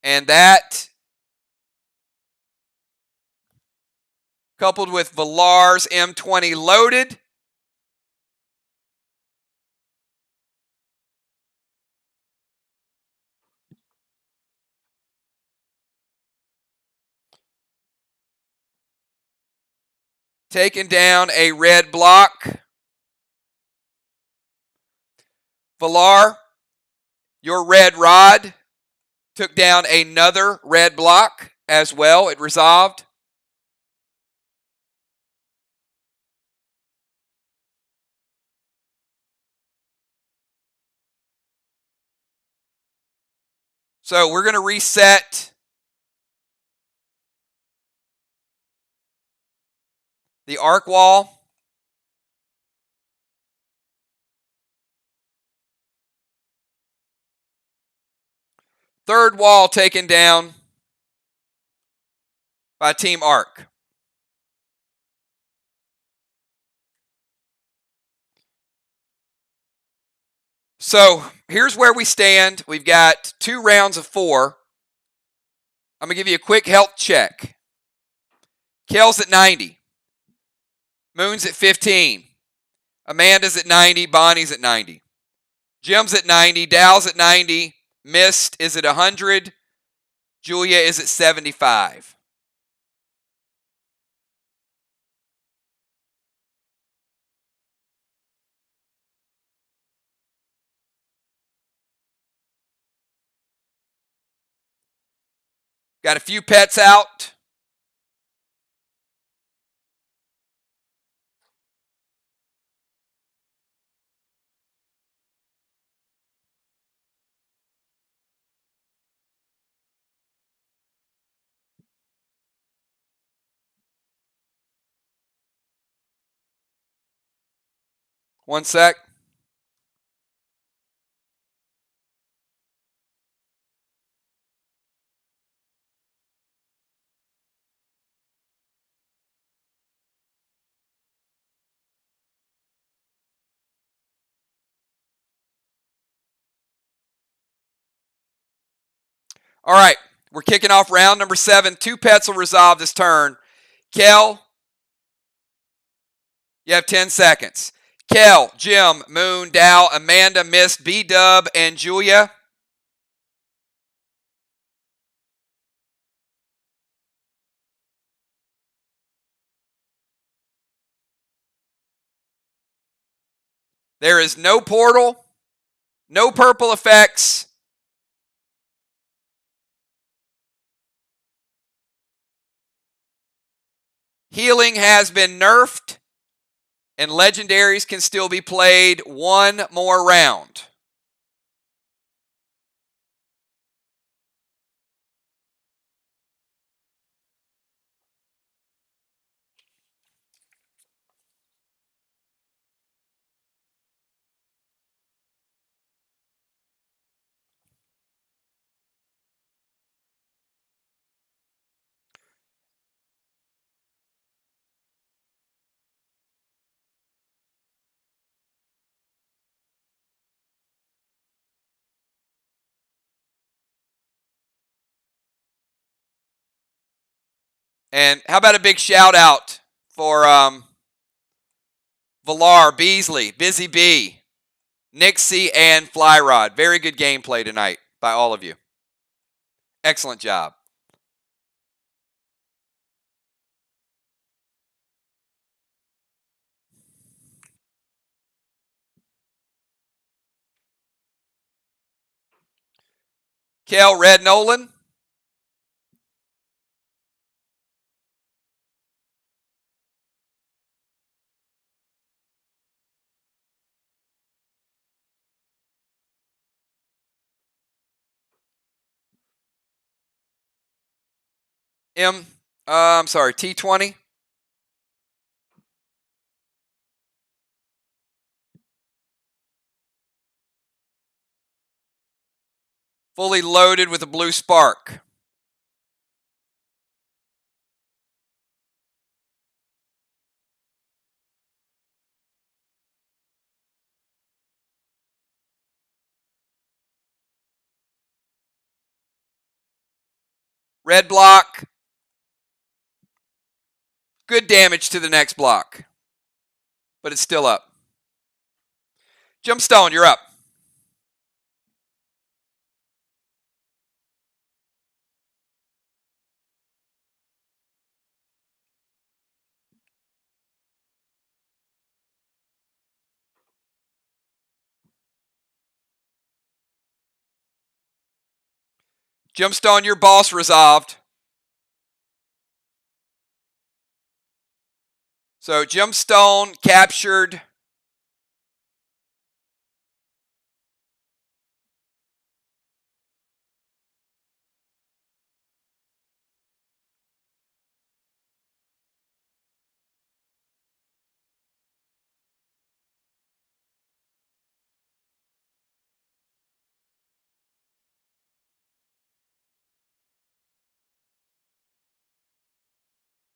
And that, coupled with Valar's M20 loaded, taking down a red block. Valar, your red rod took down another red block as well. It resolved. So we're going to reset the arc wall. Third wall taken down by Team Arc. So here's where we stand. We've got 2 rounds of 4. I'm going to give you a quick health check. Kel's at 90. Moon's at 15. Amanda's at 90. Bonnie's at 90. Jim's at 90. Dal's at 90. Mist is at 100. Julia is at 75. Got a few pets out. One sec. All right, we're kicking off round number 7. 2 pets will resolve this turn. Kel, you have 10 seconds. Kel, Jim, Moon, Dow, Amanda, Mist, B-Dub, and Julia. There is no portal, no purple effects. Healing has been nerfed, and legendaries can still be played 1 more round. And how about a big shout out for Valar, Beasley, Busy Bee, Nixie, and Flyrod. Very good gameplay tonight by all of you. Excellent job. Kel, Red Nolan. I'm sorry, T20. Fully loaded with a blue spark. Red block. Good damage to the next block, but it's still up. Gemstone, you're up. Gemstone, your boss resolved. So Gemstone captured.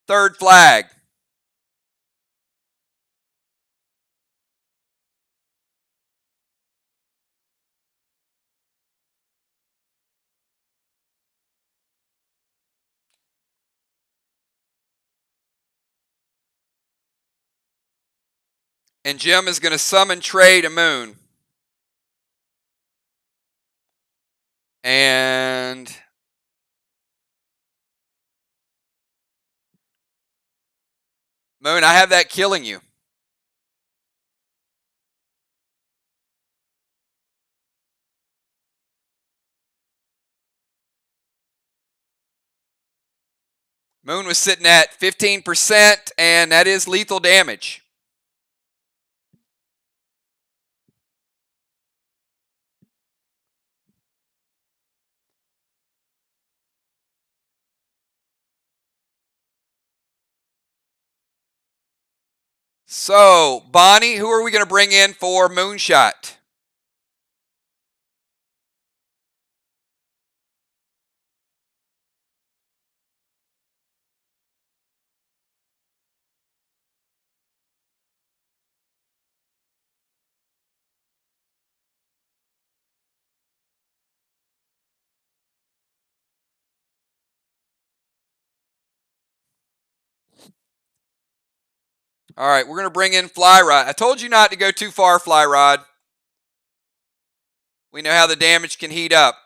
Third flag. And Jim is going to summon Trey to Moon. And Moon, I have that killing you. Moon was sitting at 15%, and that is lethal damage. So, Bonnie, who are we going to bring in for Moonshot? All right, we're going to bring in Fly Rod. I told you not to go too far, Fly Rod. We know how the damage can heat up.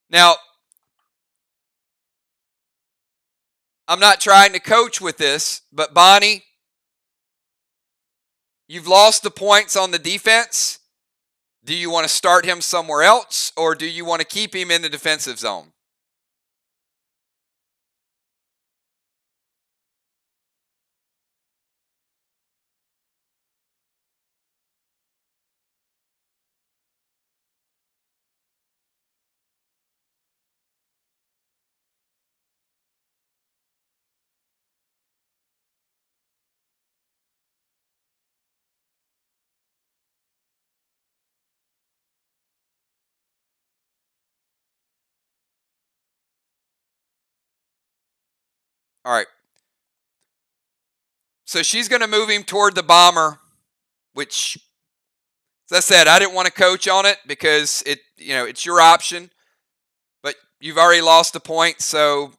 Now, I'm not trying to coach with this, but Bonnie, you've lost the points on the defense. Do you want to start him somewhere else, or do you want to keep him in the defensive zone? All right. So she's going to move him toward the bomber, which, as I said, I didn't want to coach on it because it's your option, but you've already lost a point, so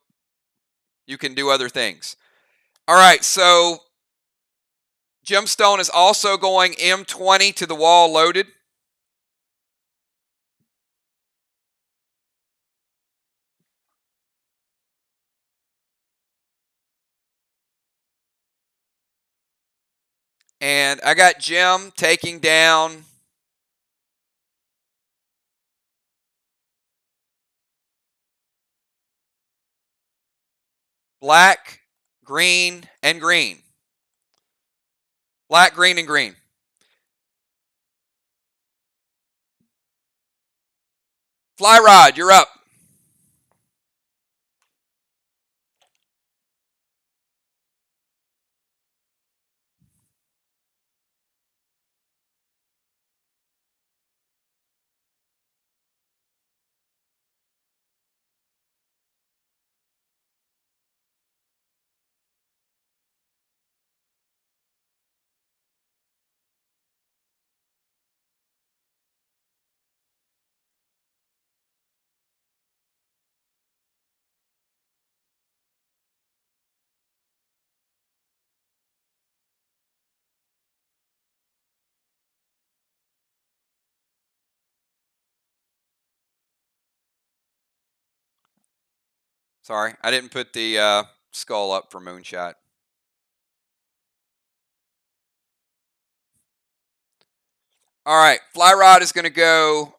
you can do other things. All right, so Gemstone is also going M20 to the wall loaded. And I got Jim taking down black, green, and green. Black, green, and green. Fly Rod, you're up. Sorry, I didn't put the skull up for Moonshot. All right, Fly Rod is going to go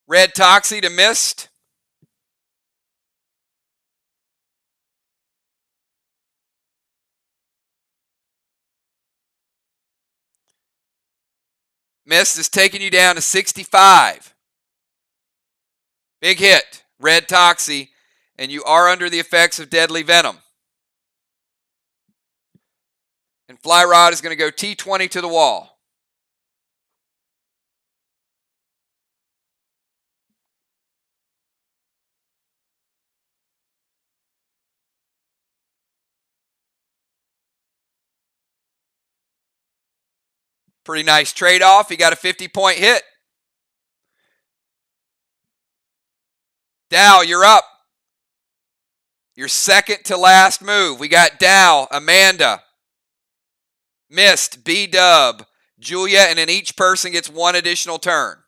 Red Toxie to Mist. Mist is taking you down to 65. Big hit, Red Toxie, and you are under the effects of Deadly Venom. And Fly Rod is going to go T20 to the wall. Pretty nice trade-off. He got a 50-point hit. Dow, you're up. Your second to last move. We got Dow, Amanda, Mist, B-Dub, Julia, and then each person gets one additional turn.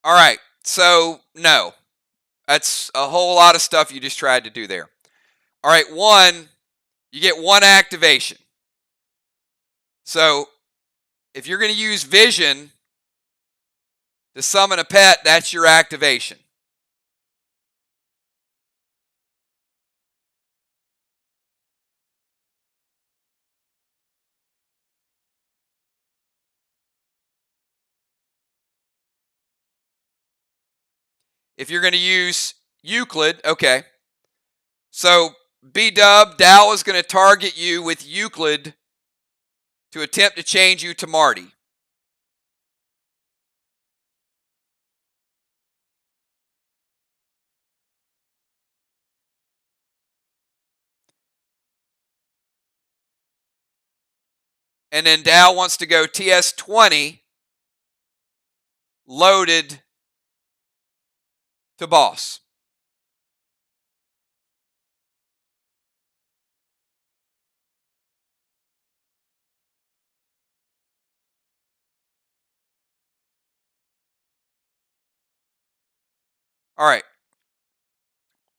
All right, so no. That's a whole lot of stuff you just tried to do there. All right, one, you get one activation. So if you're going to use Vision to summon a pet, that's your activation. If you're going to use Euclid, okay. So B-Dub, Dow is going to target you with Euclid to attempt to change you to Marty. And then Dow wants to go TS20 loaded to boss. All right.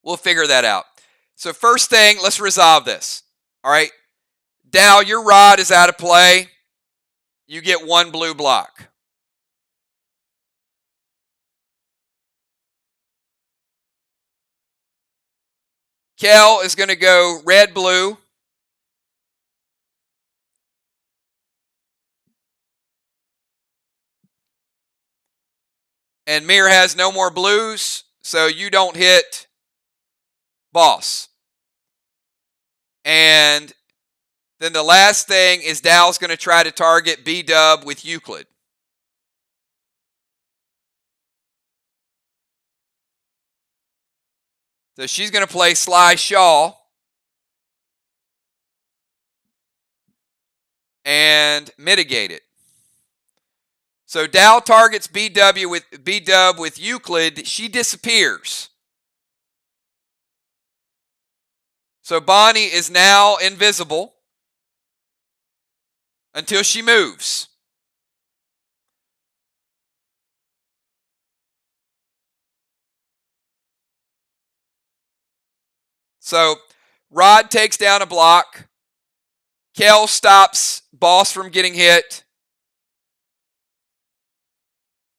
We'll figure that out. So first thing, let's resolve this. All right. Dow, your rod is out of play. You get one blue block. Kel is going to go red-blue. And Mir has no more blues, so you don't hit boss. And then the last thing is Dow's going to try to target B-Dub with Euclid. So she's going to play Sly Shaw. And mitigate it. So Dow targets B-Dub with Euclid. She disappears. So Bonnie is now invisible until she moves. So Rod takes down a block. Kel stops boss from getting hit.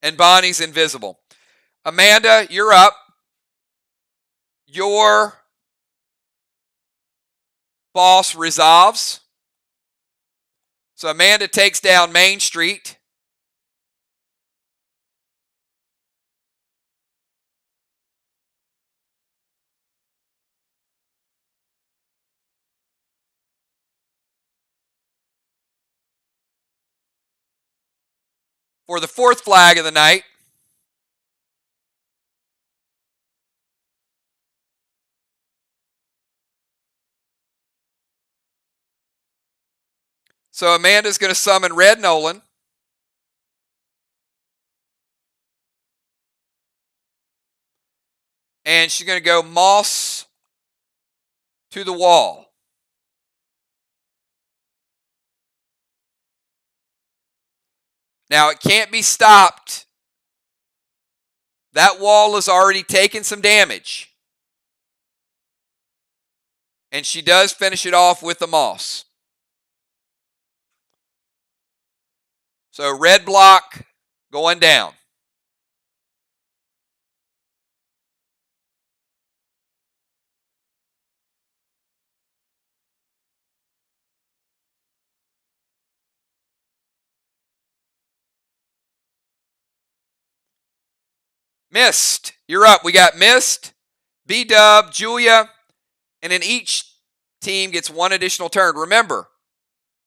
And Bonnie's invisible. Amanda, you're up. Your boss resolves. So Amanda takes down Main Street. For the fourth flag of the night. So Amanda's going to summon Red Nolan. And she's going to go moss to the wall. Now, it can't be stopped. That wall has already taken some damage. And she does finish it off with the moss. So red block going down. Mist, you're up. We got Mist, B-Dub, Julia, and then each team gets one additional turn. Remember,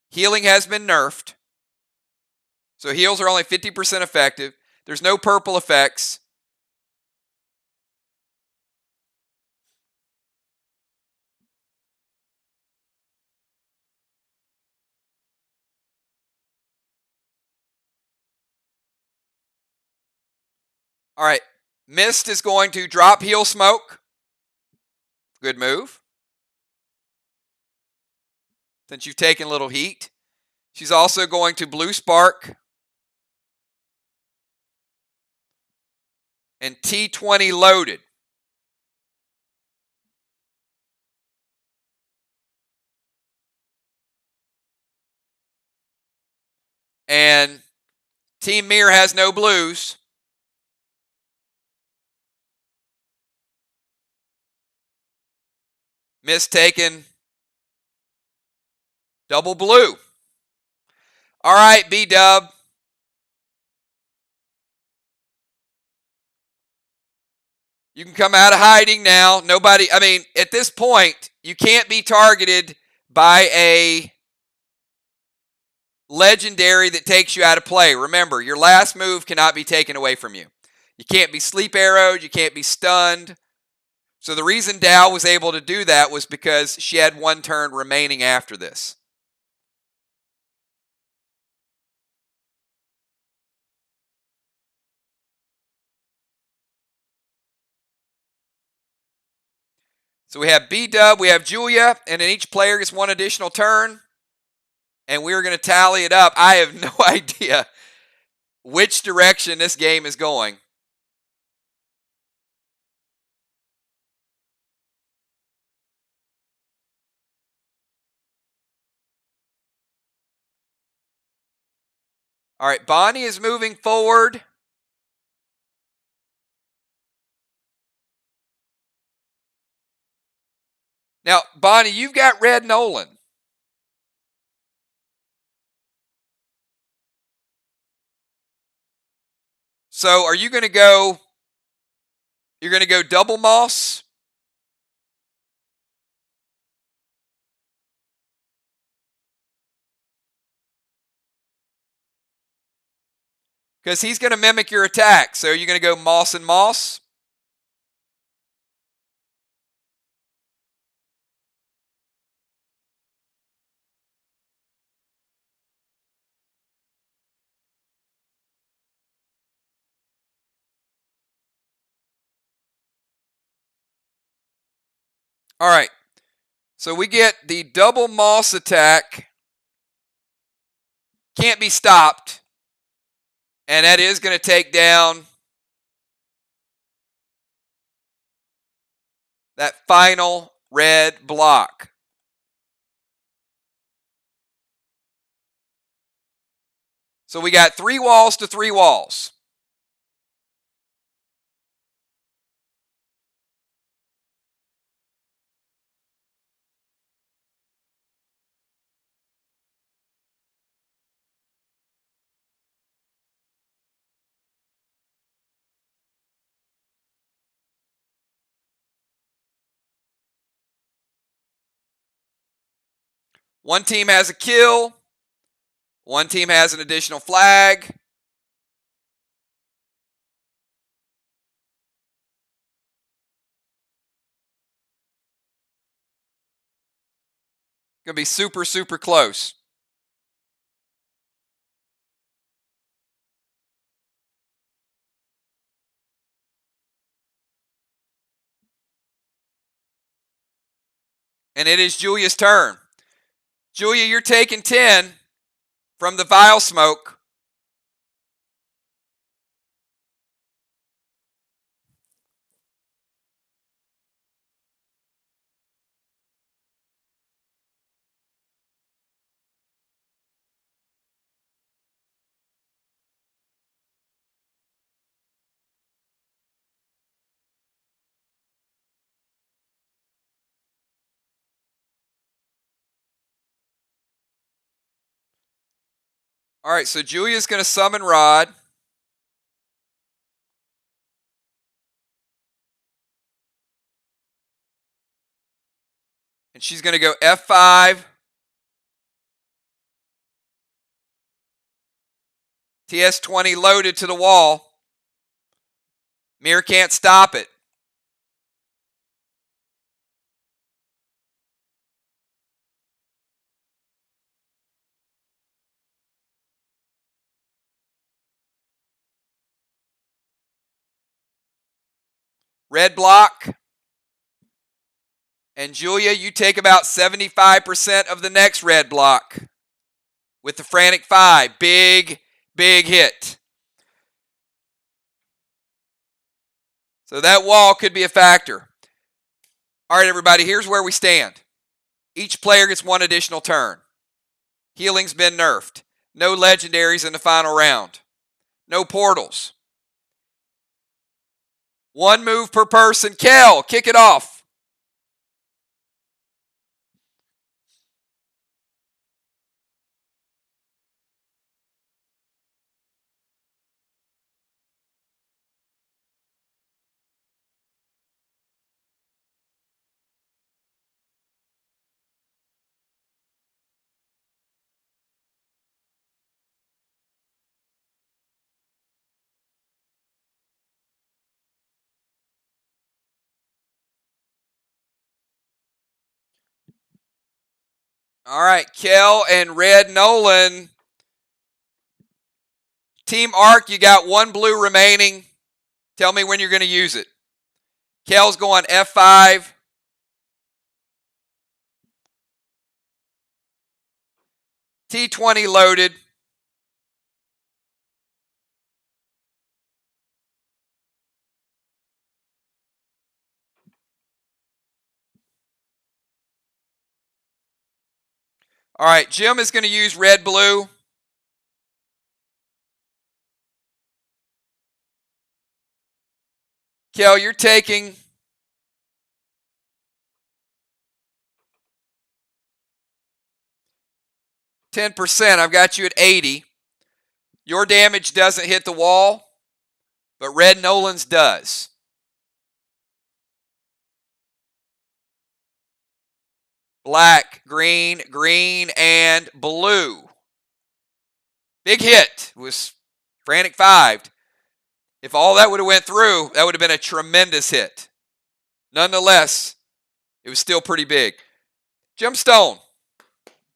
healing has been nerfed. So heals are only 50% effective. There's no purple effects. All right, Mist is going to drop heal smoke. Good move. Since you've taken a little heat. She's also going to blue spark. And T20 loaded. And Team Mir has no blues. Mist taken double blue. All right, B-Dub. You can come out of hiding now. Nobody, I mean, at this point, you can't be targeted by a legendary that takes you out of play. Remember, your last move cannot be taken away from you. You can't be sleep arrowed. You can't be stunned. So the reason Dow was able to do that was because she had one turn remaining after this. So we have B-Dub, we have Julia, and then each player gets one additional turn. And we're going to tally it up. I have no idea which direction this game is going. All right, Bonnie is moving forward. Now, Bonnie, you've got Red Nolan. So are you going to go, you're going to go double moss? Because he's going to mimic your attack. So you're going to go moss and moss? All right. So we get the double moss attack. Can't be stopped. And that is going to take down that final red block. So we got 3 walls to 3 walls. One team has a kill. One team has an additional flag. Going to be super, super close. And it is Julia's turn. Julia, you're taking 10 from the vial smoke. All right, so Julia's going to summon Rod. And she's going to go F5. TS20 loaded to the wall. Mirror can't stop it. Red block. And Julia, you take about 75% of the next red block with the Frantic 5. Big, big hit. So that wall could be a factor. All right, everybody, here's where we stand. Each player gets one additional turn. Healing's been nerfed. No legendaries in the final round. No portals. One move per person. Kel, kick it off. All right, Kel and Red Nolan. Team Arc, you got one blue remaining. Tell me when you're going to use it. Kel's going F5. T20 loaded. All right, Jim is going to use red-blue. Kel, you're taking 10%. I've got you at 80. Your damage doesn't hit the wall, but Red Nolan's does. Black, green, green, and blue. Big hit. It was Frantic 5. If all that would have went through, that would have been a tremendous hit. Nonetheless, it was still pretty big. Gemstone,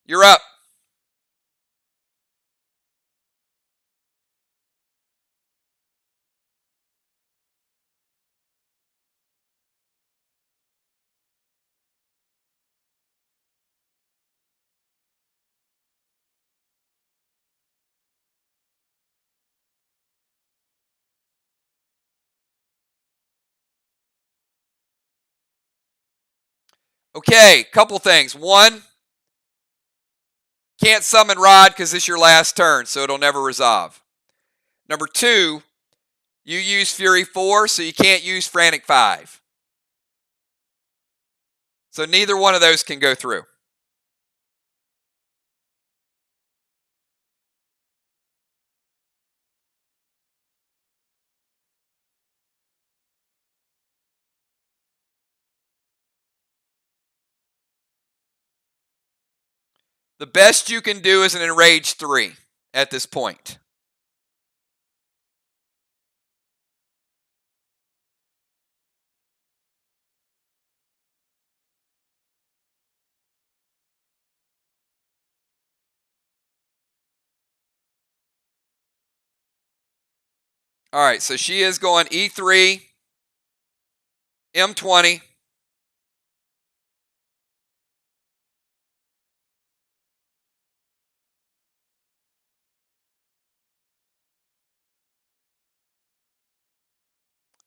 you're up. Okay, couple things. One, can't summon Rod because this is your last turn, so it'll never resolve. Number two, you use Fury 4, so you can't use Frantic 5. So neither one of those can go through. The best you can do is an Enrage 3 at this point. All right, so she is going E3, M20,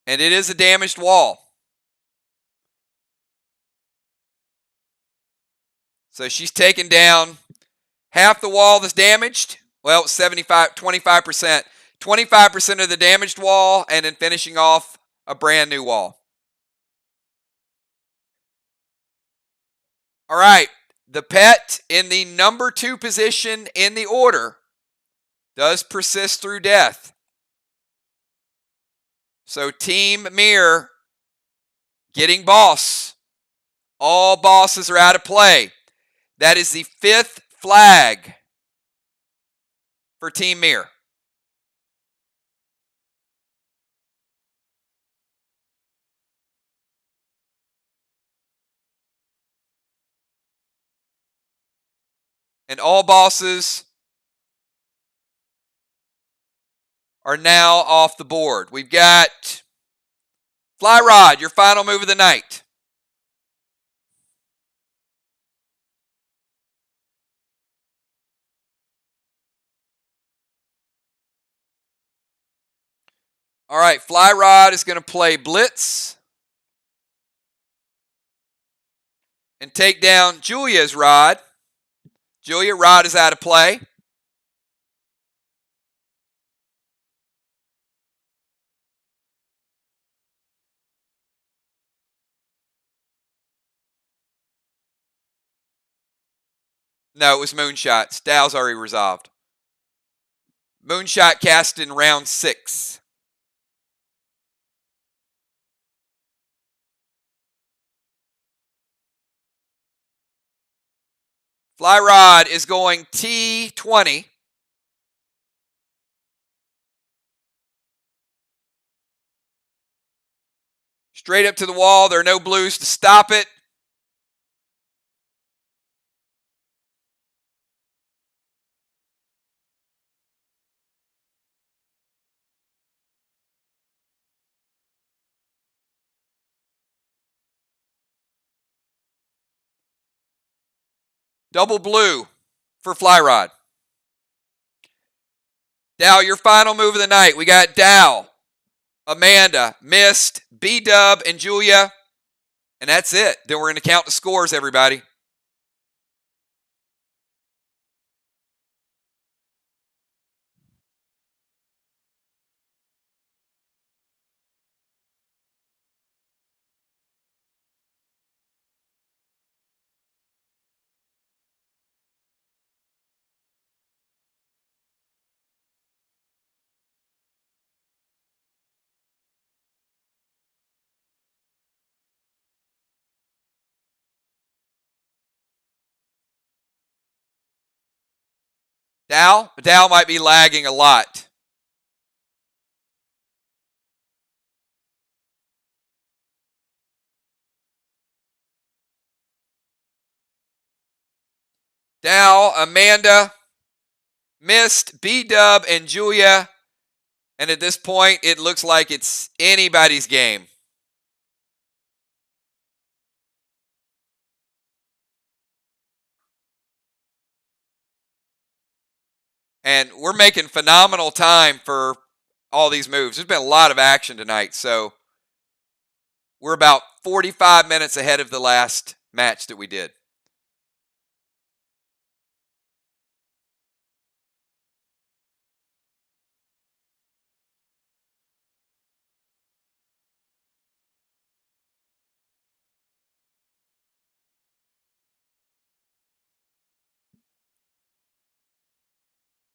And it is a damaged wall. So she's taken down half the wall that's damaged. Well, 25%. 25% of the damaged wall, and then finishing off a brand new wall. All right. The pet in the number 2 position in the order does persist through death. So Team Mirror getting boss. All bosses are out of play. That is the 5th flag for Team Mirror. And all bosses are now off the board. We've got Fly Rod, your final move of the night. All right, Fly Rod is going to play Blitz and take down Julia's Rod. Julia, Rod is out of play. No, it was Moonshots. Dow's already resolved. Moonshot cast in round 6. Fly Rod is going T20. Straight up to the wall. There are no blues to stop it. Double blue for Fly Rod. Dow, your final move of the night. We got Dow, Amanda, Mist, B-Dub, and Julia. And that's it. Then we're going to count the scores, everybody. Dow might be lagging a lot. Dow, Amanda, Mist, B-Dub, and Julia. And at this point, it looks like it's anybody's game. And we're making phenomenal time for all these moves. There's been a lot of action tonight. So we're about 45 minutes ahead of the last match that we did.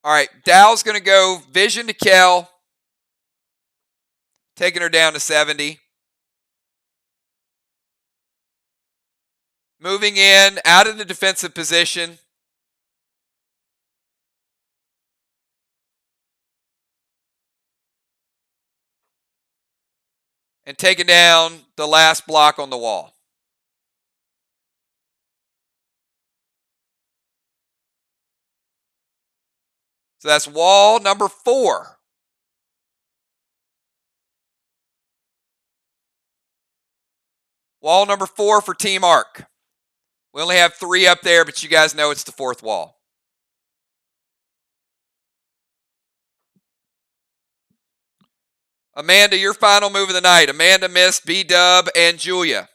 All right, Dow's going to go Vision to Kel, taking her down to 70. Moving in, out of the defensive position. And taking down the last block on the wall. So that's wall number 4. Wall number 4 for Team Arc. We only have 3 up there, but you guys know it's the 4th wall. Amanda, your final move of the night. Amanda missed, B-Dub, and Julia.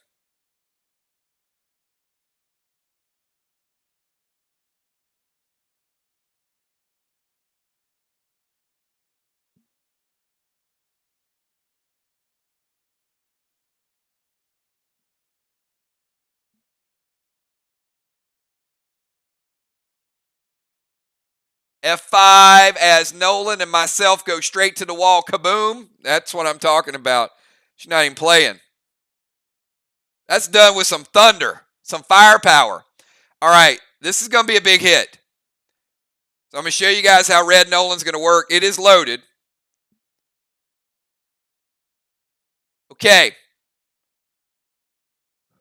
F5 as Nolan and myself go straight to the wall. Kaboom. That's what I'm talking about. She's not even playing. That's done with some thunder, some firepower. All right, this is going to be a big hit. So I'm going to show you guys how Red Nolan's going to work. It is loaded. Okay.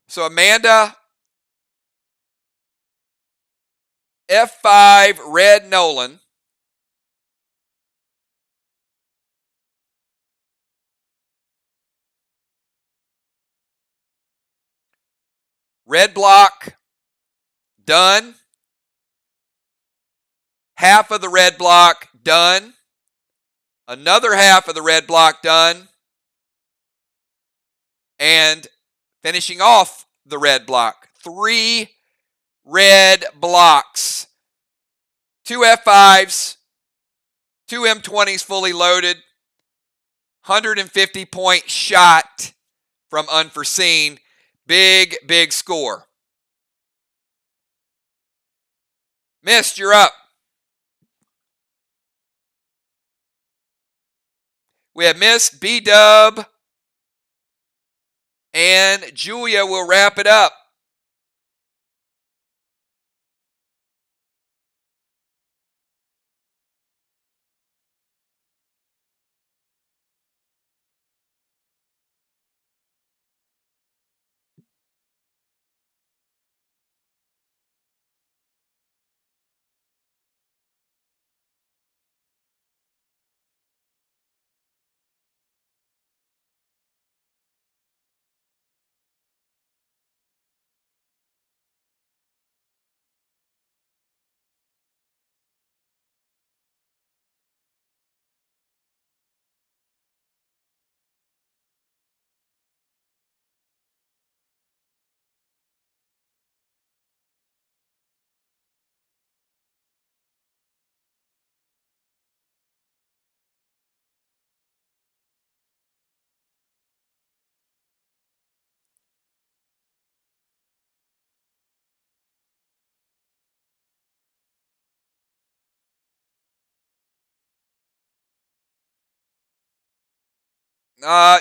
So Amanda, F5, Red Nolan. Red block, done. Half of the red block, done. Another half of the red block, done. And finishing off the red block. 3 red blocks. 2 F5s, 2 M20s fully loaded. 150-point shot from unforeseen. Big, big score. Mist, you're up. We have Mist, B-Dub, and Julia will wrap it up.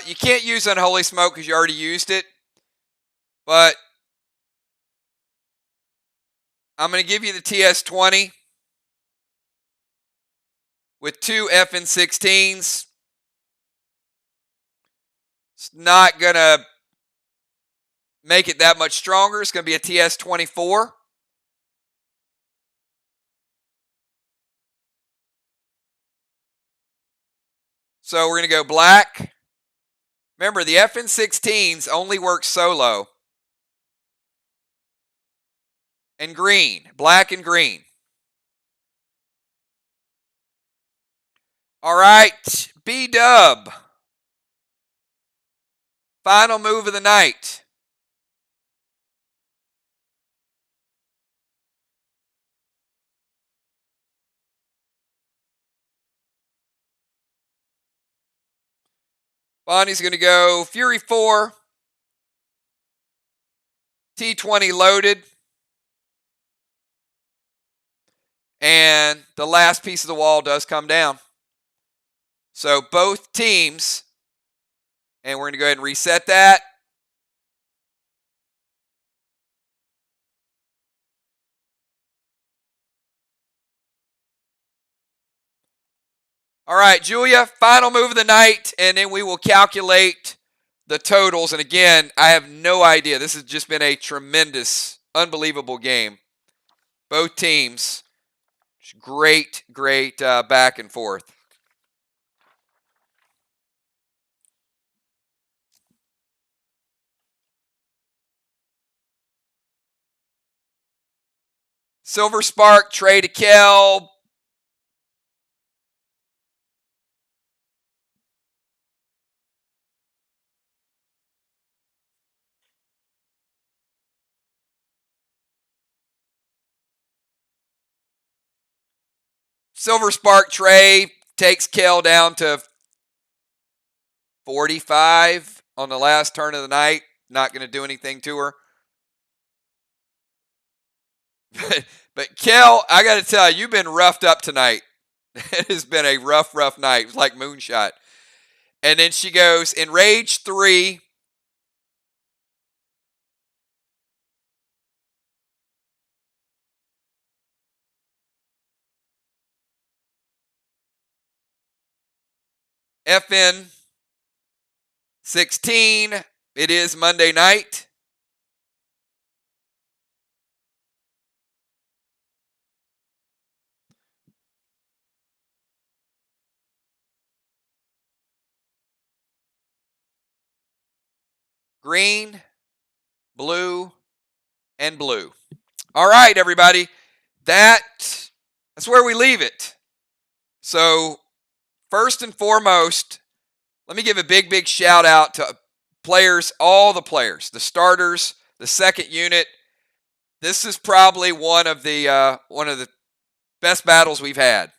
You can't use Unholy Smoke because you already used it. But I'm going to give you the TS20 with 2 FN16s. It's not going to make it that much stronger. It's going to be a TS24. So we're going to go black. Remember, the FN16s only work solo. And green. Black and green. All right. B-Dub. Final move of the night. Bonnie's going to go Fury 4. T20 loaded. And the last piece of the wall does come down. So both teams, and we're going to go ahead and reset that. All right, Julia, final move of the night, and then we will calculate the totals. And again, I have no idea. This has just been a tremendous, unbelievable game. Both teams, great, great back and forth. Silver Spark, Trey to Kel. Silver Spark Trey takes Kel down to 45 on the last turn of the night. Not going to do anything to her. But Kel, I got to tell you, you've been roughed up tonight. It has been a rough night. It was like moonshot. And then she goes, Enrage 3. FN 16. It is Monday night. Green, blue, and blue. All right, everybody. That's where we leave it. So, first and foremost, let me give a big shout out to players, all the players, the starters, the second unit. This is probably one of the best battles we've had.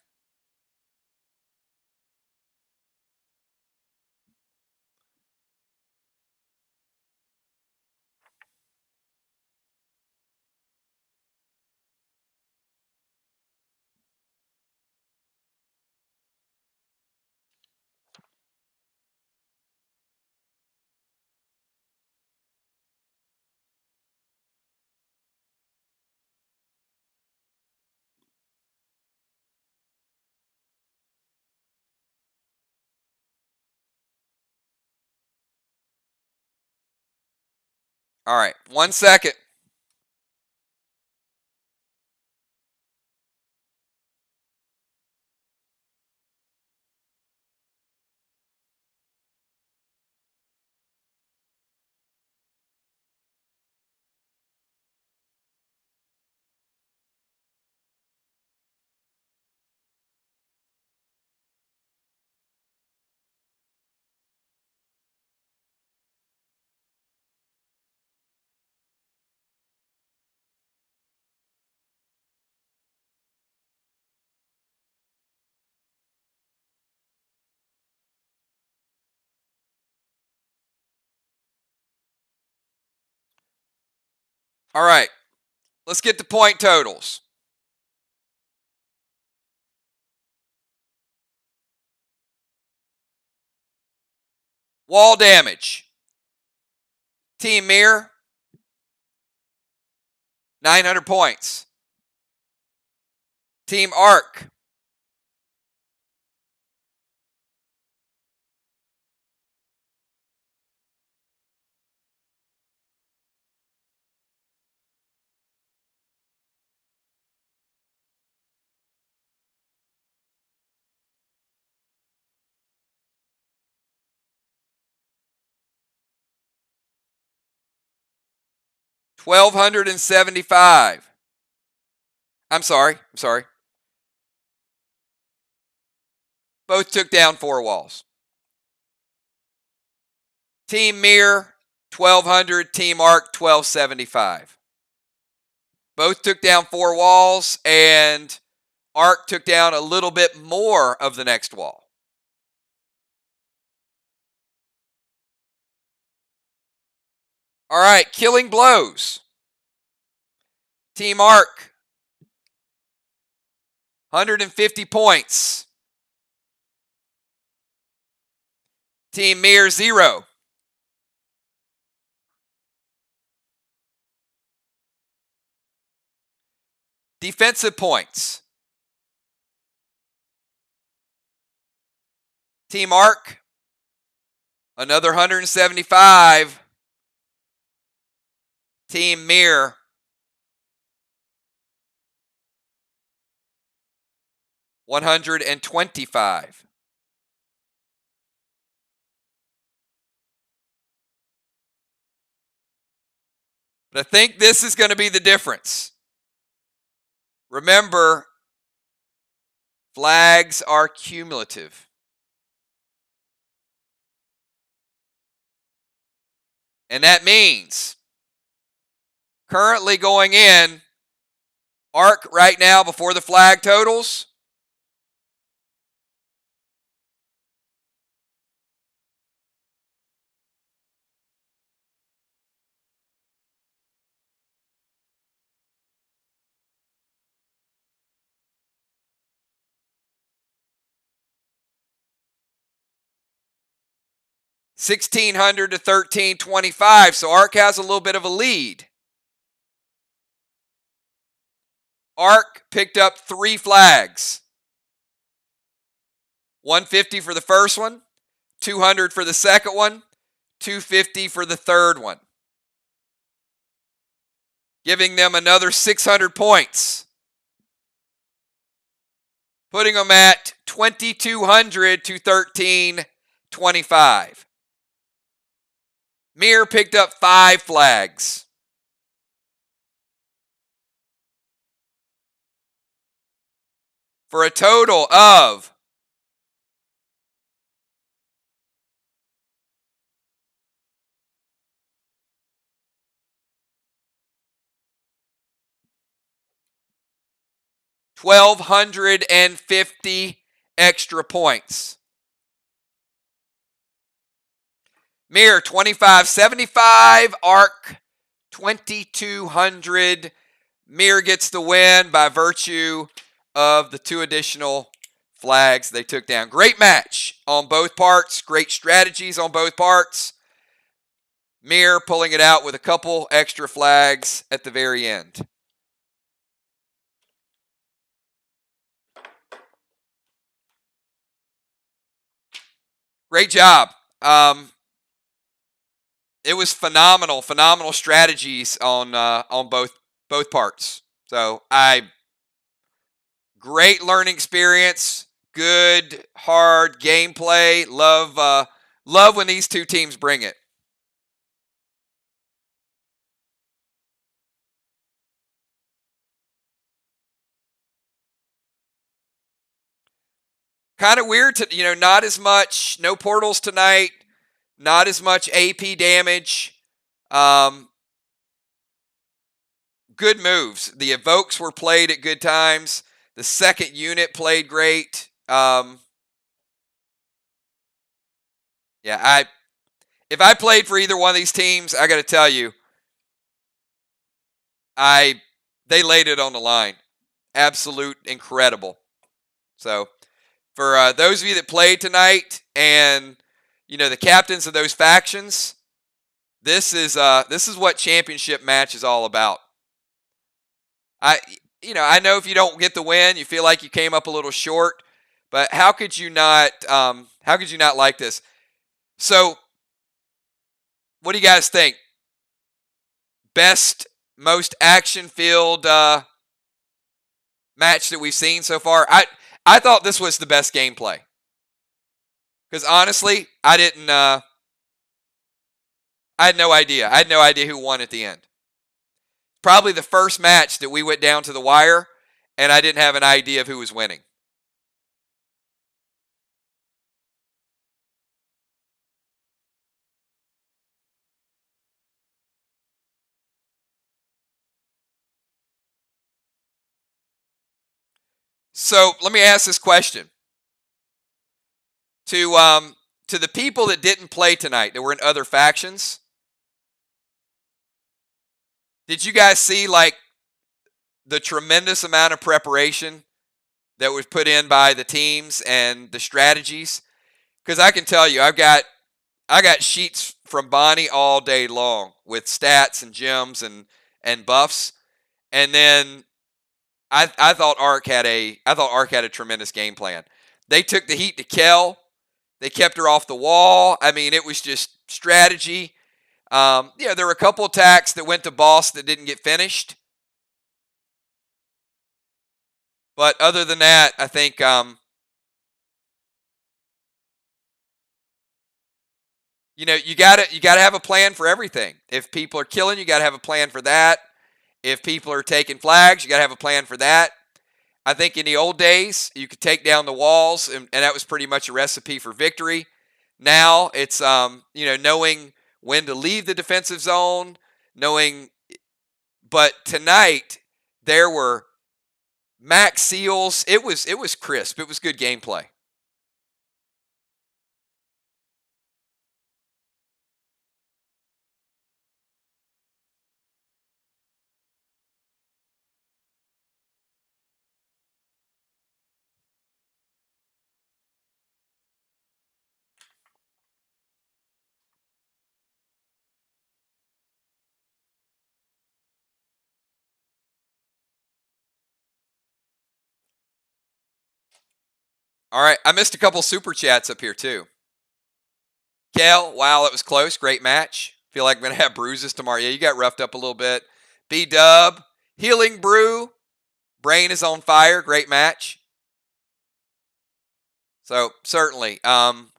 All right, 1 second. All right, let's get the point totals. Wall damage. Team Mirror, 900 points. Team Arc, 1,275. I'm sorry. Both took down 4 walls. Team Mirror, 1,200. Team Arc, 1,275. Both took down 4 walls, and Arc took down a little bit more of the next wall. All right, killing blows. Team Arc, 150 points. Team Mirror, 0. Defensive points. Team Arc, another 175. Team Mirror, 125. But I think this is going to be the difference. Remember, flags are cumulative. And that means currently going in, Arc right now before the flag totals, 1,600 to 1,325. So Ark has a little bit of a lead. Ark picked up 3 flags. 150 for the first one, 200 for the second one, 250 for the third one, giving them another 600 points, putting them at 2,200 to 1,325. Mir picked up 5 flags. For a total of 1,250 extra points. Mir 2,575, Ark 2,200. Mir gets the win by virtue of the 2 additional flags they took down. Great match on both parts. Great strategies on both parts. Mir pulling it out with a couple extra flags at the very end. Great job. It was phenomenal strategies on both parts. So great learning experience, good hard gameplay. Love when these two teams bring it. Kind of weird to not as much, no portals tonight, not as much AP damage. Good moves. The evokes were played at good times. The second unit played great. Yeah, if I played for either one of these teams, I got to tell you, they laid it on the line. Absolute incredible. So for those of you that played tonight, and the captains of those factions, this is what championship match is all about. I know if you don't get the win, you feel like you came up a little short, but how could you not like this? So, what do you guys think? Best, most action-filled match that we've seen so far? I thought this was the best gameplay. Because honestly, I had no idea. I had no idea who won at the end. Probably the first match that we went down to the wire, and I didn't have an idea of who was winning. So let me ask this question to the people that didn't play tonight, that were in other factions. Did you guys see the tremendous amount of preparation that was put in by the teams and the strategies? Because I can tell you, I got sheets from Bonnie all day long with stats and gems and buffs, and then I thought Ark had a tremendous game plan. They took the heat to Kel. They kept her off the wall. I mean, it was just strategy. There were a couple attacks that went to boss that didn't get finished. But other than that, I think you gotta have a plan for everything. If people are killing, you gotta have a plan for that. If people are taking flags, you gotta have a plan for that. I think in the old days, you could take down the walls, and that was pretty much a recipe for victory. Now it's knowing when to leave the defensive zone, but tonight there were max seals. It was crisp. It was good gameplay. All right, I missed a couple super chats up here too. Kel, wow, that was close. Great match. Feel like I'm going to have bruises tomorrow. Yeah, you got roughed up a little bit. B-Dub, Healing Brew, Brain is on fire. Great match. So, certainly,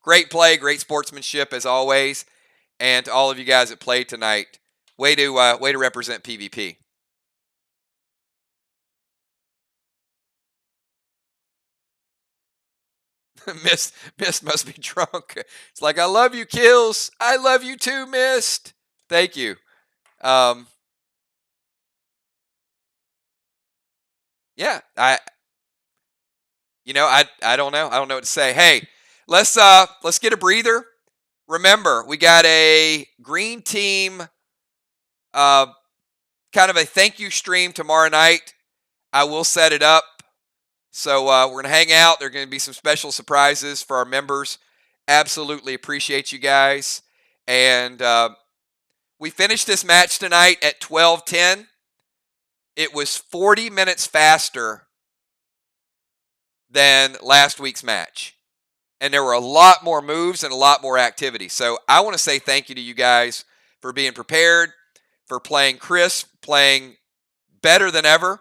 great play, great sportsmanship as always. And to all of you guys that played tonight, way to represent PvP. Mist must be drunk. It's like, I love you, Kills. I love you too, Mist. Thank you. Yeah, I don't know. I don't know what to say. Hey, let's get a breather. Remember, we got a green team kind of a thank you stream tomorrow night. I will set it up. So we're going to hang out. There are going to be some special surprises for our members. Absolutely appreciate you guys. And we finished this match tonight at 12:10. It was 40 minutes faster than last week's match. And there were a lot more moves and a lot more activity. So I want to say thank you to you guys for being prepared, for playing crisp, playing better than ever.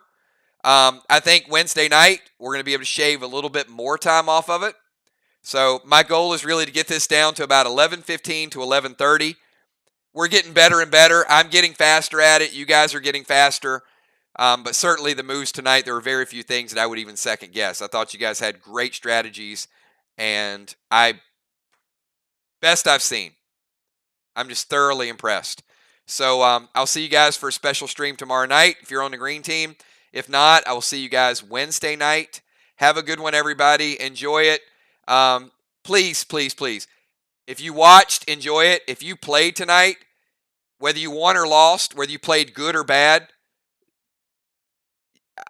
I think Wednesday night, we're going to be able to shave a little bit more time off of it. So my goal is really to get this down to about 11:15 to 11:30. We're getting better and better. I'm getting faster at it. You guys are getting faster. But certainly the moves tonight, there were very few things that I would even second guess. I thought you guys had great strategies, and best I've seen. I'm just thoroughly impressed. So I'll see you guys for a special stream tomorrow night if you're on the green team. If not, I will see you guys Wednesday night. Have a good one, everybody. Enjoy it. Please, please, please. If you watched, enjoy it. If you played tonight, whether you won or lost, whether you played good or bad,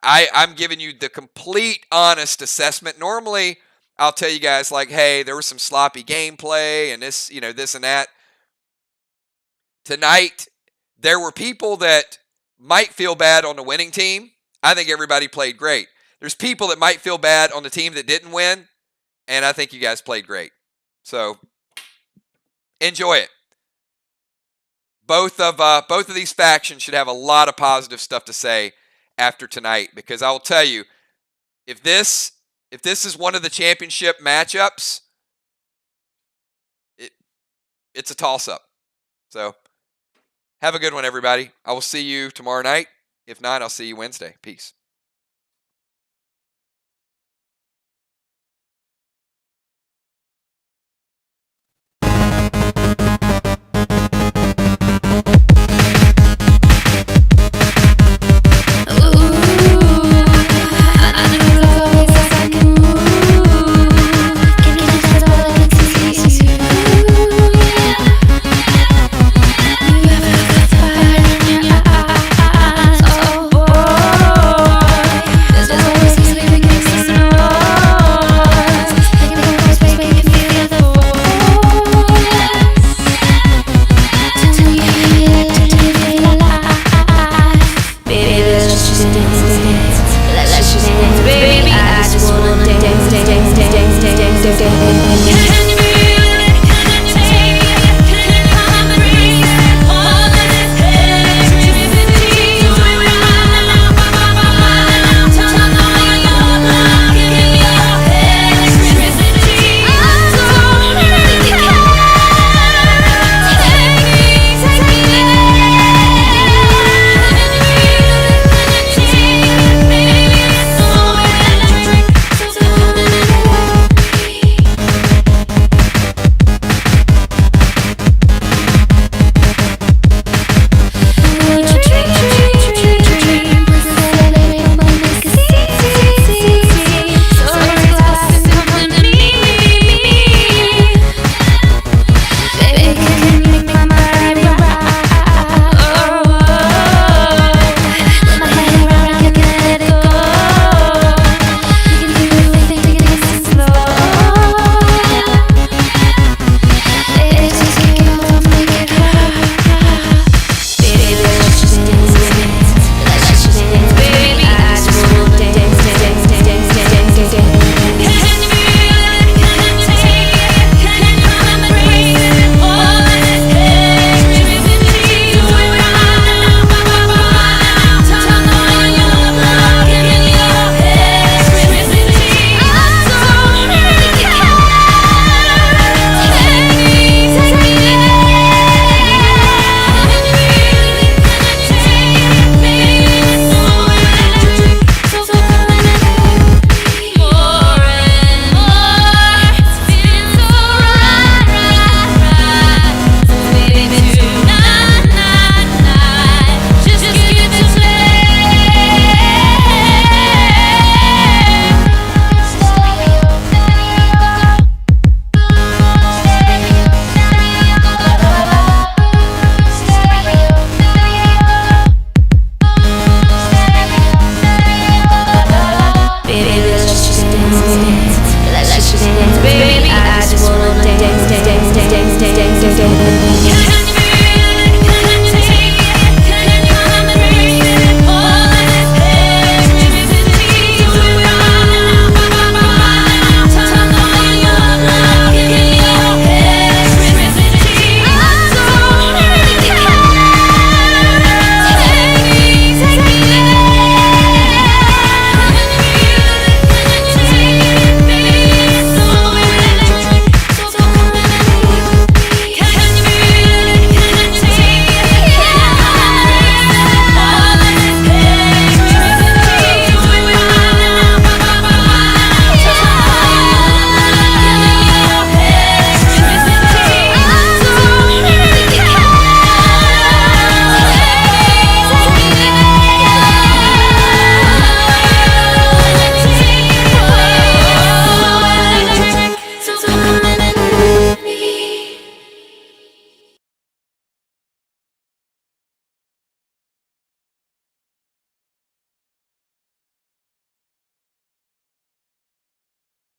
I'm giving you the complete honest assessment. Normally, I'll tell you guys like, hey, there was some sloppy gameplay and this, this and that. Tonight, there were people that might feel bad on the winning team. I think everybody played great. There's people that might feel bad on the team that didn't win, and I think you guys played great. So, enjoy it. Both of these factions should have a lot of positive stuff to say after tonight, because I will tell you, if this is one of the championship matchups, it's a toss-up. So, have a good one, everybody. I will see you tomorrow night. If not, I'll see you Wednesday. Peace.